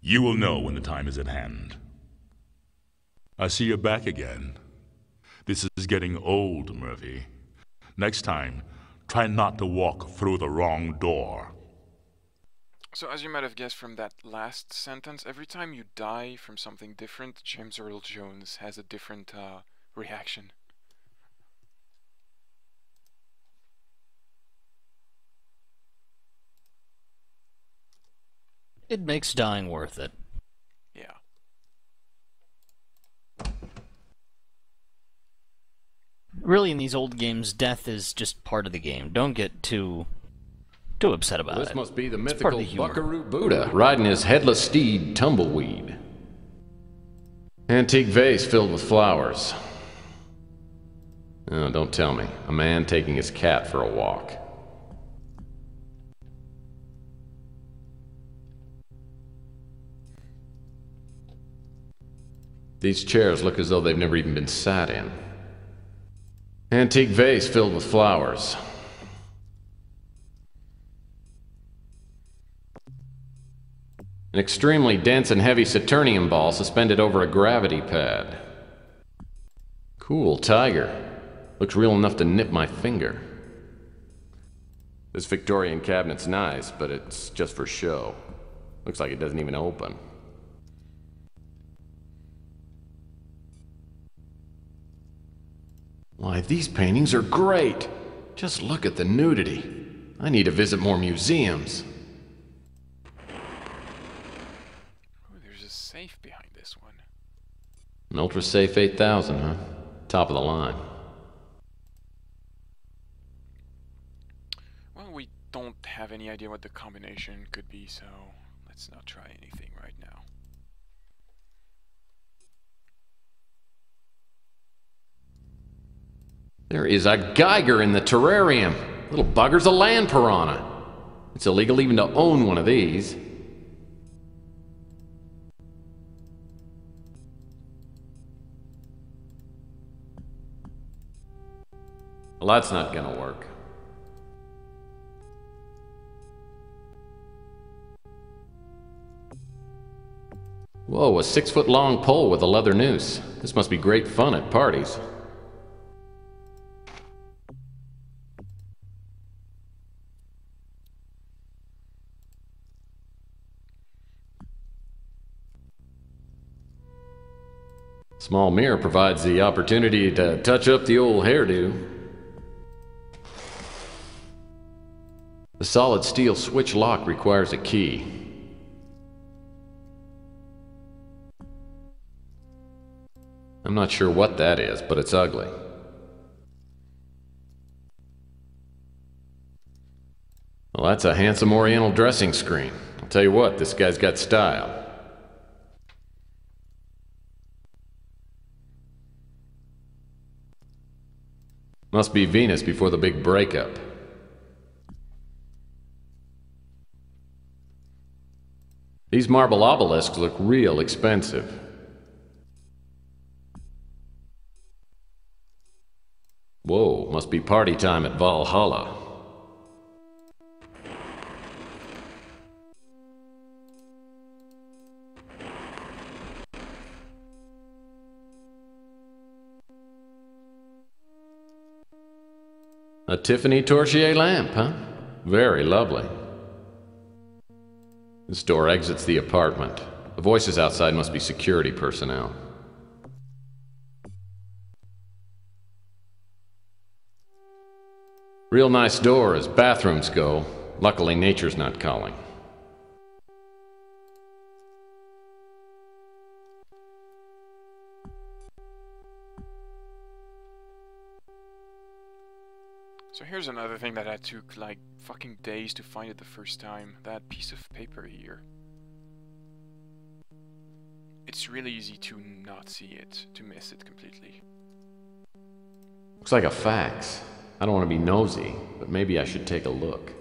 You will know when the time is at hand. I see you're back again. This is getting old, Murphy. Next time, try not to walk through the wrong door. So as you might have guessed from that last sentence, every time you die from something different, James Earl Jones has a different reaction. It makes dying worth it. Yeah. Really, in these old games, death is just part of the game. Don't get too upset about it. This must be the It's part of mythical the humor. Buckaroo Buddha riding his headless steed, Tumbleweed. Antique vase filled with flowers. Oh, don't tell me. A man taking his cat for a walk. These chairs look as though they've never even been sat in. Antique vase filled with flowers. An extremely dense and heavy Saturnium ball suspended over a gravity pad. Cool tiger. Looks real enough to nip my finger. This Victorian cabinet's nice, but it's just for show. Looks like it doesn't even open. Why, these paintings are great! Just look at the nudity. I need to visit more museums. Ooh, there's a safe behind this one. An Ultra Safe 8000, huh? Top of the line. Well, we don't have any idea what the combination could be, so let's not try anything right now. There is a Geiger in the terrarium. Little bugger's a land piranha. It's illegal even to own one of these. Well, that's not gonna work. Whoa, a 6-foot-long pole with a leather noose. This must be great fun at parties. Small mirror provides the opportunity to touch up the old hairdo. The solid steel switch lock requires a key. I'm not sure what that is, but it's ugly. Well, that's a handsome oriental dressing screen. I'll tell you what, this guy's got style. Must be Venus before the big breakup. These marble obelisks look real expensive. Whoa, must be party time at Valhalla. A Tiffany Torchier lamp, huh? Very lovely. This door exits the apartment. The voices outside must be security personnel. Real nice door as bathrooms go. Luckily, nature's not calling. So here's another thing that I took like fucking days to find it the first time. That piece of paper here. It's really easy to not see it, to miss it completely. Looks like a fax. I don't want to be nosy, but maybe I should take a look.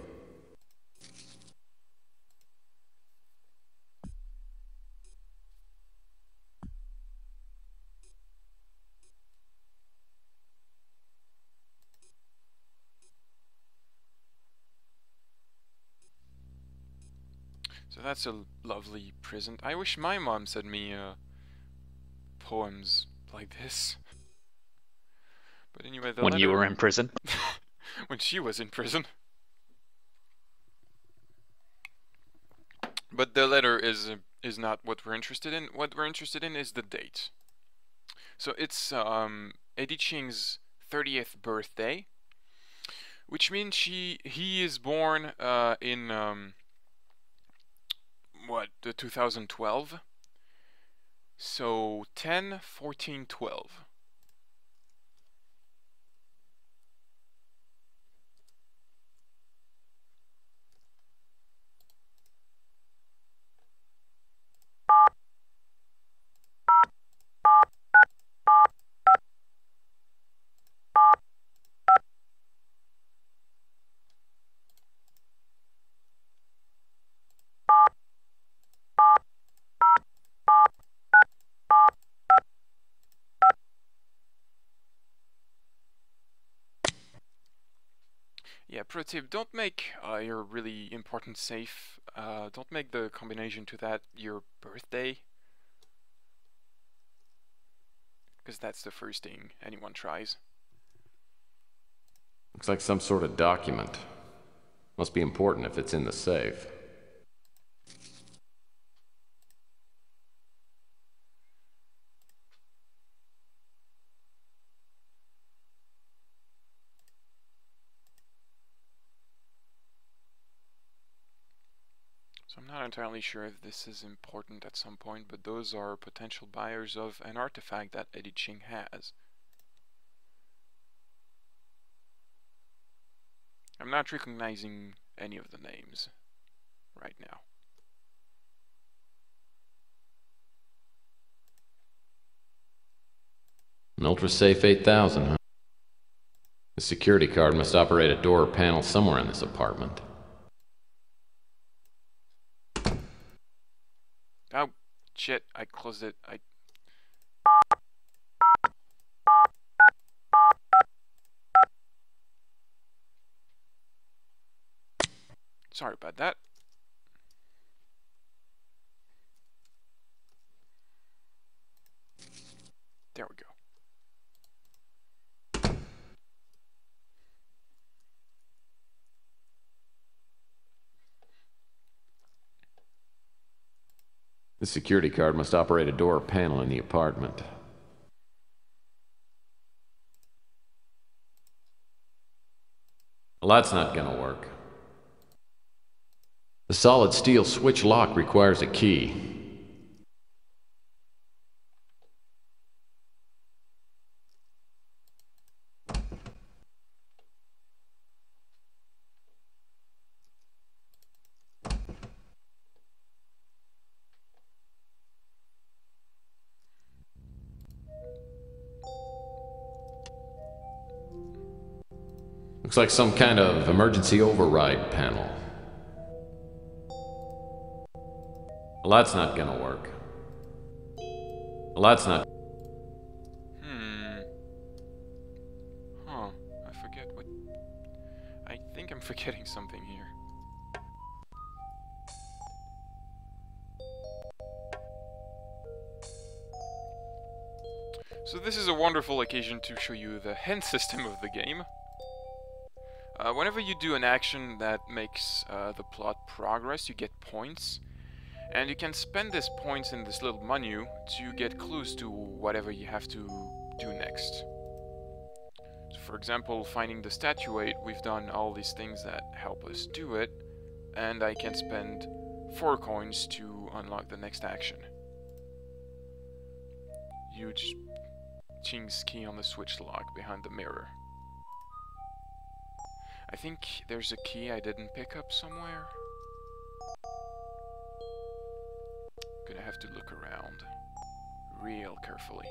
So that's a lovely present. I wish my mom sent me poems like this. But anyway, the when letter... you were in prison? When she was in prison. But the letter is not what we're interested in. What we're interested in is the date. So it's Eddie Ching's 30th birthday, which means he is born in the 2012. So 10, 14, 12. Yeah, pro tip, don't make your really important safe, don't make the combination to that your birthday. Because that's the first thing anyone tries. Looks like some sort of document. Must be important if it's in the safe. So I'm not entirely sure if this is important at some point, but those are potential buyers of an artifact that Eddie Ching has. I'm not recognizing any of the names right now. An Ultra-Safe 8000, huh? The security card must operate a door or panel somewhere in this apartment. Oh, shit, I closed it. Sorry about that. There we go. The security card must operate a door or panel in the apartment. Well, that's not gonna work. The solid steel switch lock requires a key. Looks like some kind of emergency override panel. Well, that's not gonna work. Well, that's not... Huh. I forget what... I think I'm forgetting something here. So this is a wonderful occasion to show you the hint system of the game. Whenever you do an action that makes the plot progress, you get points. And you can spend these points in this little menu to get clues to whatever you have to do next. So for example, finding the statuette, we've done all these things that help us do it. And I can spend 4 coins to unlock the next action. Huge Ching's key on the switch lock behind the mirror. I think there's a key I didn't pick up somewhere. Gonna have to look around real carefully.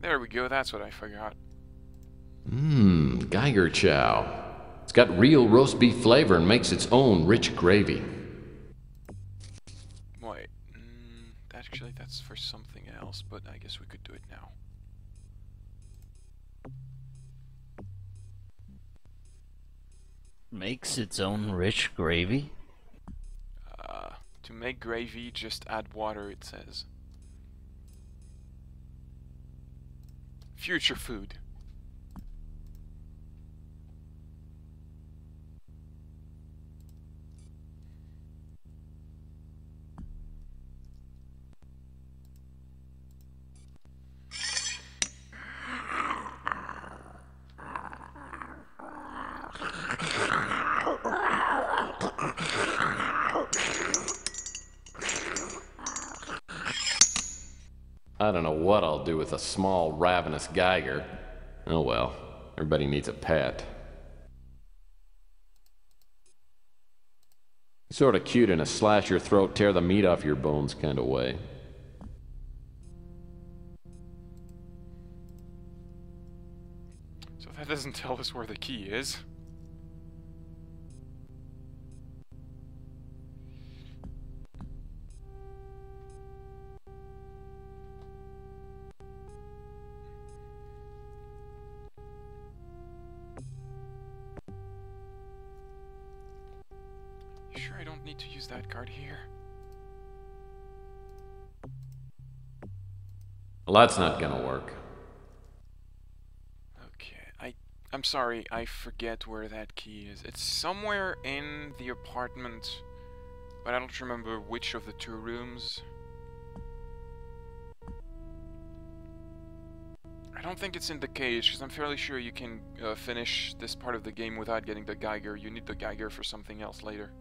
There we go, that's what I forgot. Geiger chow. It's got real roast beef flavor and makes its own rich gravy. Wait, actually that's for something else, but I guess we could do it now. Makes its own rich gravy? To make gravy, just add water, it says. Future food. I don't know what I'll do with a small, ravenous Geiger. Oh well, everybody needs a pet. Sort of cute in a slash your throat, tear the meat off your bones kind of way. So that doesn't tell us where the key is. You sure I don't need to use that card here? Well, that's not gonna work. I'm sorry, I forget where that key is. It's somewhere in the apartment, but I don't remember which of the 2 rooms. I don't think it's in the cage, because I'm fairly sure you can finish this part of the game without getting the Geiger. You need the Geiger for something else later.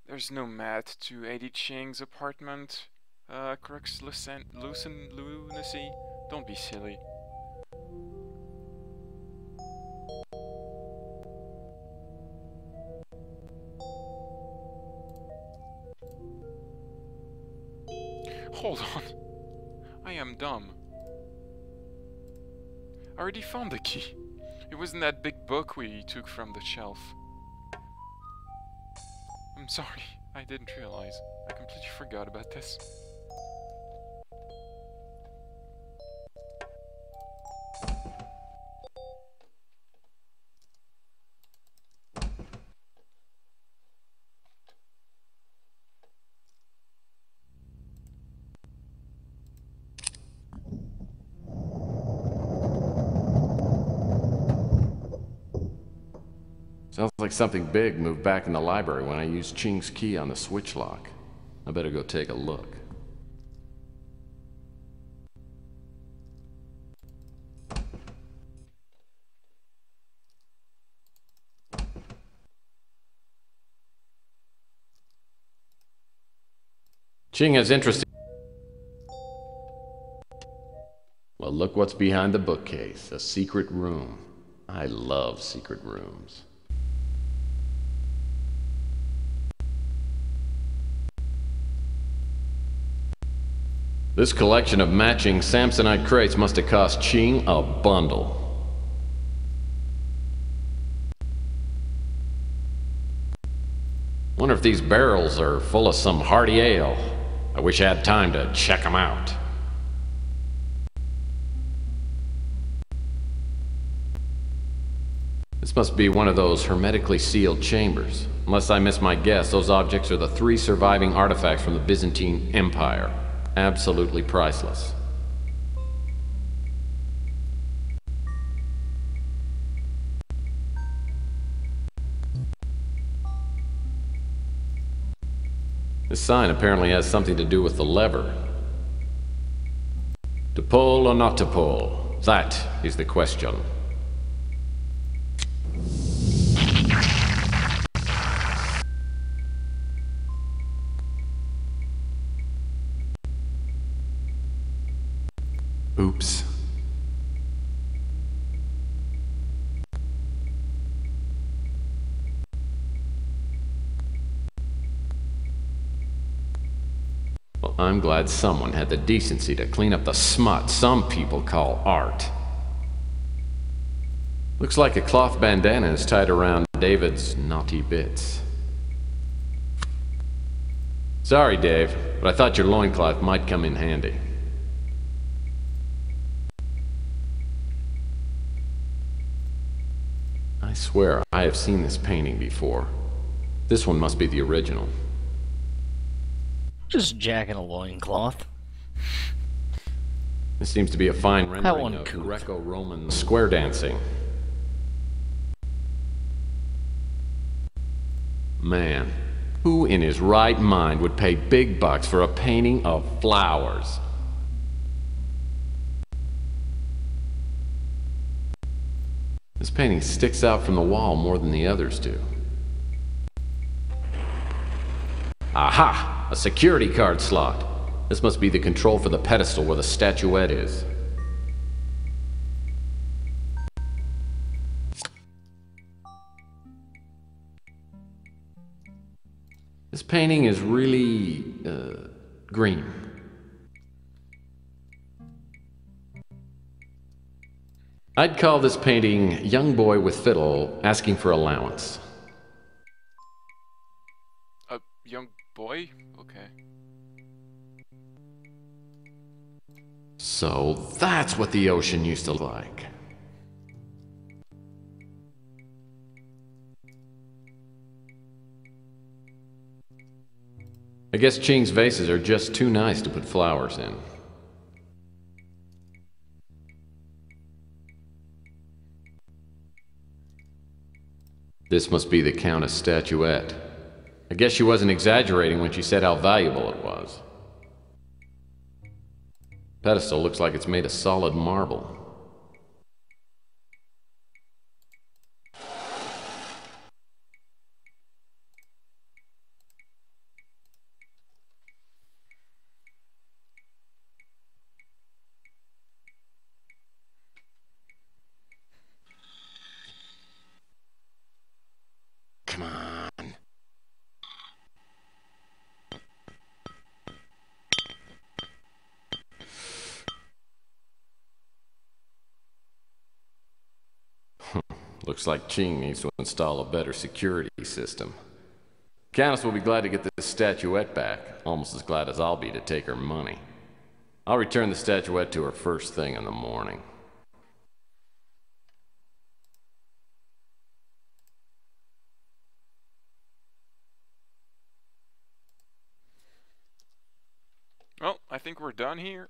There's no mat to Eddie Ching's apartment. Crux lunacy. Don't be silly. Hold on. I am dumb. I already found the key. It was in that big book we took from the shelf. I'm sorry. I didn't realize. I completely forgot about this. Sounds like something big moved back in the library when I used Ching's key on the switch lock. I better go take a look. Ching has interest. Well, look what's behind the bookcase. A secret room. I love secret rooms. This collection of matching Samsonite crates must have cost Ching a bundle. Wonder if these barrels are full of some hearty ale. I wish I had time to check them out. This must be one of those hermetically sealed chambers. Unless I miss my guess, those objects are the 3 surviving artifacts from the Byzantine Empire. Absolutely priceless. This sign apparently has something to do with the lever. To pull or not to pull? That is the question. Oops. Well, I'm glad someone had the decency to clean up the smut some people call art. Looks like a cloth bandana is tied around David's naughty bits. Sorry, Dave, but I thought your loincloth might come in handy. I swear I have seen this painting before. This one must be the original. Just jacking a loincloth. This seems to be a fine rendering of cool. Greco-Roman square dancing. Man, who in his right mind would pay big bucks for a painting of flowers? This painting sticks out from the wall more than the others do. Aha! A security card slot. This must be the control for the pedestal where the statuette is. This painting is really, green. I'd call this painting Young Boy with Fiddle Asking for Allowance. A young boy? Okay. So that's what the ocean used to look like. I guess Ching's vases are just too nice to put flowers in. This must be the Countess statuette. I guess she wasn't exaggerating when she said how valuable it was. Pedestal looks like it's made of solid marble. Come on. Looks like Ching needs to install a better security system. Countess will be glad to get this statuette back, almost as glad as I'll be to take her money. I'll return the statuette to her first thing in the morning. Well, I think we're done here.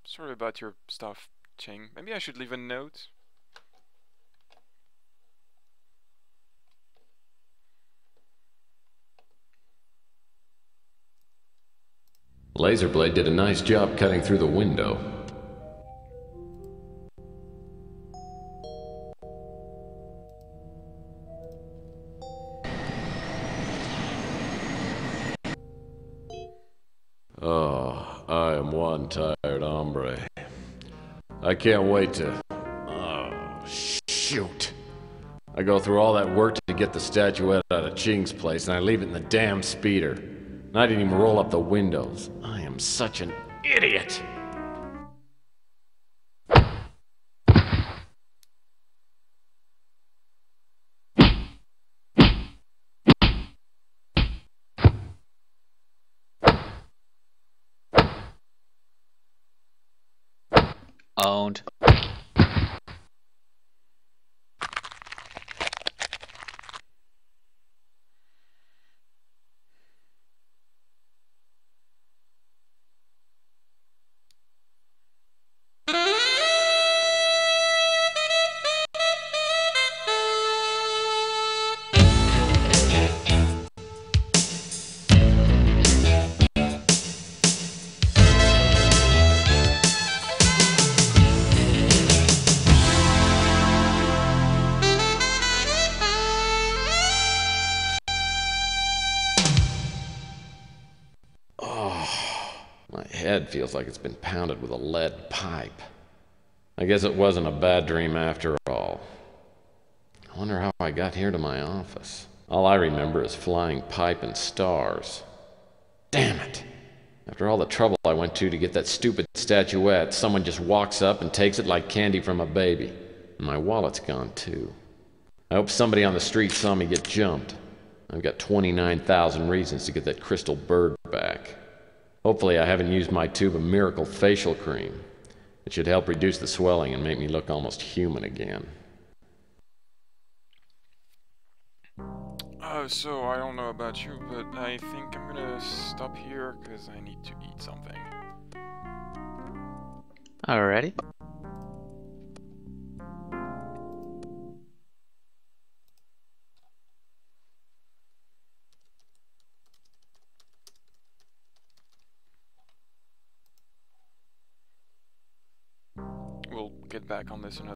Sorry about your stuff, Ching. Maybe I should leave a note. Laserblade did a nice job cutting through the window. Oh, I am one tired hombre. I can't wait to... Oh, shoot. I go through all that work to get the statuette out of Ching's place, and I leave it in the damn speeder. And I didn't even roll up the windows. I am such an idiot! Owned. My head feels like it's been pounded with a lead pipe. I guess it wasn't a bad dream after all. I wonder how I got here to my office. All I remember is flying pipe and stars. Damn it! After all the trouble I went to get that stupid statuette, someone just walks up and takes it like candy from a baby. And my wallet's gone too. I hope somebody on the street saw me get jumped. I've got 29,000 reasons to get that crystal bird back. Hopefully I haven't used my tube of miracle facial cream. It should help reduce the swelling and make me look almost human again. So I don't know about you, but I think I'm gonna stop here because I need to eat something. Alrighty. We'll get back on this another